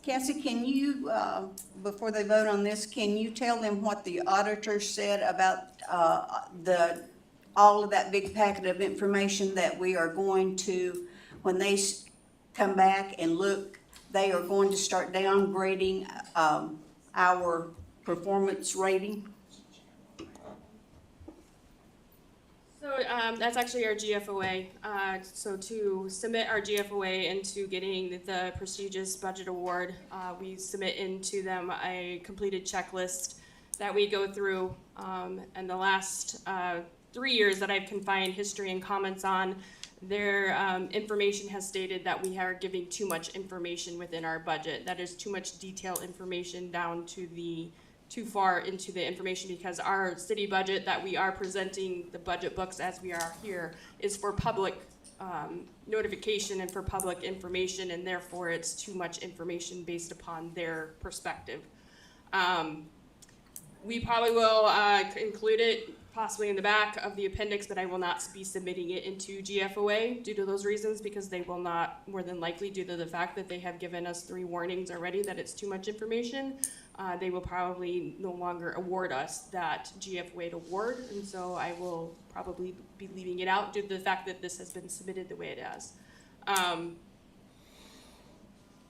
Cassie, can you, before they vote on this, can you tell them what the auditor said about all of that big packet of information that we are going to, when they come back and look, they are going to start downgrading our performance rating? So that's actually our GFOA. So to submit our GFOA into getting the prestigious budget award, we submit into them a completed checklist that we go through. And the last 3 years that I've confined history and comments on, their information has stated that we are giving too much information within our budget. That is too much detailed information down to too far into the information, because our city budget that we are presenting, the budget books as we are here, is for public notification and for public information, and therefore it's too much information based upon their perspective. We probably will include it possibly in the back of the appendix, but I will not be submitting it into GFOA due to those reasons, because they will not, more than likely, due to the fact that they have given us 3 warnings already that it's too much information, they will probably no longer award us that GFOA award, and so I will probably be leaving it out due to the fact that this has been submitted the way it has.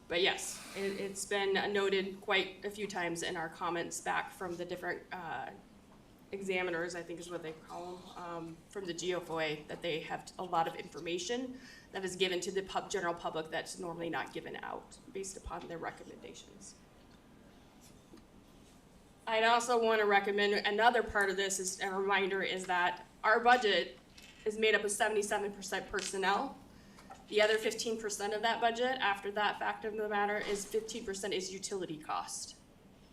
But yes, it's been noted quite a few times in our comments back from the different examiners, I think is what they call them, from the GFOA, that they have a lot of information that is given to the general public that's normally not given out based upon their recommendations. I'd also want to recommend another part of this is a reminder is that our budget is made up of 77% personnel. The other 15% of that budget, after that fact of the matter, is 15% is utility cost.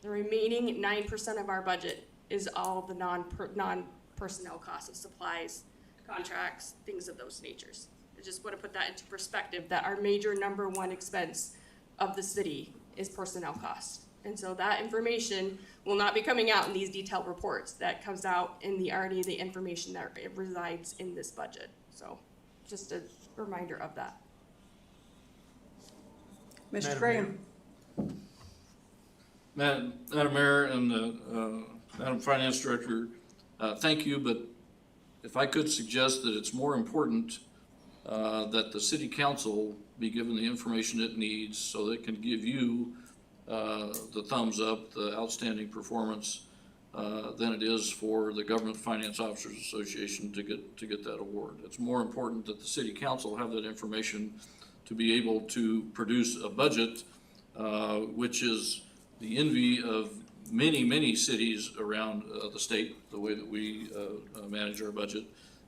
The remaining 9% of our budget is all the non-personnel costs of supplies, contracts, things of those natures. I just want to put that into perspective, that our major number 1 expense of the city is personnel costs. And so that information will not be coming out in these detailed reports. That comes out in the information that resides in this budget. So just a reminder of that. Mr. Graham. Madam Mayor and Madam Finance Director, thank you, but if I could suggest that it's more important that the City Council be given the information it needs so that it can give you the thumbs up, the outstanding performance, than it is for the Government Finance Officers Association to get that award. It's more important that the City Council have that information to be able to produce a budget, which is the envy of many cities around the state, the way that we manage our budget.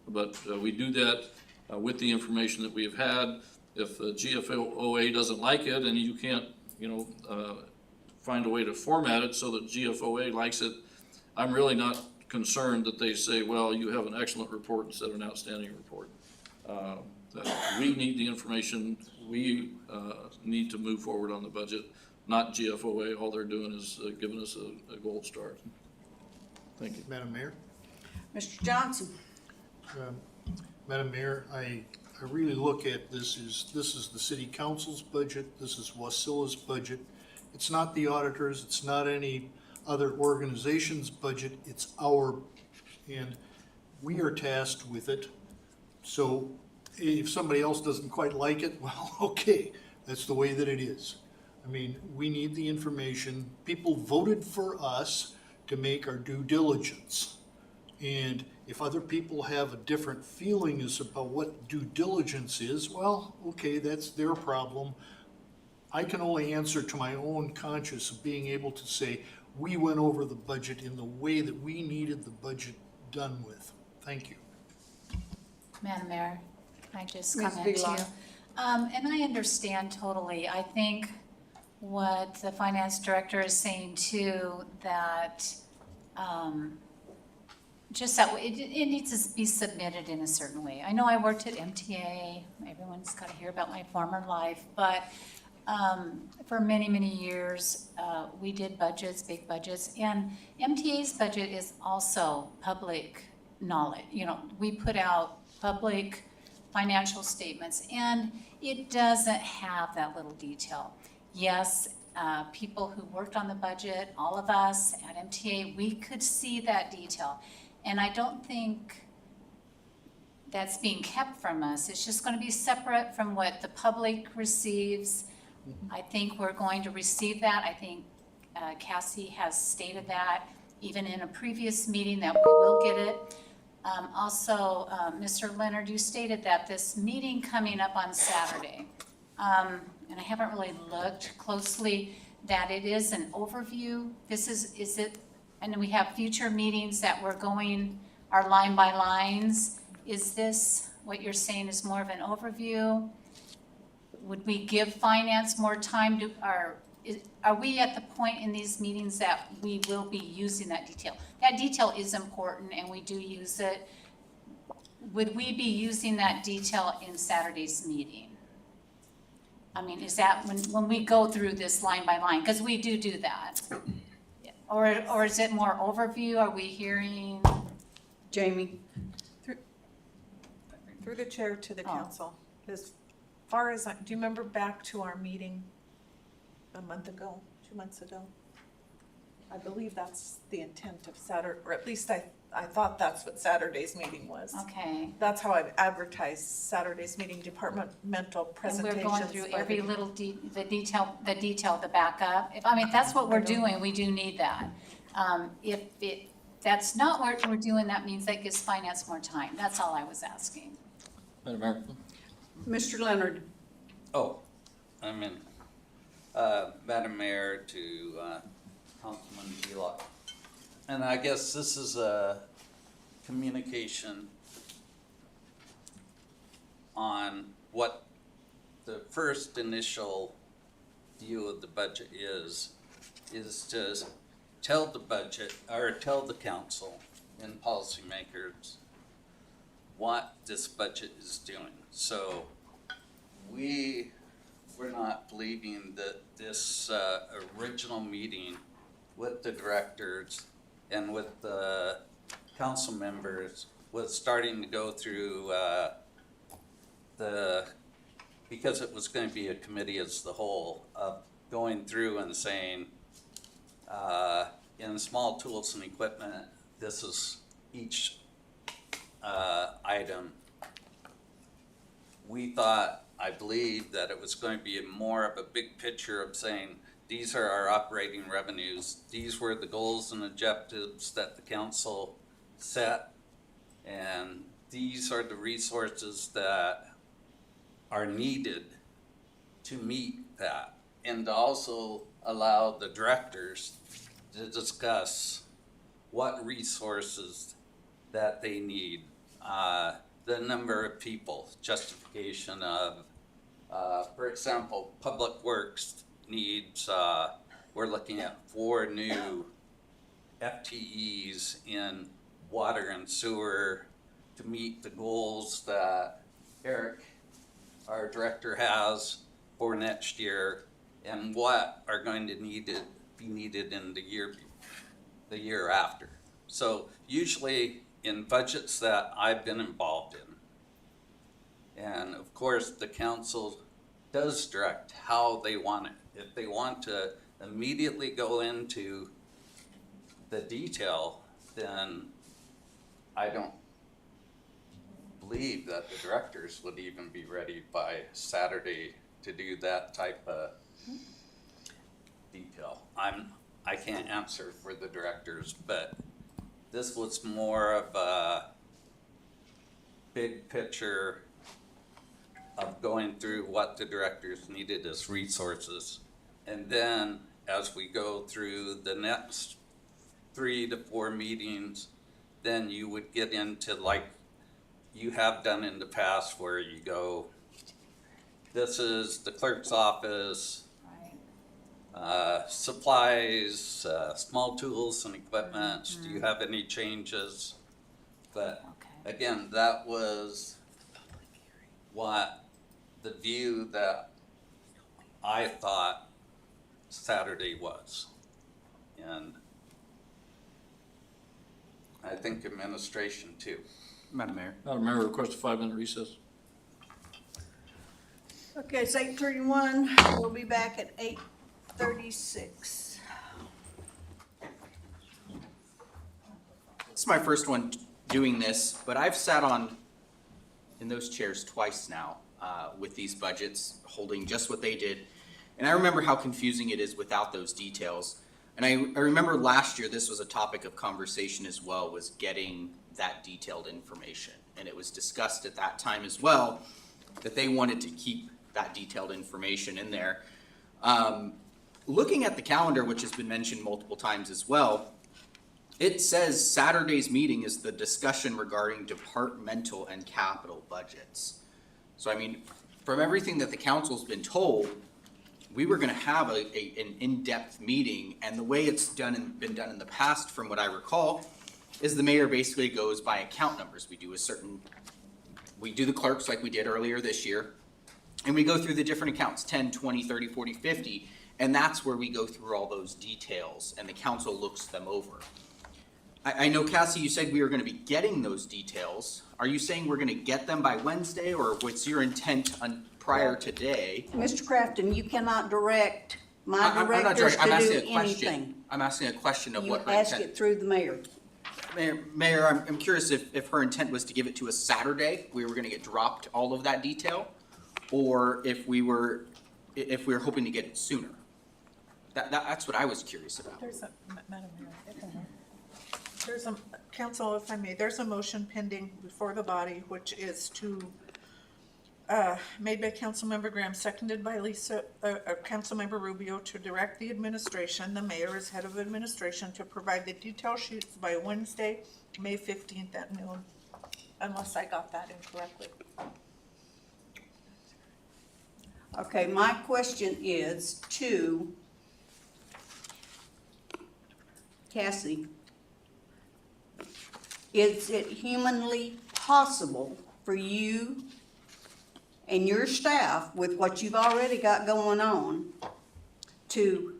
But we do that with the information that we have had. If GFOA doesn't like it and you can't, find a way to format it so that GFOA likes it, I'm really not concerned that they say, well, you have an excellent report instead of an outstanding report. that we need the information, we need to move forward on the budget, not GFOA. All they're doing is giving us a gold star. Thank you. Madam Mayor? Mr. Johnson? Madam Mayor, I really look at this is the city council's budget, this is Wasilla's budget. It's not the auditors, it's not any other organization's budget, it's our, and we are tasked with it. So if somebody else doesn't quite like it, well, okay, that's the way that it is. I mean, we need the information. People voted for us to make our due diligence. And if other people have a different feeling as about what due diligence is, well, okay, that's their problem. I can only answer to my own conscience of being able to say, we went over the budget in the way that we needed the budget done with. Thank you. Madam Mayor, can I just Ms. comment to you? Villar. And I understand totally. I think what the finance director is saying too, that just that it needs to be submitted in a certain way. I know I worked at MTA, everyone's got to hear about my former life, but for many, many years, we did budgets, big budgets, and MTA's budget is also public knowledge. You know, we put out public financial statements, and it doesn't have that little detail. Yes, people who worked on the budget, all of us at MTA, we could see that detail. And I don't think that's being kept from us. It's just going to be separate from what the public receives. I think we're going to receive that. I think Cassie has stated that even in a previous meeting that we will get it. Also, Mr. Leonard, you stated that this meeting coming up on Saturday, and I haven't really looked closely, that it is an overview. This is it, and we have future meetings that we're going, our line by lines. Is this what you're saying is more of an overview? Would we give finance more time to, are we at the point in these meetings that we will be using that detail? That detail is important and we do use it. Would we be using that detail in Saturday's meeting? I mean, is that when we go through this line by line? Because we do that. Or is it more overview? Are we hearing? Jamie? Through the chair to the council. As far as, do you remember back to our meeting a month ago, 2 months ago? I believe that's the intent of Saturday, or at least I thought that's what Saturday's meting was. Okay. That's how I've advertised Saturday's meting, departmental presentations. And we're going through every little the detail, the backup. If that's what we're doing, we do need that. If that's not what we're doing, that means that gives finance more time. That's all I was asking. Madam Mayor? Mr. Leonard? Oh, I'm in. Madam Mayor to Councilman Villar. And I guess this is a communication on what the first initial view of the budget is to tell the budget, or tell the council and policymakers what this budget is doing. So we're not believing that this original meeting with the directors and with the council members was starting to go through because it was going to be a committee as the whole, of going through and saying, in small tools and equipment, this is each item. We thought, I believe, that it was going to be more of a big picture of saying, these are our operating revenues. These were the goals and objectives that the council set. And these are the resources that are needed to meet that. And to also allow the directors to discuss what resources that they need. The number of people, justification of, for example, Public Works needs, we're looking at 4 new FTEs in water and sewer to meet the goals that Eric our director has for next year and what are going to be needed in the year after. So usually in budgets that I've been involved in, and of course the council does direct how they want it. If they want to immediately go into the detail, then I don't believe that the directors would even be ready by Saturday to do that type of detail. I can't answer for the directors, but this was more of a big picture of going through what the directors needed as resources. And then as we go through the next 3 to 4 meetings, then you would get into like you have done in the past where you go, this is the clerk's office, supplies, small tools and equipment, do you have any changes? But again, that was what the view that I thought Saturday was. And I think administration too. Madam Mayor. Madam Mayor, request a 5-minute recess. Okay, it's 8:31. We'll be back at 8:36. It's my first one doing this, but I've sat in those chairs twice now with these budgets, holding just what they did. And I remember how confusing it is without those details. And I remember last year, this was a topic of conversation as well, was getting that detailed information. And it was discussed at that time as well, that they wanted to keep that detailed information in there. Looking at the calendar, which has been mentioned multiple times as well, it says Saturday's meeting is the discussion regarding departmental and capital budgets. So I mean, from everything that the council's been told, we were gonna have an in-depth meeting, and the way it's been done in the past, from what I recall, is the mayor basically goes by account numbers. We do the clerks like we did earlier this year, and we go through the different accounts, 10, 20, 30, 40, 50, and that's where we go through all those details, and the council looks them over. I know, Cassie, you said we were gonna be getting those details. Are you saying we're gonna get them by Wednesday, or what's your intent on prior today? Mr. Crafton, you cannot direct my I'm not directors directing, I'm to do asking a question. anything. I'm asking a question of You what her ask intent. it through the mayor. Mayor, I'm curious if her intent was to give it to us Saturday, we were gonna get dropped all of that detail, or if we were hoping to get it sooner. That's what I was curious about. Madam Mayor, there's a, council, if I may, there's a motion pending before the body, which is made by Councilmember Graham, seconded by Councilmember Rubio, to direct the administration, the mayor as head of administration, to provide the detail sheets by Wednesday, May 15th at noon, unless I got that incorrectly. Okay, my question is to Cassie. Is it humanly possible for you and your staff, with what you've already got going on, to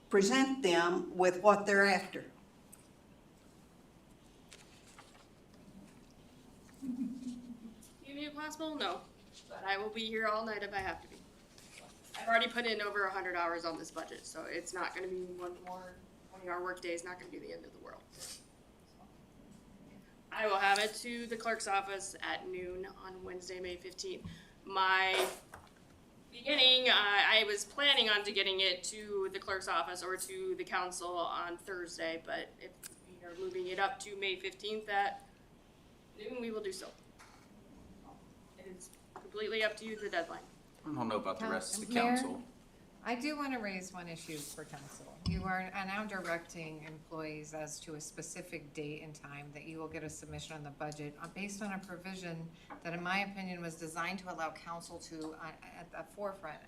present them with what they're after? Humanly possible? No, but I will be here all night if I have to be. I've already put in over 100 hours on this budget, so it's not gonna be one more 20-hour workday is not gonna be the end of the world. I will have it to the clerk's office at noon on Wednesday, May 15th. My beginning, I was planning on getting it to the clerk's office or to the council on Thursday, but if we are moving it up to May 15th at noon, we will do so. It is completely up to you, the deadline. I don't know about the rest of the Mayor? council. I do want to raise one issue for council. You are now directing employees as to a specific date and time that you will get a submission on the budget based on a provision that, in my opinion, was designed to allow council to, at the forefront,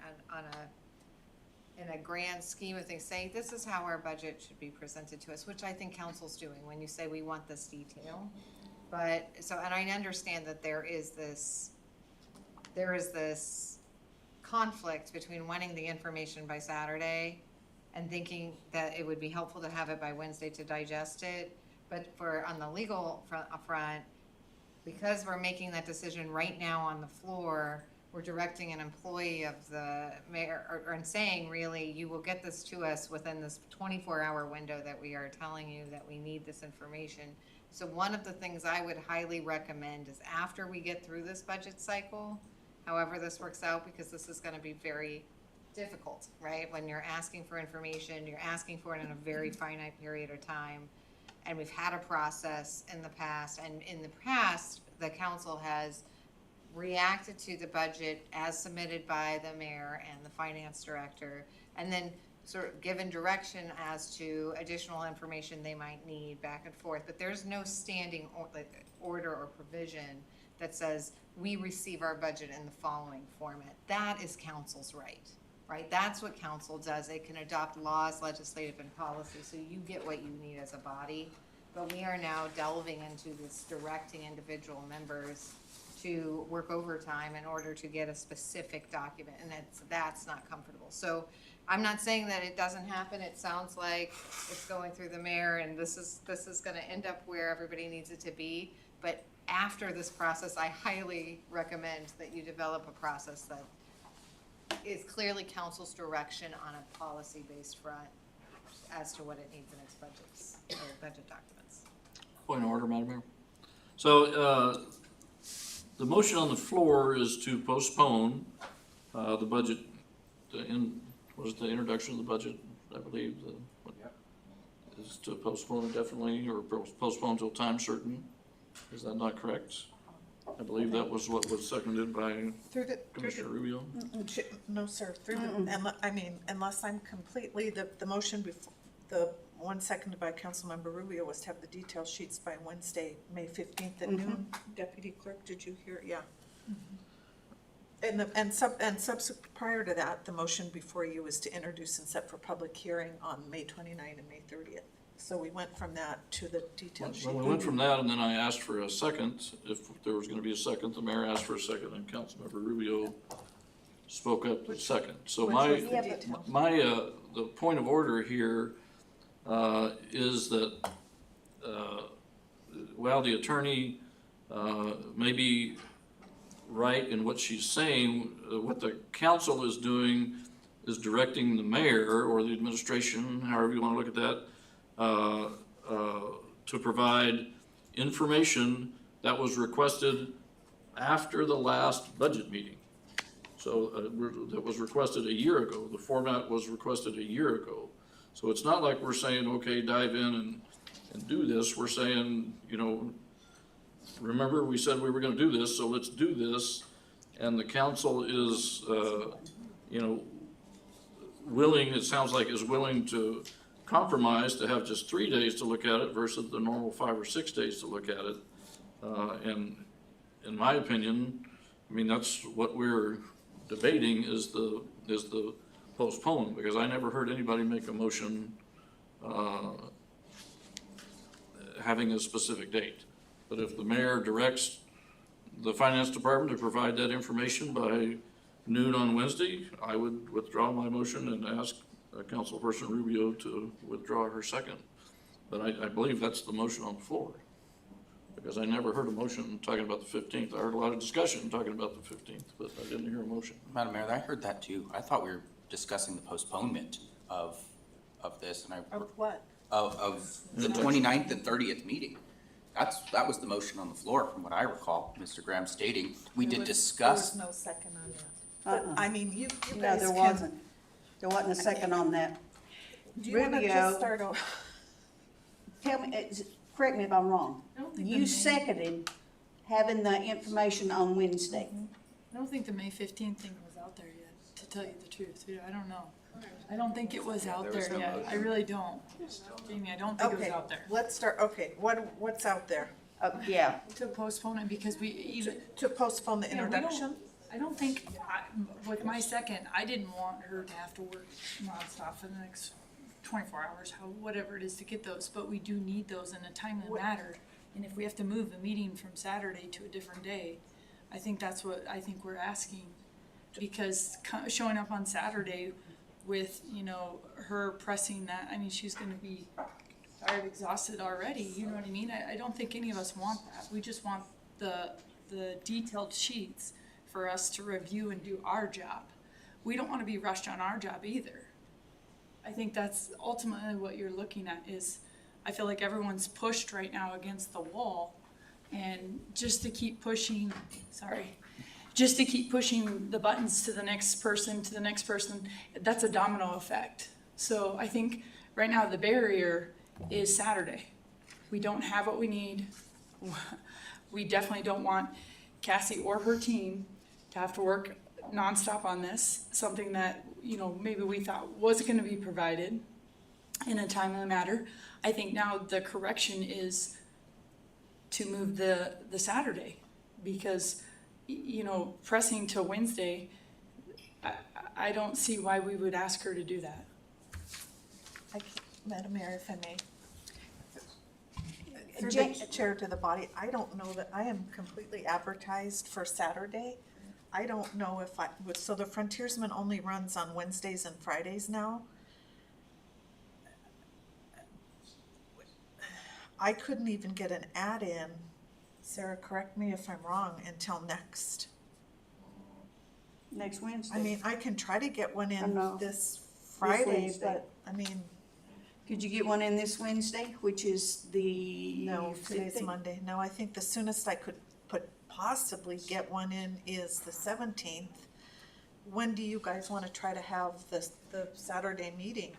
in a grand scheme of things, say, this is how our budget should be presented to us, which I think council's doing when you say we want this detail. But, and I understand that there is this there is this conflict between wanting the information by Saturday and thinking that it would be helpful to have it by Wednesday to digest it. But on the legal front, because we're making that decision right now on the floor, we're directing an employee of the mayor, or saying, really, you will get this to us within this 24-hour window that we are telling you that we need this information. So one of the things I would highly recommend is after we get through this budget cycle, however this works out, because this is gonna be very difficult, right? When you're asking for information, you're asking for it in a very finite period of time. And we've had a process in the past, and in the past, the council has reacted to the budget as submitted by the mayor and the finance director, and then sort of given direction as to additional information they might need back and forth. But there's no standing order or provision that says we receive our budget in the following format. That is council's right? That's what council does. It can adopt laws, legislative, and policy, so you get what you need as a body. But we are now delving into this, directing individual members to work overtime in order to get a specific document, and that's not comfortable. So I'm not saying that it doesn't happen. It sounds like it's going through the mayor, and this is gonna end up where everybody needs it to be. But after this process, I highly recommend that you develop a process that is clearly council's direction on a policy-based front as to what it needs in its budgets, or budget documents. Point of order, Madam Mayor. So, the motion on the floor is to postpone, the budget, was it the introduction of the budget, I believe, is to postpone indefinitely, or postpone until time certain. Is that not correct? I believe that was what was seconded by Commissioner Rubio. No, sir, unless I'm completely, the motion before, the one seconded by Councilmember Rubio was to have the detail sheets by Wednesday, May 15th at noon. Deputy Clerk, did you hear? Yeah. Prior to that, the motion before you was to introduce and set for public hearing on May 29th and May 30th. So we went from that to the detail sheet. Well, we went from that, and then I asked for a second. If there was gonna be a second, the mayor asked for a second, and Councilmember Rubio spoke up with second. So the point of order here is that while the attorney may be right in what she's saying, what the council is doing is directing the mayor or the administration, however you want to look at that, to provide information that was requested after the last budget meeting. So that was requested a year ago. The format was requested a year ago. So it's not like we're saying, okay, dive in and do this. We're saying, remember we said we were gonna do this, so let's do this. And the council is, willing, it sounds like is willing to compromise to have just 3 days to look at it versus the normal 5 or 6 days to look at it. And in my opinion, that's what we're debating is the postpone, because I never heard anybody make a motion having a specific date. But if the mayor directs the finance department to provide that information by noon on Wednesday, I would withdraw my motion and ask Councilperson Rubio to withdraw her second. But I believe that's the motion on the floor, because I never heard a motion talking about the 15th. I heard a lot of discussion talking about the 15th, but I didn't hear a motion. Madam Mayor, I heard that too. I thought we were discussing the postponement of this, and Of what? of the 29th and 30th meeting. That was the motion on the floor, from what I recall, Mr. Graham stating. We did discuss. There was no second on that. But, you No, guys there can. wasn't. There wasn't a second on that. Do you wanna Rubio, just start over? Tell me, correct me if I'm wrong. I don't think You seconded having the information on Wednesday. I don't think the May 15th thing was out there yet, to tell you the truth. I don't know. I don't think it was out there yet. I really don't. Jamie, I don't think it was Okay, out there. let's start, what's out there? Yeah. To postpone it because we either. To postpone the Yeah, we don't- introduction? I don't think, with my second, I didn't want her to have to work nonstop for the next 24 hours, whatever it is to get those, but we do need those in a timely manner. And if we have to move the meeting from Saturday to a different day, I think that's what I think we're asking. Because showing up on Saturday with, you know, her pressing that, I mean, she's gonna be tired, exhausted already, you know what I mean? I don't think any of us want that. We just want the detailed sheets for us to review and do our job. We don't wanna be rushed on our job either. I think that's ultimately what you're looking at is, I feel like everyone's pushed right now against the wall. And just to keep pushing, just to keep pushing the buttons to the next person, that's a domino effect. So I think right now the barrier is Saturday. We don't have what we need. We definitely don't want Cassie or her team to have to work nonstop on this, something that, you know, maybe we thought was gonna be provided in a timely manner. I think now the correction is to move the Saturday, because, you know, pressing till Wednesday, I don't see why we would ask her to do that. Madam Mayor, if I may. Through the chair to the body, I don't know that I am completely advertised for Saturday. I don't know if so the Frontiersman only runs on Wednesdays and Fridays now. I couldn't even get an ad in, Sarah, correct me if I'm wrong, until next Wednesday. I mean, I can try to get one in know. this Friday, Wednesday. but, I mean, Could you get one in this Wednesday, which is the? no, today's 15th? Monday. No, I think the soonest I could possibly get one in is the 17th. When do you guys want to try to have the Saturday meeting?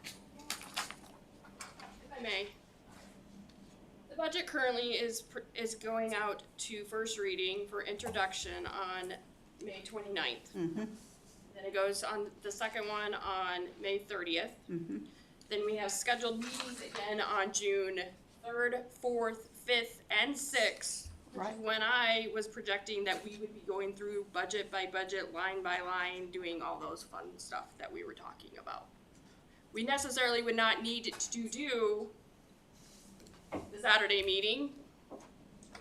If I may. The budget currently is going out to first reading for introduction on May 29th. Mm-hmm, Then it goes on the second one on May 30th. mm-hmm. Then we have scheduled meetings again on June 3rd, 4th, 5th, and 6th. Right. When I was projecting that we would be going through budget by budget, line by line, doing all those fun stuff that we were talking about. We necessarily would not need to do the Saturday meeting.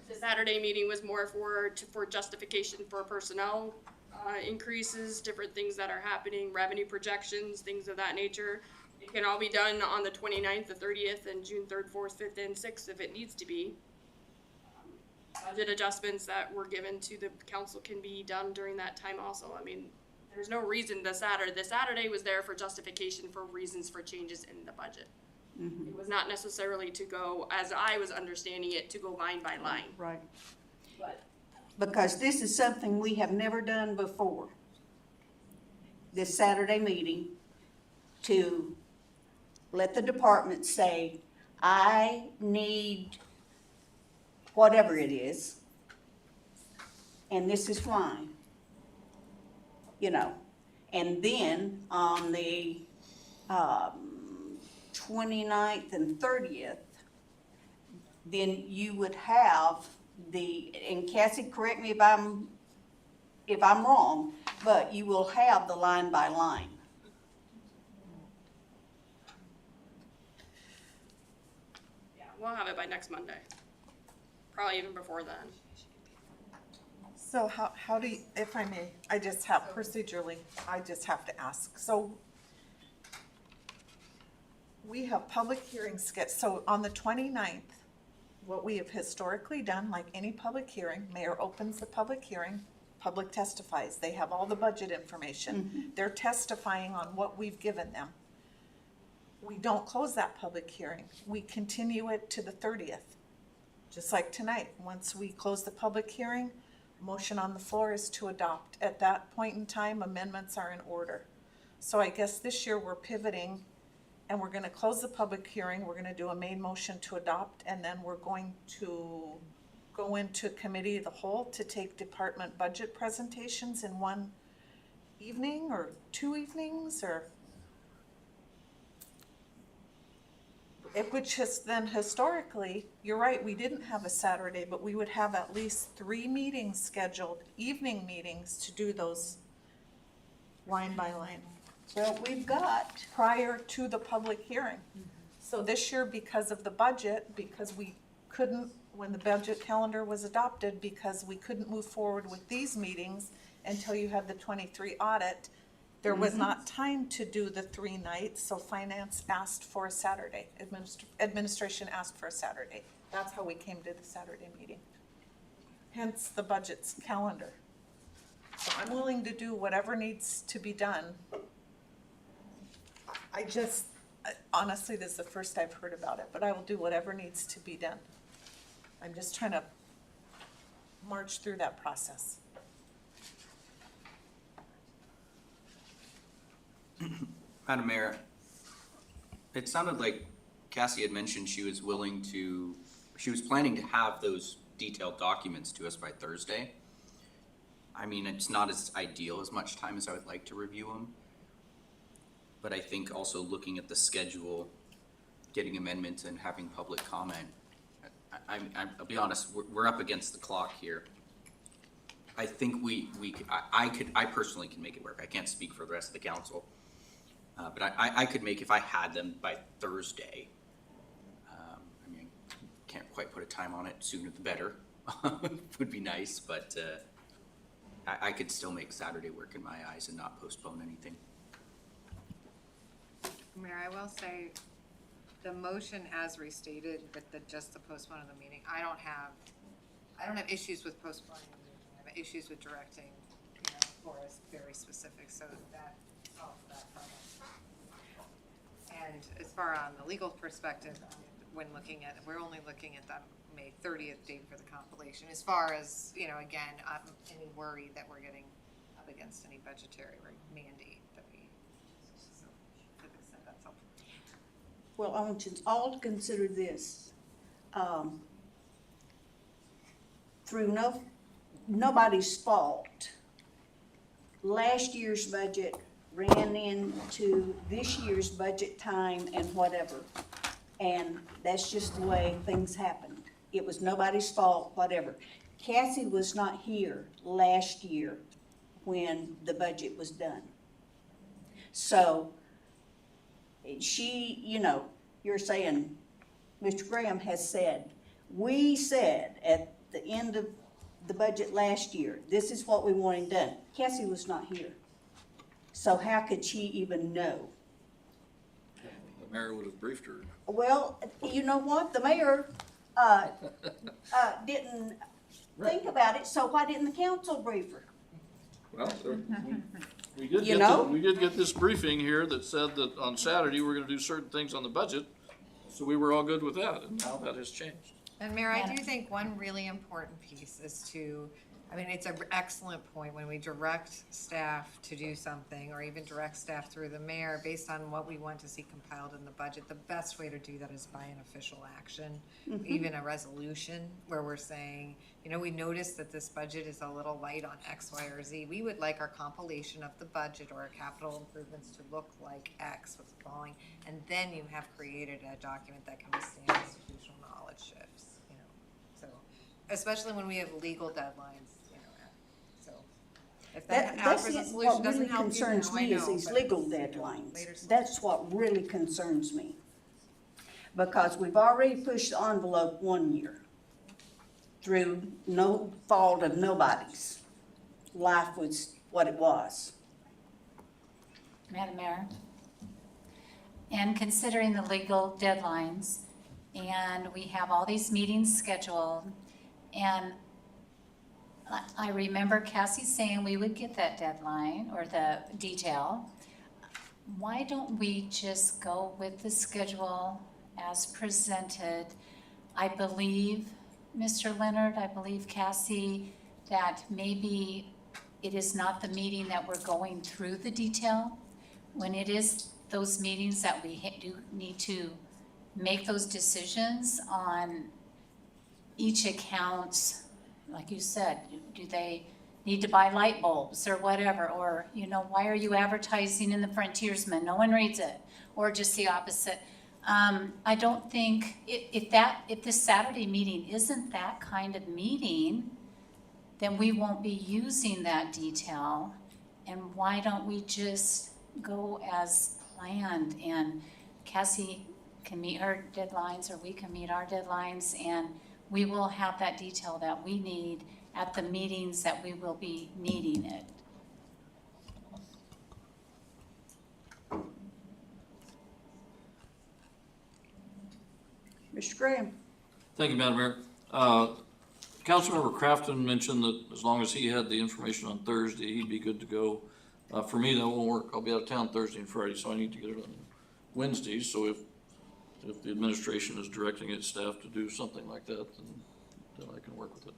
The Saturday meeting was more for justification for personnel increases, different things that are happening, revenue projections, things of that nature. It can all be done on the 29th, the 30th, and June 3rd, 4th, 5th, and 6th if it needs to be. Budget adjustments that were given to the council can be done during that time also. I mean, there's no reason the Saturday was there for justification for reasons for changes in the budget. Mm-hmm. It was not necessarily to go, as I was understanding it, to go line by line. Right. But Because this is something we have never done before. This Saturday meeting, to let the department say, I need whatever it is, and this is fine. You know, and then on the 29th and 30th, then you would have and Cassie, correct me if I'm wrong, but you will have the line by line. yeah, we'll have it by next Monday. Probably even before then. So how do you, if I may, I just have procedurally, I just have to ask. So we have public hearings so on the 29th, what we have historically done, like any public hearing, mayor opens the public hearing, public testifies. They have all the budget information. They're testifying on what we've given them. We don't close that public hearing. We continue it to the 30th. Just like tonight, once we close the public hearing, motion on the floor is to adopt. At that point in time, amendments are in order. So I guess this year we're pivoting and we're gonna close the public hearing, we're gonna do a main motion to adopt, and then we're going to go into committee of the whole to take department budget presentations in one evening or 2 evenings, or which has then historically, you're right, we didn't have a Saturday, but we would have at least 3 meetings scheduled, evening meetings, to do those line by line. Well, we've got, Prior to the public hearing. So this year, because of the budget, because we couldn't when the budget calendar was adopted, because we couldn't move forward with these meetings until you had the 23 audit. There was not time to do the 3 nights, so finance asked for a Saturday. Administration asked for a Saturday. That's how we came to the Saturday meeting. Hence the budget's calendar. So I'm willing to do whatever needs to be done. Honestly, this is the first I've heard about it, but I will do whatever needs to be done. I'm just trying to march through that process. Madam Mayor, it sounded like Cassie had mentioned she was planning to have those detailed documents to us by Thursday. I mean, it's not as ideal as much time as I would like to review them. But I think also looking at the schedule, getting amendments and having public comment, I'll be honest, we're up against the clock here. I think I personally can make it work. I can't speak for the rest of the council. But I could make, if I had them by Thursday. I mean, can't quite put a time on it, sooner the better. Would be nice, but I could still make Saturday work in my eyes and not postpone anything. Mayor, I will say, the motion as restated, but just the postpone of the meeting, I don't have issues with postponing the meeting. I have issues with directing, for us very specific, so that solves that problem. And as far on the legal perspective, when looking at, we're only looking at that May 30th date for the compilation. As far as, again, any worry that we're getting up against any budgetary mandate that we, so to the extent that's helpful. Well, I want you all to consider this. Through nobody's fault, last year's budget ran into this year's budget time and whatever. And that's just the way things happened. It was nobody's fault, whatever. Cassie was not here last year when the budget was done. So she, you're saying, Mr. Graham has said, we said at the end of the budget last year, this is what we wanted done. Cassie was not here. So how could she even know? The mayor would have briefed her. Well, you know what? The mayor didn't think about it, so why didn't the council brief her? Well, we did get this briefing here that said that on Saturday, we're gonna do certain things on the budget. So we were all good with that, and now that has changed. And Mayor, I do think one really important piece is it's an excellent point when we direct staff to do something, or even direct staff through the mayor based on what we want to see compiled in the budget. The best way to do that is by an official action, even a resolution where we're saying, we noticed that this budget is a little light on X, Y, or Z. We would like our compilation of the budget or our capital improvements to look like X, what's falling, and then you have created a document that can withstand institutional knowledge shifts, So, especially when we have legal deadlines. If That's what really concerns me is these legal deadlines. That's what really concerns me. Because we've already pushed the envelope 1 year through no fault of nobody's. Life was what it was. Madam Mayor, and considering the legal deadlines, and we have all these meetings scheduled, and I remember Cassie saying we would get that deadline or the detail. Why don't we just go with the schedule as presented? I believe, Mr. Leonard, I believe Cassie, that maybe it is not the meeting that we're going through the detail. When it is those meetings that we do need to make those decisions on each account. Like you said, do they need to buy light bulbs or whatever? Or, why are you advertising in the Frontiersman? No one reads it. Or just the opposite. I don't think, if this Saturday meeting isn't that kind of meeting, then we won't be using that detail. And why don't we just go as planned? And Cassie can meet her deadlines, or we can meet our deadlines, and we will have that detail that we need at the meetings that we will be needing it. Mr. Graham? Thank you, Madam Mayor. Councilmember Crafton mentioned that as long as he had the information on Thursday, he'd be good to go. For me, that won't work. I'll be out of town Thursday and Friday, so I need to get it on Wednesday. So if the administration is directing its staff to do something like that, then I can work with it.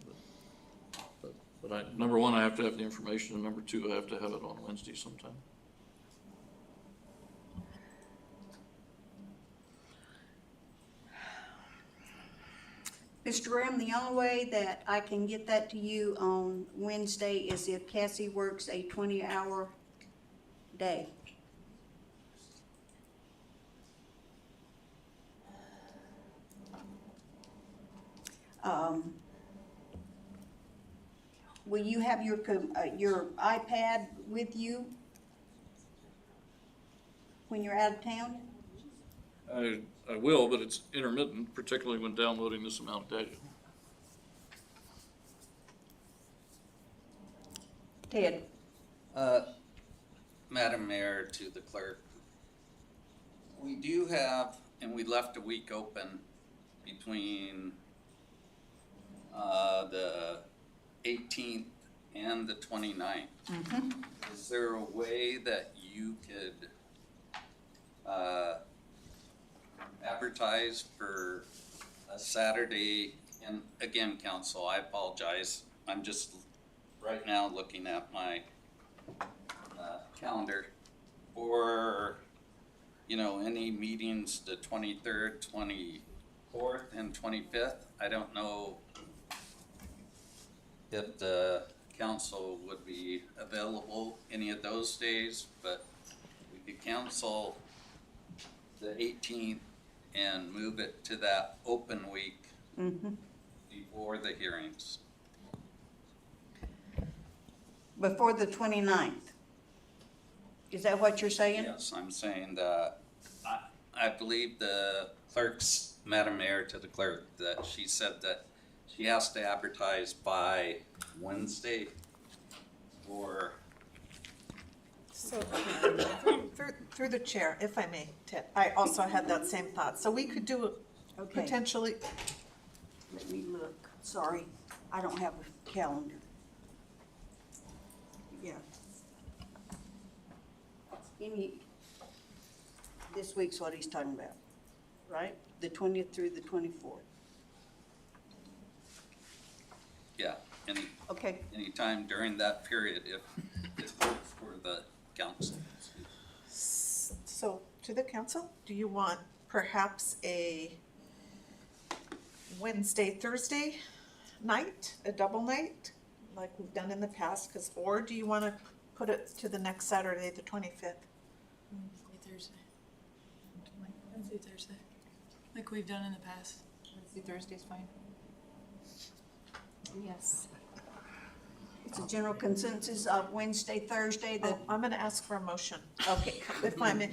But number one, I have to have the information, and number two, I have to have it on Wednesday sometime. Mr. Graham, the only way that I can get that to you on Wednesday is if Cassie works a 20-hour day. Will you have your iPad with you when you're out of town? I will, but it's intermittent, particularly when downloading this amount of data. Ted? Madam Mayor, to the clerk, we do have, and we left a week open between the 18th and the 29th. Mm-hmm. Is there a way that you could advertise for a Saturday? And again, council, I apologize. I'm just right now looking at my calendar for, any meetings the 23rd, 24th, and 25th. I don't know if the council would be available any of those days, but we could cancel the 18th and move it to that open week before the hearings. Before the 29th. Is that what you're saying? Yes, I'm saying that I believe the clerk's, Madam Mayor, to the clerk, that she said that she has to advertise by Wednesday or. So, through the chair, if I may, Ted, I also had that same thought. So we could do Okay. potentially, Let me look. Sorry, I don't have a calendar. Yeah. This week's what he's talking about, right? The 20th through the 24th. Yeah, Okay. anytime during that period if it works for the council. so to the council, do you want perhaps a Wednesday, Thursday night, a double night, like we've done in the past? Or do you want to put it to the next Saturday, the 25th? Wednesday, Thursday, like we've done in the past. Wednesday, Thursday's fine. Yes. It's a general consensus of Wednesday, Thursday, the, I'm going to ask for a motion. okay. If I may,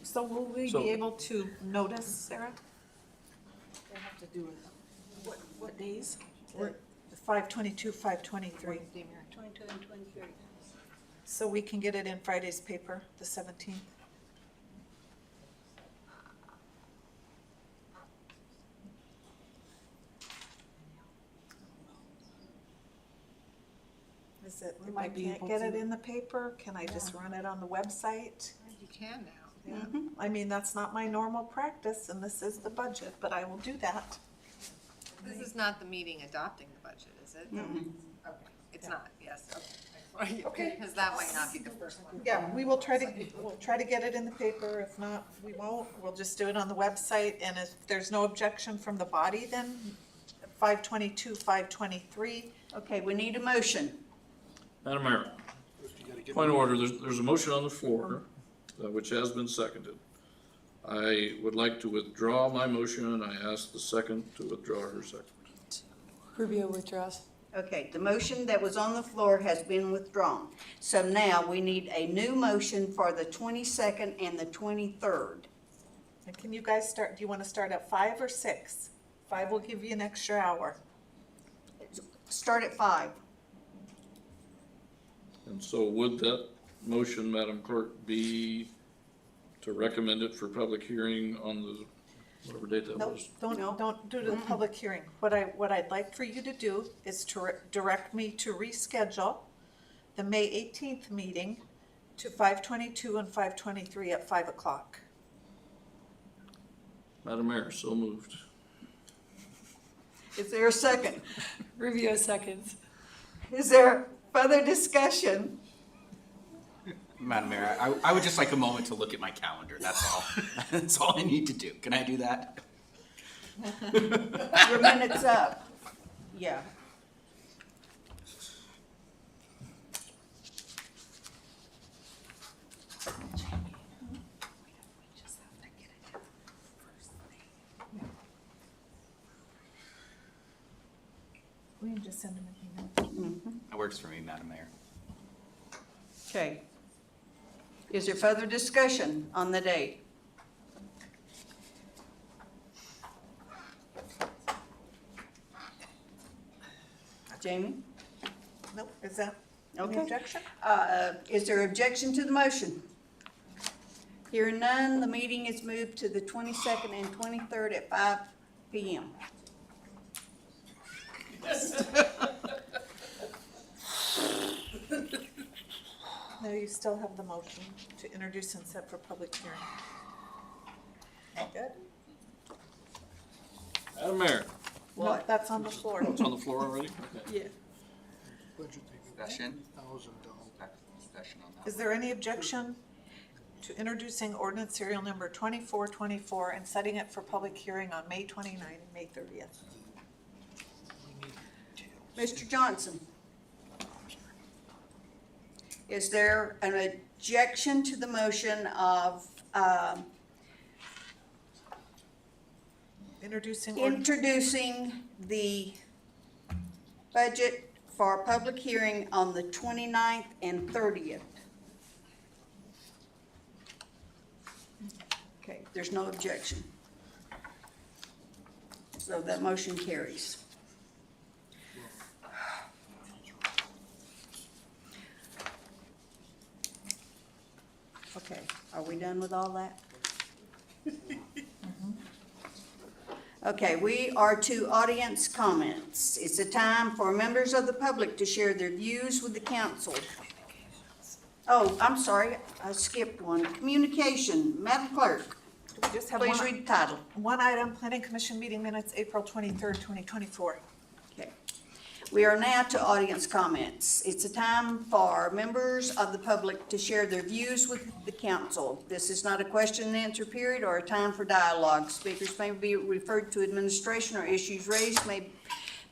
so will we So- be able to notice, Sarah? They have to do it. What days? We're 5/22, 5/23. 22 and 23. So we can get it in Friday's paper, the 17th. Is it, if I can't get it in the paper, can I just run it on the website? You can now. Yeah, I mean, that's not my normal practice, and this is the budget, but I will do that. This is not the meeting adopting the budget, is it? Okay, it's not, yes, okay. Okay. Because that might not be the first one. Yeah, we'll try to get it in the paper. If not, we won't. We'll just do it on the website, and if there's no objection from the body, then 5/22, 5/23. Okay, we need a motion. Madam Mayor, point of order, there's a motion on the floor, which has been seconded. I would like to withdraw my motion, and I ask the second to withdraw her second. Rubio withdraws. Okay, the motion that was on the floor has been withdrawn. So now we need a new motion for the 22nd and the 23rd. And can you guys start, do you want to start at 5 or 6? 5 will give you an extra hour. Start at 5. And so would that motion, Madam Clerk, be to recommend it for public hearing on the, whatever date that Nope, was? don't do the public hearing. What I'd like for you to do is to direct me to reschedule the May 18th meeting to 5/22 and 5/23 at 5 o'clock. Madam Mayor, so moved. Is there a second? Rubio seconds. Is there further discussion? Madam Mayor, I would just like a moment to look at my calendar, that's all. That's all I need to do. Can I do that? Your minute's up. Yeah. We can just send them an email. That works for me, Madam Mayor. Okay. Is there further discussion on the date? Jamie? Nope, is that any Okay. objection? Is there objection to the motion? Hearing none, the meeting is moved to the 22nd and 23rd at 5 p.m. No, you still have the motion to introduce and set for public hearing. Good? Madam Mayor, No, that's on the floor. it's on the floor already? Okay. Yeah. Discussion? Discussion on that. Is there any objection to introducing ordinance serial number 2424 and setting it for public hearing on May 29th and May 30th? Mr. Johnson? Is there an objection to the motion of introducing the budget for public hearing on the 29th and 30th? Okay, there's no objection. So that motion carries. Okay, are we done with all that? Okay, we are to audience comments. It's a time for members of the public to share their views with the council. Oh, I'm sorry, I skipped one. Communication, Madam Clerk, Do we just have please read the title. one item, planning commission meeting minutes, April 23rd, 2024. Okay. We are now to audience comments. It's a time for members of the public to share their views with the council. This is not a question and answer period or a time for dialogue. Speakers may be referred to administration, or issues raised may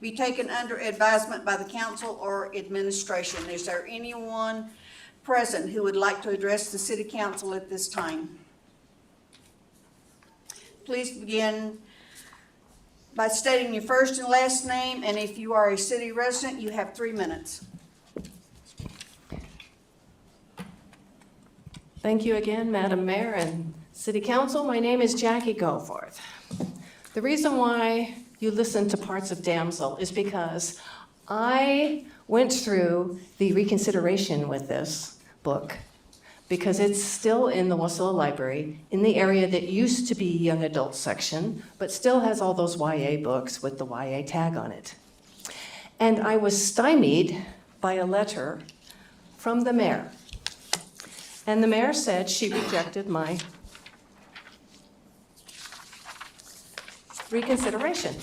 be taken under advisement by the council or administration. Is there anyone present who would like to address the city council at this time? Please begin by stating your first and last name, and if you are a city resident, you have 3 minutes. Thank you again, Madam Mayor and City Council. My name is Jackie Goforth. The reason why you listen to parts of Damsel is because I went through the reconsideration with this book because it's still in the Wasilla Library in the area that used to be young adult section, but still has all those YA books with the YA tag on it. And I was stymied by a letter from the mayor. And the mayor said she rejected my reconsideration.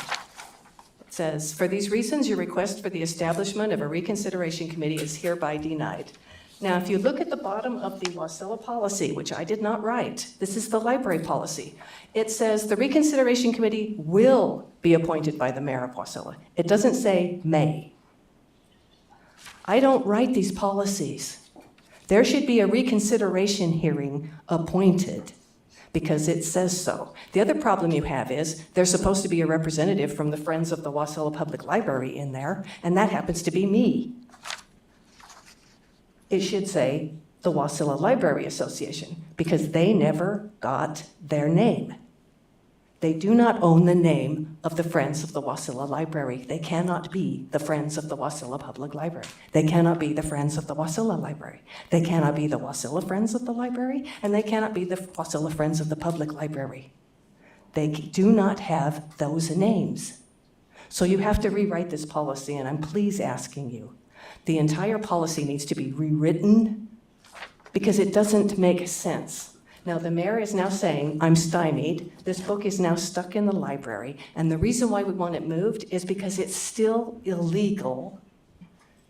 It says, "For these reasons, your request for the establishment of a reconsideration committee is hereby denied." Now, if you look at the bottom of the Wasilla policy, which I did not write, this is the library policy. It says the reconsideration committee will be appointed by the mayor of Wasilla. It doesn't say may. I don't write these policies. There should be a reconsideration hearing appointed because it says so. The other problem you have is there's supposed to be a representative from the Friends of the Wasilla Public Library in there, and that happens to be me. It should say the Wasilla Library Association because they never got their name. They do not own the name of the Friends of the Wasilla Library. They cannot be the Friends of the Wasilla Public Library. They cannot be the Friends of the Wasilla Library. They cannot be the Wasilla Friends of the Library, and they cannot be the Wasilla Friends of the Public Library. They do not have those names. So you have to rewrite this policy, and I'm please asking you. The entire policy needs to be rewritten because it doesn't make sense. Now, the mayor is now saying, I'm stymied. This book is now stuck in the library. And the reason why we want it moved is because it's still illegal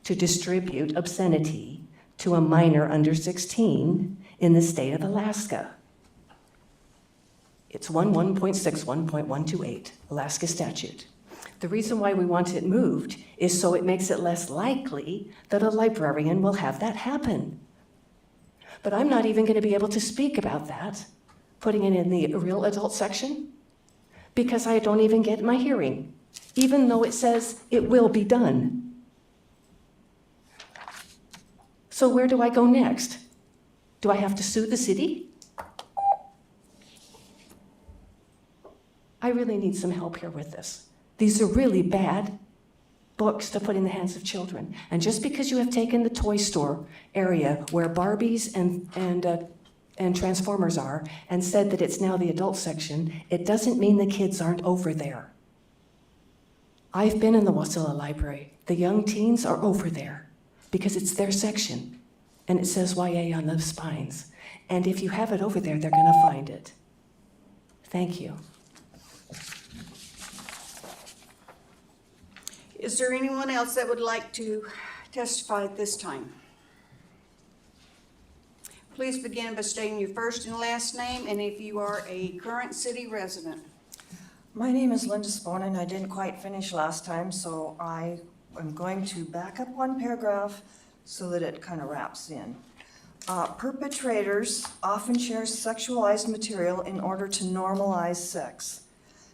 to distribute obscenity to a minor under 16 in the state of Alaska. It's 11.61.128, Alaska statute. The reason why we want it moved is so it makes it less likely that a librarian will have that happen. But I'm not even going to be able to speak about that, putting it in the real adult section, because I don't even get my hearing, even though it says it will be done. So where do I go next? Do I have to sue the city? I really need some help here with this. These are really bad books to put in the hands of children. And just because you have taken the toy store area where Barbies and Transformers are and said that it's now the adult section, it doesn't mean the kids aren't over there. I've been in the Wasilla Library. The young teens are over there because it's their section. And it says YA on the spines. And if you have it over there, they're going to find it. Thank you. Is there anyone else that would like to testify at this time? Please begin by stating your first and last name, and if you are a current city resident. My name is Linda Spohn, and I didn't quite finish last time, so I am going to back up one paragraph so that it kind of wraps in. Perpetrators often share sexualized material in order to normalize sex.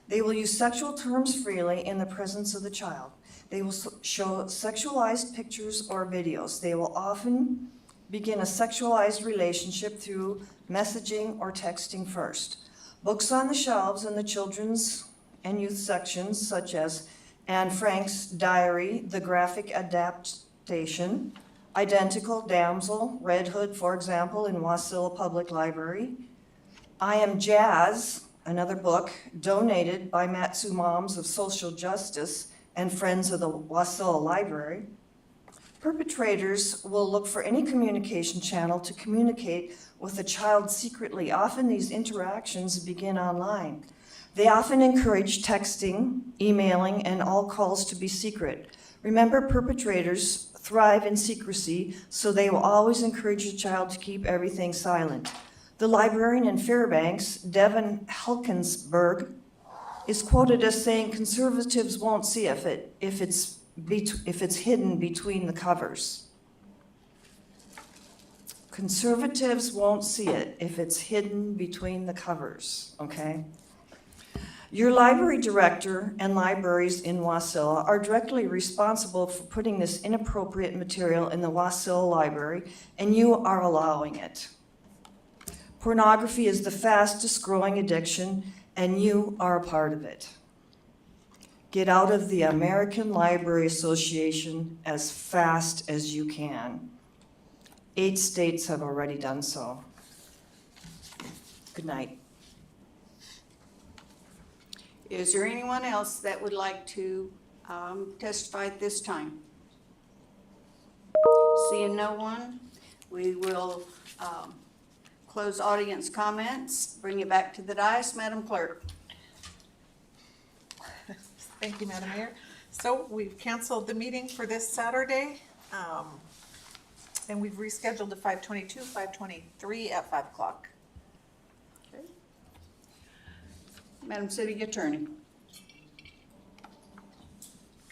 They will use sexual terms freely in the presence of the child. They will show sexualized pictures or videos. They will often begin a sexualized relationship through messaging or texting first. Books on the shelves in the children's and youth sections, such as Anne Frank's diary, the graphic adaptation, Identical Damsel, Red Hood, for example, in Wasilla Public Library. I Am Jazz, another book donated by Matsu Moms of Social Justice and Friends of the Wasilla Library. Perpetrators will look for any communication channel to communicate with a child secretly. Often these interactions begin online. They often encourage texting, emailing, and all calls to be secret. Remember, perpetrators thrive in secrecy, so they will always encourage the child to keep everything silent. The librarian in Fairbanks, Devin Helkensberg, is quoted as saying, conservatives won't see if it's hidden between the covers. Conservatives won't see it if it's hidden between the covers, okay? Your library director and libraries in Wasilla are directly responsible for putting this inappropriate material in the Wasilla Library, and you are allowing it. Pornography is the fastest growing addiction, and you are a part of it. Get out of the American Library Association as fast as you can. 8 states have already done so. Good night. Is there anyone else that would like to testify at this time? Seeing no one, we will close audience comments, bring it back to the dais. Madam Clerk. Thank you, Madam Mayor. So we've canceled the meeting for this Saturday, and we've rescheduled to 5/22, 5/23 at 5 o'clock. Okay. Madam City Attorney.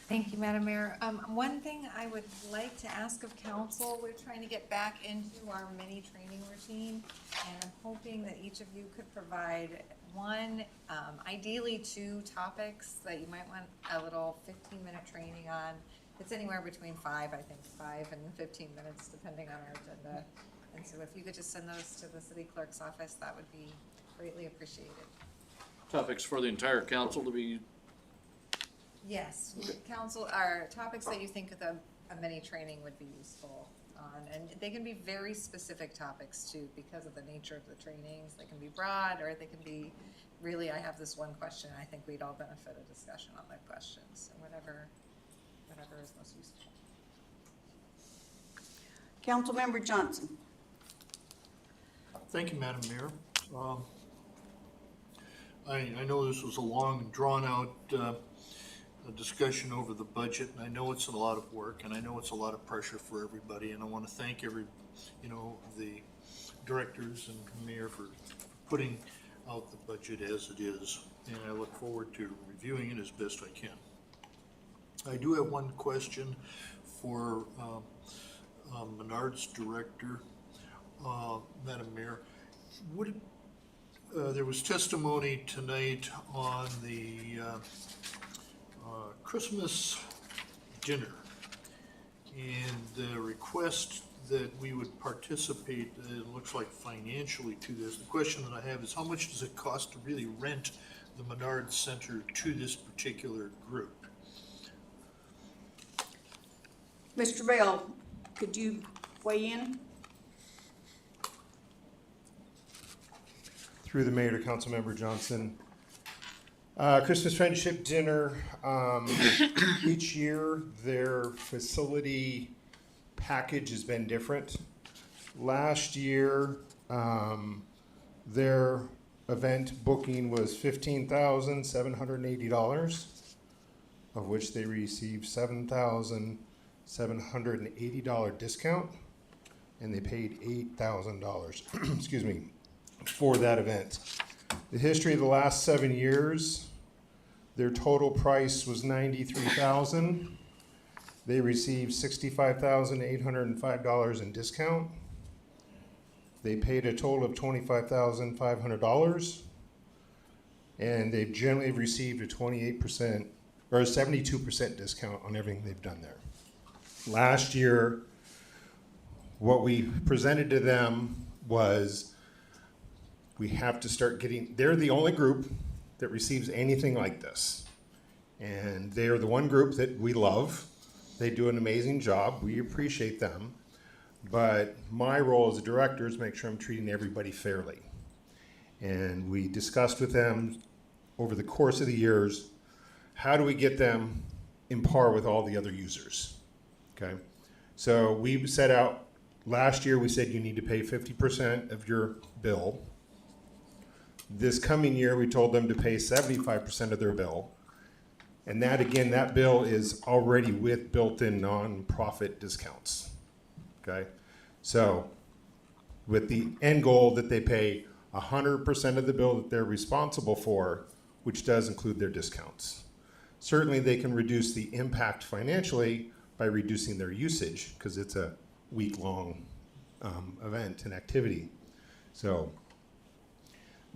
Thank you, Madam Mayor. One thing I would like to ask of council, we're trying to get back into our mini training routine, and I'm hoping that each of you could provide one, ideally 2 topics that you might want a little 15-minute training on. It's anywhere between 5 and 15 minutes, depending on our agenda. And so if you could just send those to the city clerk's office, that would be greatly appreciated. topics for the entire council to be, Yes, council, are topics that you think the mini training would be useful on, and they can be very specific topics too, because of the nature of the trainings. They can be broad, or they can be, really, I have this one question, I think we'd all benefit a discussion on that question, so whatever is most useful. Councilmember Johnson. Thank you, Madam Mayor. I know this was a long, drawn-out discussion over the budget, and I know it's a lot of work, and I know it's a lot of pressure for everybody, and I want to thank the directors and mayor for putting out the budget as it is, and I look forward to reviewing it as best I can. I do have one question for Menard's director, Madam Mayor. There was testimony tonight on the Christmas dinner and the request that we would participate, it looks like financially to this. The question that I have is, how much does it cost to really rent the Menard Center to this particular group? Mr. Bell, could you weigh in? Through the mayor to Councilmember Johnson. Christmas Friendship Dinner, each year their facility package has been different. Last year, their event booking was $15,780, of which they received $7,780 discount, and they paid $8,000, excuse me, for that event. The history of the last 7 years, their total price was $93,000. They received $65,805 in discount. They paid a total of $25,500, and they've generally received a 28% or a 72% discount on everything they've done there. Last year, what we presented to them was we have to start getting, they're the only group that receives anything like this. And they are the one group that we love. They do an amazing job. We appreciate them. But my role as a director is make sure I'm treating everybody fairly. And we discussed with them over the course of the years, how do we get them in par with all the other users? Okay. So we set out, last year we said you need to pay 50% of your bill. This coming year, we told them to pay 75% of their bill. And that, again, that bill is already with built-in nonprofit discounts, okay? So with the end goal that they pay 100% of the bill that they're responsible for, which does include their discounts. Certainly, they can reduce the impact financially by reducing their usage, because it's a week-long event and activity. So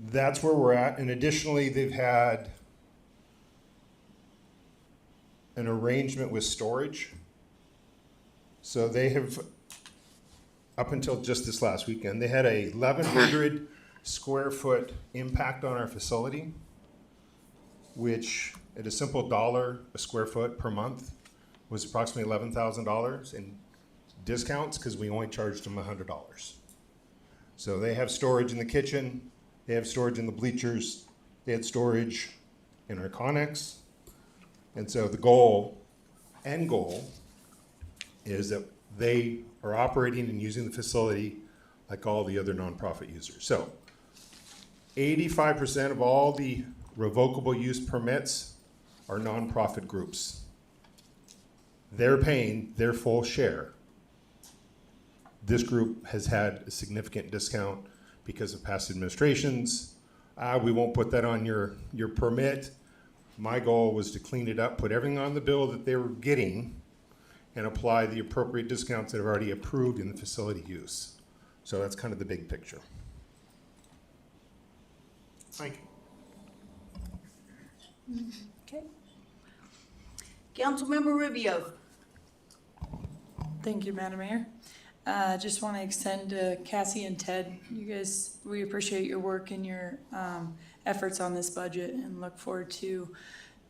that's where we're at. And additionally, they've had an arrangement with storage. So they have, up until just this last weekend, they had a 1,100 square foot impact on our facility, which at a simple $1 a square foot per month was approximately $11,000 in discounts, because we only charged them $100. So they have storage in the kitchen, they have storage in the bleachers, they had storage in our Connex. And so the end goal is that they are operating and using the facility like all the other nonprofit users. So 85% of all the revocable use permits are nonprofit groups. They're paying their full share. This group has had a significant discount because of past administrations. We won't put that on your permit. My goal was to clean it up, put everything on the bill that they were getting, and apply the appropriate discounts that are already approved in the facility use. So that's kind of the big picture. Thank you. Okay. Councilmember Rubio. Thank you, Madam Mayor. Just want to extend to Cassie and Ted, you guys, we appreciate your work and your efforts on this budget and look forward to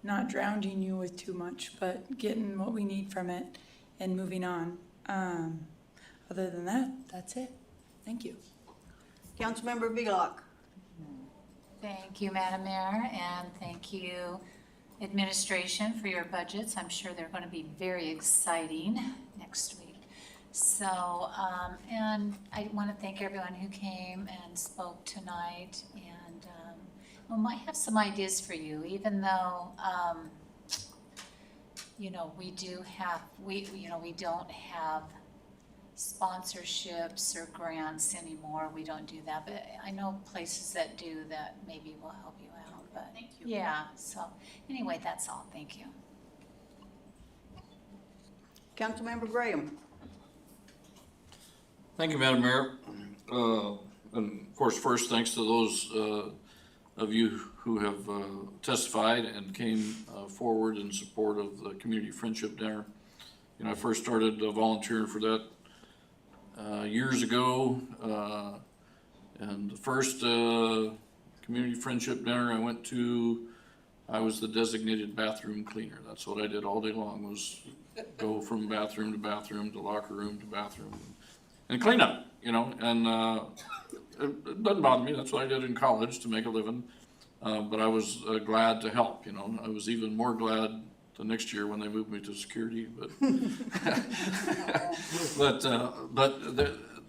not drowning you with too much, but getting what we need from it and moving on. Other than that, that's it. Thank you. Councilmember Bielock. Thank you, Madam Mayor, and thank you, administration, for your budgets. I'm sure they're going to be very exciting next week. So, and I want to thank everyone who came and spoke tonight, and we might have some ideas for you, even though, you know, we don't have sponsorships or grants anymore. We don't do that, but I know places that do that maybe will help you out. But thank you. Yeah, so anyway, that's all. Thank you. Councilmember Graham. Thank you, Madam Mayor. And of course, first, thanks to those of you who have testified and came forward in support of the Community Friendship Dinner. You know, I first started volunteering for that years ago, and the first Community Friendship Dinner I went to, I was the designated bathroom cleaner. That's what I did all day long, was go from bathroom to bathroom to locker room to bathroom and clean up, you know, and it doesn't bother me. That's what I did in college to make a living, but I was glad to help, you know. I was even more glad the next year when they moved me to security, but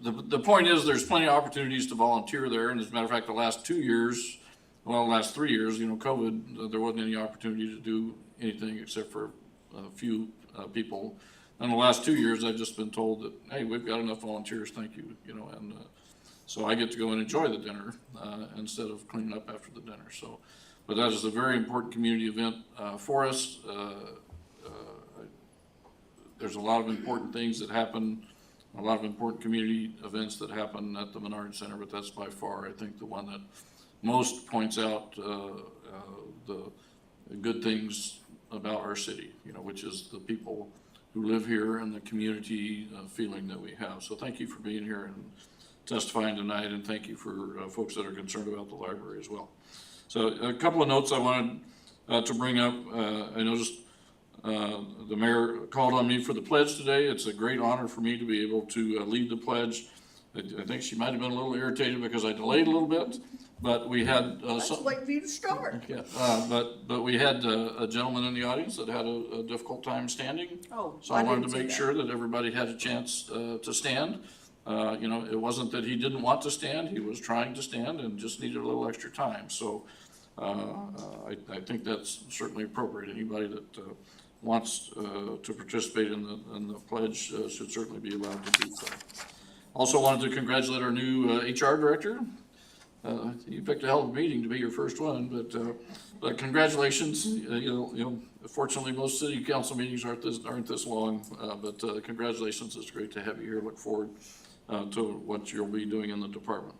the point is, there's plenty of opportunities to volunteer there, and as a matter of fact, the last 3 years, you know, COVID, there wasn't any opportunity to do anything except for a few people. And the last 2 years, I've just been told that, hey, we've got enough volunteers, thank you, you know, and so I get to go and enjoy the dinner instead of cleaning up after the dinner. So, but that is a very important community event for us. There's a lot of important things that happen, a lot of important community events that happen at the Menard Center, but that's by far, I think, the one that most points out the good things about our city, you know, which is the people who live here and the community feeling that we have. So thank you for being here and testifying tonight, and thank you for folks that are concerned about the library as well. So a couple of notes I wanted to bring up. I noticed the mayor called on me for the pledge today. It's a great honor for me to be able to lead the pledge. I think she might have been a little irritated because I delayed a little bit, but we had Let's wait for you to start. yeah, but we had a gentleman in the audience that had a difficult time standing. Oh, So I wanted to make sure that everybody had a chance to stand. You know, it wasn't that he didn't want to stand, he was trying to stand and just needed a little extra time. So I think that's certainly appropriate. Anybody that wants to participate in the pledge should certainly be allowed to do so. Also wanted to congratulate our new HR director. You picked a hell of a meeting to be your first one, but congratulations. You know, fortunately, most city council meetings aren't this long, but congratulations. It's great to have you here. Look forward to what you'll be doing in the department.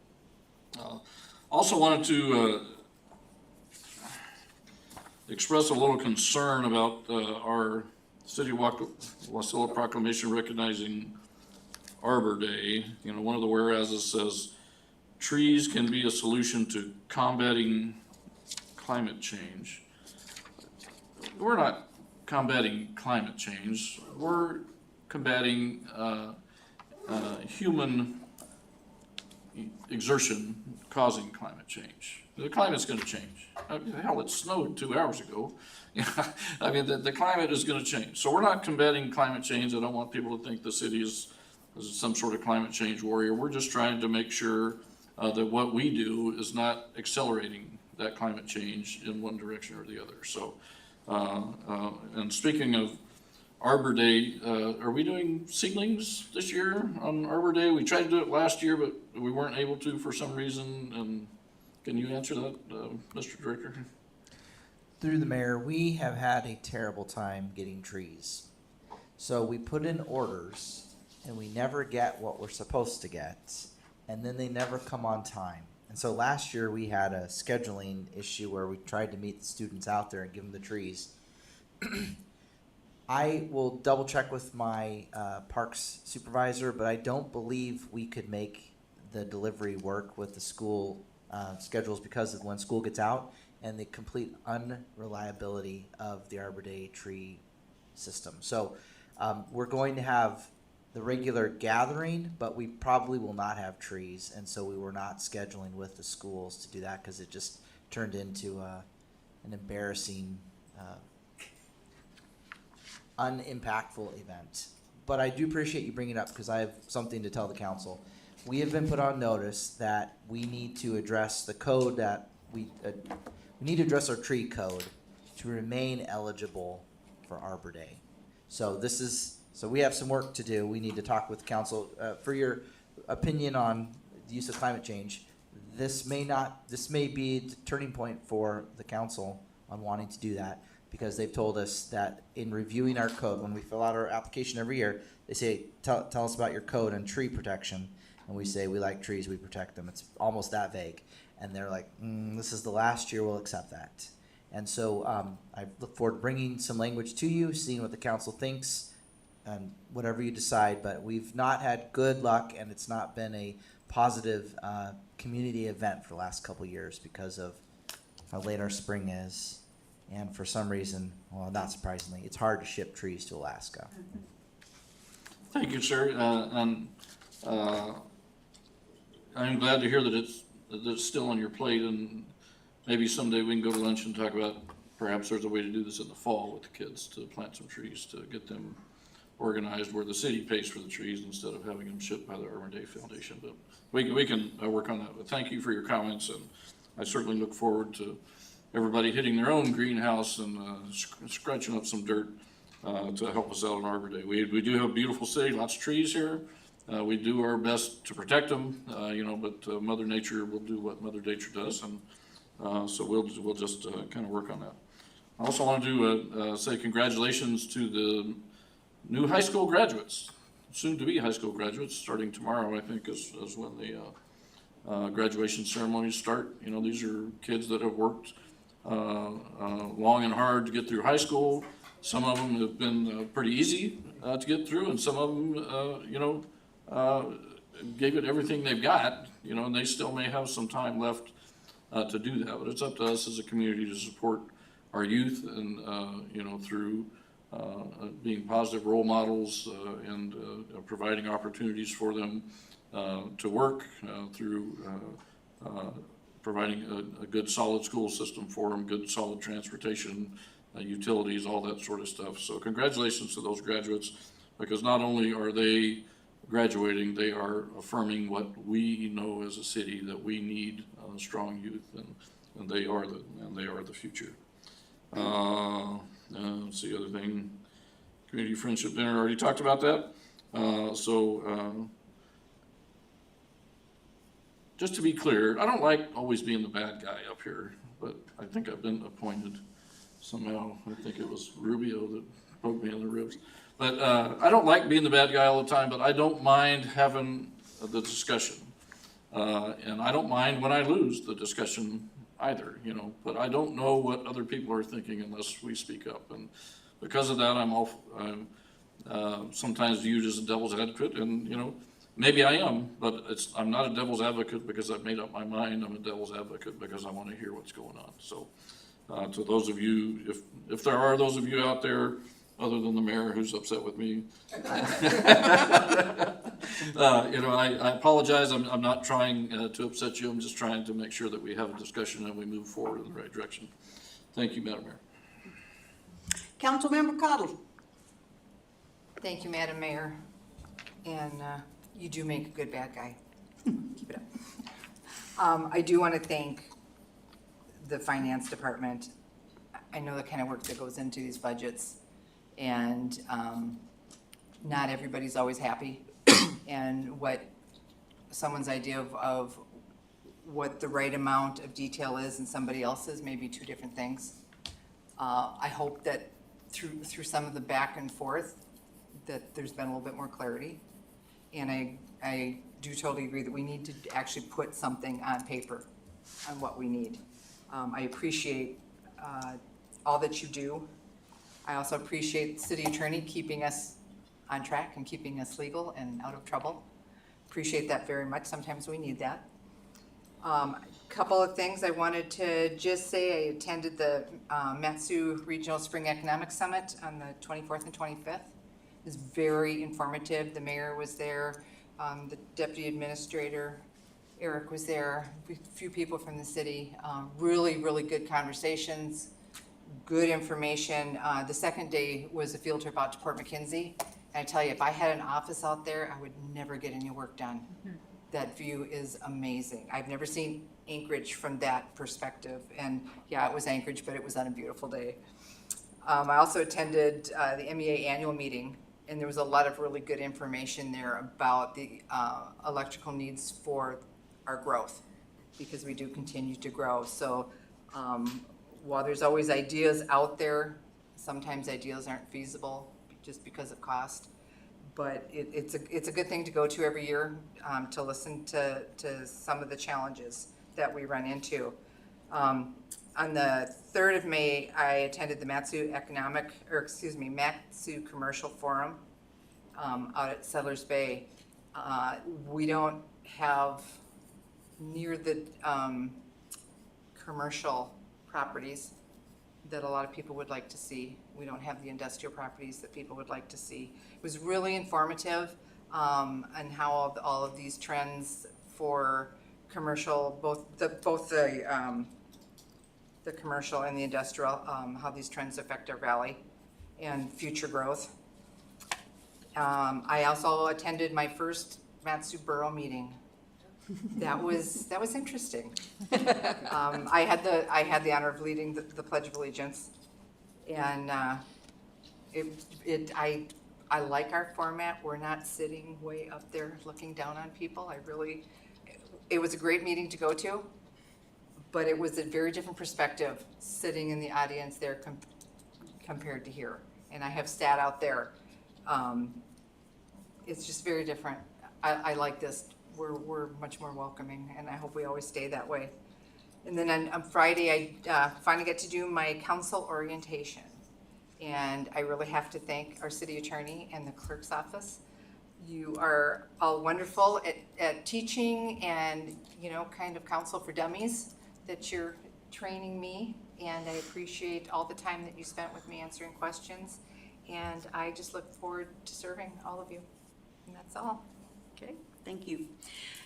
Also wanted to express a little concern about our City of Wasilla Proclamation recognizing Arbor Day. You know, one of the whereases says, trees can be a solution to combating climate change. We're not combating climate change. We're combating human exertion causing climate change. The climate's going to change. Hell, it snowed 2 hours ago. I mean, the climate is going to change. So we're not combating climate change. I don't want people to think the city is some sort of climate change warrior. We're just trying to make sure that what we do is not accelerating that climate change in one direction or the other. So, and speaking of Arbor Day, are we doing seedlings this year on Arbor Day? We tried to do it last year, but we weren't able to for some reason. And can you answer that, Mr. Director? Through the mayor, we have had a terrible time getting trees. So we put in orders and we never get what we're supposed to get, and then they never come on time. And so last year we had a scheduling issue where we tried to meet the students out there and give them the trees. I will double check with my parks supervisor, but I don't believe we could make the delivery work with the school schedules because of when school gets out and the complete unreliability of the Arbor Day tree system. So we're going to have the regular gathering, but we probably will not have trees, and so we were not scheduling with the schools to do that because it just turned into an embarrassing, unimpactful event. But I do appreciate you bringing it up because I have something to tell the council. We have been put on notice that we need to address the code that we need to address our tree code to remain eligible for Arbor Day. So we have some work to do. We need to talk with council for your opinion on the use of climate change. This may be the turning point for the council on wanting to do that, because they've told us that in reviewing our code, when we fill out our application every year, they say, tell us about your code on tree protection. And we say, we like trees, we protect them. It's almost that vague. And they're like, this is the last year we'll accept that. And so I look forward to bringing some language to you, seeing what the council thinks, and whatever you decide. But we've not had good luck, and it's not been a positive community event for the last couple of years because of how late our spring is. And for some reason, well, not surprisingly, it's hard to ship trees to Alaska. Thank you, sir. I'm glad to hear that it's still on your plate, and maybe someday we can go to lunch and talk about perhaps there's a way to do this in the fall with the kids, to plant some trees, to get them organized where the city pays for the trees instead of having them shipped by the Arbor Day Foundation. But we can work on that. But thank you for your comments, and I certainly look forward to everybody hitting their own greenhouse and scratching up some dirt to help us out on Arbor Day. We do have a beautiful city, lots of trees here. We do our best to protect them, but Mother Nature will do what Mother Nature does, and so we'll just kind of work on that. I also want to say congratulations to the new high school graduates, soon-to-be high school graduates. Starting tomorrow, I think, is when the graduation ceremonies start. These are kids that have worked long and hard to get through high school. Some of them have been pretty easy to get through, and some of them, gave it everything they've got, and they still may have some time left to do that. But it's up to us as a community to support our youth and, through being positive role models and providing opportunities for them to work through providing a good solid school system for them, good solid transportation, utilities, all that sort of stuff. So congratulations to those graduates, because not only are they graduating, they are affirming what we know as a city, that we need strong youth, and they are the future. Let's see, other thing, community friendship dinner, already talked about that. Just to be clear, I don't like always being the bad guy up here, but I think I've been appointed somehow. I think it was Rubio that poked me in the ribs. But I don't like being the bad guy all the time, but I don't mind having the discussion. And I don't mind when I lose the discussion either, but I don't know what other people are thinking unless we speak up. And because of that, I'm sometimes viewed as a devil's advocate, and, maybe I am, but I'm not a devil's advocate because I've made up my mind. I'm a devil's advocate because I want to hear what's going on. So to those of you, if there are those of you out there, other than the mayor who's upset with me, I apologize. I'm not trying to upset you. I'm just trying to make sure that we have a discussion and we move forward in the right direction. Thank you, Madam Mayor. Councilmember Cottle. Thank you, Madam Mayor. And you do make a good bad guy. Keep it up. I do want to thank the finance department. I know the kind of work that goes into these budgets, and not everybody's always happy. And what someone's idea of what the right amount of detail is and somebody else's may be two different things. I hope that through some of the back and forth that there's been a little bit more clarity. And I do totally agree that we need to actually put something on paper on what we need. I appreciate all that you do. I also appreciate the city attorney keeping us on track and keeping us legal and out of trouble. Appreciate that very much. Sometimes we need that. Couple of things I wanted to just say. I attended the Matsu Regional Spring Economic Summit on the 24th and 25th. It was very informative. The mayor was there, the deputy administrator, Eric was there, a few people from the city. Really, really good conversations, good information. The second day was a field trip out to Port McKenzie. And I tell you, if I had an office out there, I would never get any work done. That view is amazing. I've never seen Anchorage from that perspective. And yeah, it was Anchorage, but it was on a beautiful day. I also attended the MEA annual meeting, and there was a lot of really good information there about the electrical needs for our growth, because we do continue to grow. So while there's always ideas out there, sometimes ideas aren't feasible just because of cost. But it's a good thing to go to every year, to listen to some of the challenges that we run into. On the 3rd of May, I attended the Matsu Commercial Forum out at Settlers Bay. We don't have near the commercial properties that a lot of people would like to see. We don't have the industrial properties that people would like to see. It was really informative on how all of these trends for commercial, both the commercial and the industrial, how these trends affect our valley and future growth. I also attended my first Matsu Borough meeting. That was interesting. I had the honor of leading the Pledge of Allegiance, and I like our format. We're not sitting way up there looking down on people. It was a great meeting to go to, but it was a very different perspective sitting in the audience there compared to here. And I have sat out there. It's just very different. I like this. We're much more welcoming, and I hope we always stay that way. And then on Friday, I finally got to do my council orientation. And I really have to thank our city attorney and the clerk's office. You are all wonderful at teaching and, kind of counsel for dummies that you're training me. And I appreciate all the time that you spent with me answering questions. And I just look forward to serving all of you. And that's all. Okay, thank you.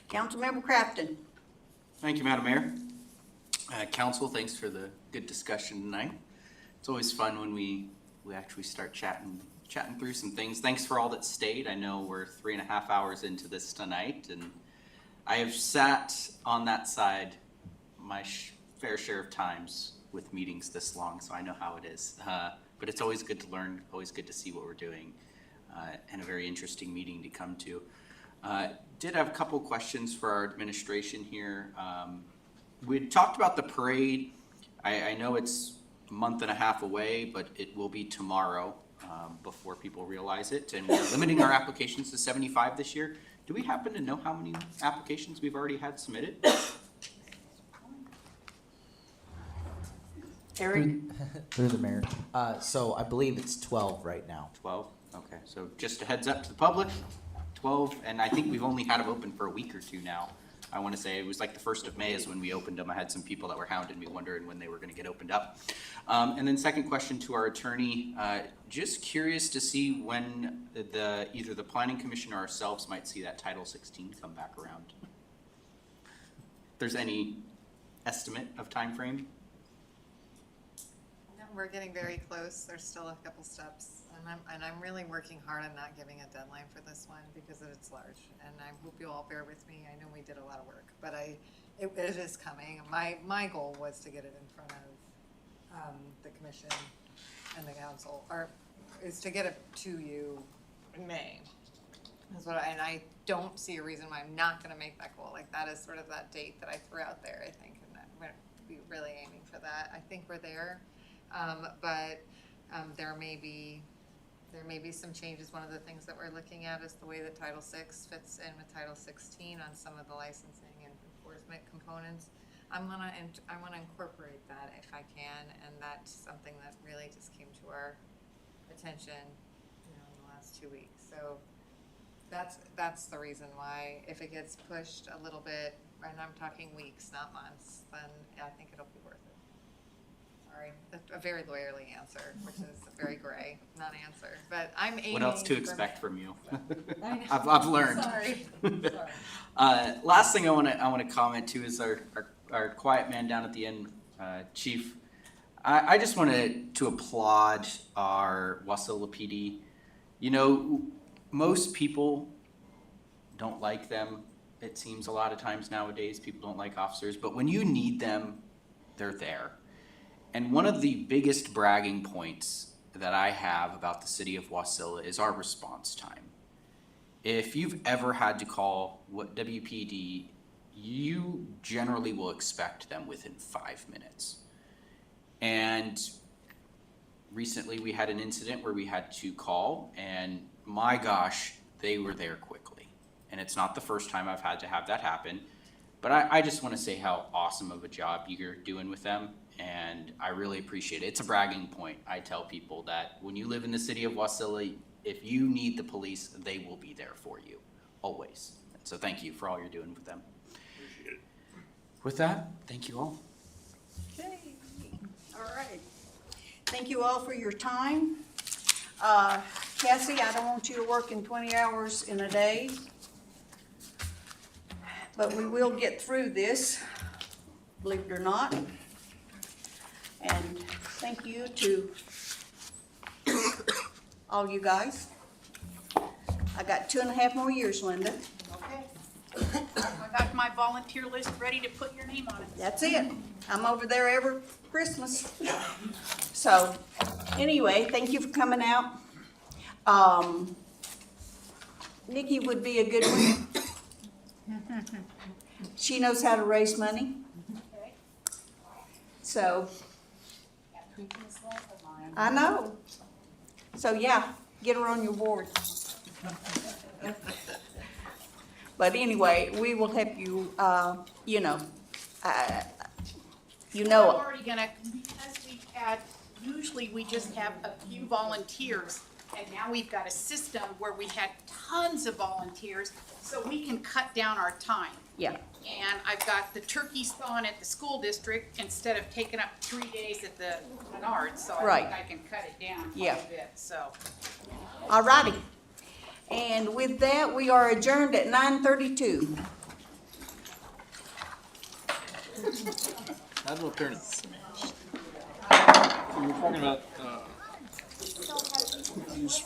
Councilmember Crafton. Thank you, Madam Mayor. Council, thanks for the good discussion tonight. It's always fun when we actually start chatting through some things. Thanks for all that stayed. I know we're 3.5 hours into this tonight, and I have sat on that side my fair share of times with meetings this long, so I know how it is. But it's always good to learn, always good to see what we're doing, and a very interesting meeting to come to. Did have a couple questions for our administration here. We talked about the parade. I know it's a month and a half away, but it will be tomorrow before people realize it. And we're limiting our applications to 75 this year. Do we happen to know how many applications we've already had submitted? Eric? Through the mayor. So I believe it's 12 right now. 12? Okay, so just a heads up to the public, 12, and I think we've only had them open for a week or two now. I want to say it was like the 1st of May is when we opened them. I had some people that were hounding me wondering when they were going to get opened up. And then second question to our attorney, just curious to see when either the Planning Commission or ourselves might see that Title 16 come back around. If there's any estimate of time frame? No, we're getting very close. There's still a couple steps. And I'm really working hard on not giving a deadline for this one because it's large. And I hope you all bear with me. I know we did a lot of work, but it is coming. My goal was to get it in front of the commission and the council, or is to get it to you in May. And I don't see a reason why I'm not going to make that goal. Like, that is sort of that date that I threw out there, I think, and that we're really aiming for that. I think we're there, but there may be some changes. One of the things that we're looking at is the way that Title VI fits in with Title 16 on some of the licensing and enforcement components. I want to incorporate that if I can, and that's something that really just came to our attention, in the last 2 weeks. So that's the reason why, if it gets pushed a little bit, and I'm talking weeks, not months, then I think it'll be worth it. Sorry, a very lawyerly answer, which is a very gray non-answer, but I'm aiming. What else to for expect May. from you? I know. I've learned. Sorry. Last thing I want to comment to is our quiet man down at the end, Chief. I just wanted to applaud our Wasilla PD. You know, most people don't like them. It seems a lot of times nowadays people don't like officers, but when you need them, they're there. And one of the biggest bragging points that I have about the city of Wasilla is our response time. If you've ever had to call WPD, you generally will expect them within 5 minutes. And recently we had an incident where we had to call, and my gosh, they were there quickly. And it's not the first time I've had to have that happen, but I just want to say how awesome of a job you're doing with them, and I really appreciate it. It's a bragging point. I tell people that when you live in the city of Wasilla, if you need the police, they will be there for you, always. So thank you for all you're doing with them. Appreciate it. With that, thank you all. Okay, all right. Thank you all for your time. Cassie, I don't want you to work in 20 hours in a day, but we will get through this, believe it or not. And thank you to all you guys. I got 2.5 more years, Linda. Okay. I got my volunteer list ready to put your name on it. That's it. I'm over there every Christmas. So, anyway, thank you for coming out. Nikki would be a good one. She knows how to raise money. Okay. So, Got previous life of mine. I know. So, yeah, get her on your board. But anyway, we will help you, you know, I'm already gonna, because we've had, usually we just have a few volunteers, and now we've got a system where we had tons of volunteers, so we can cut down our time. yeah. And I've got the turkey spawn at the school district instead of taking up 3 days at the Menards, so I Right. think I can cut it down Yeah. quite a bit, so. All righty. And with that, we are adjourned at 9:32. That will turn it. We were talking about, these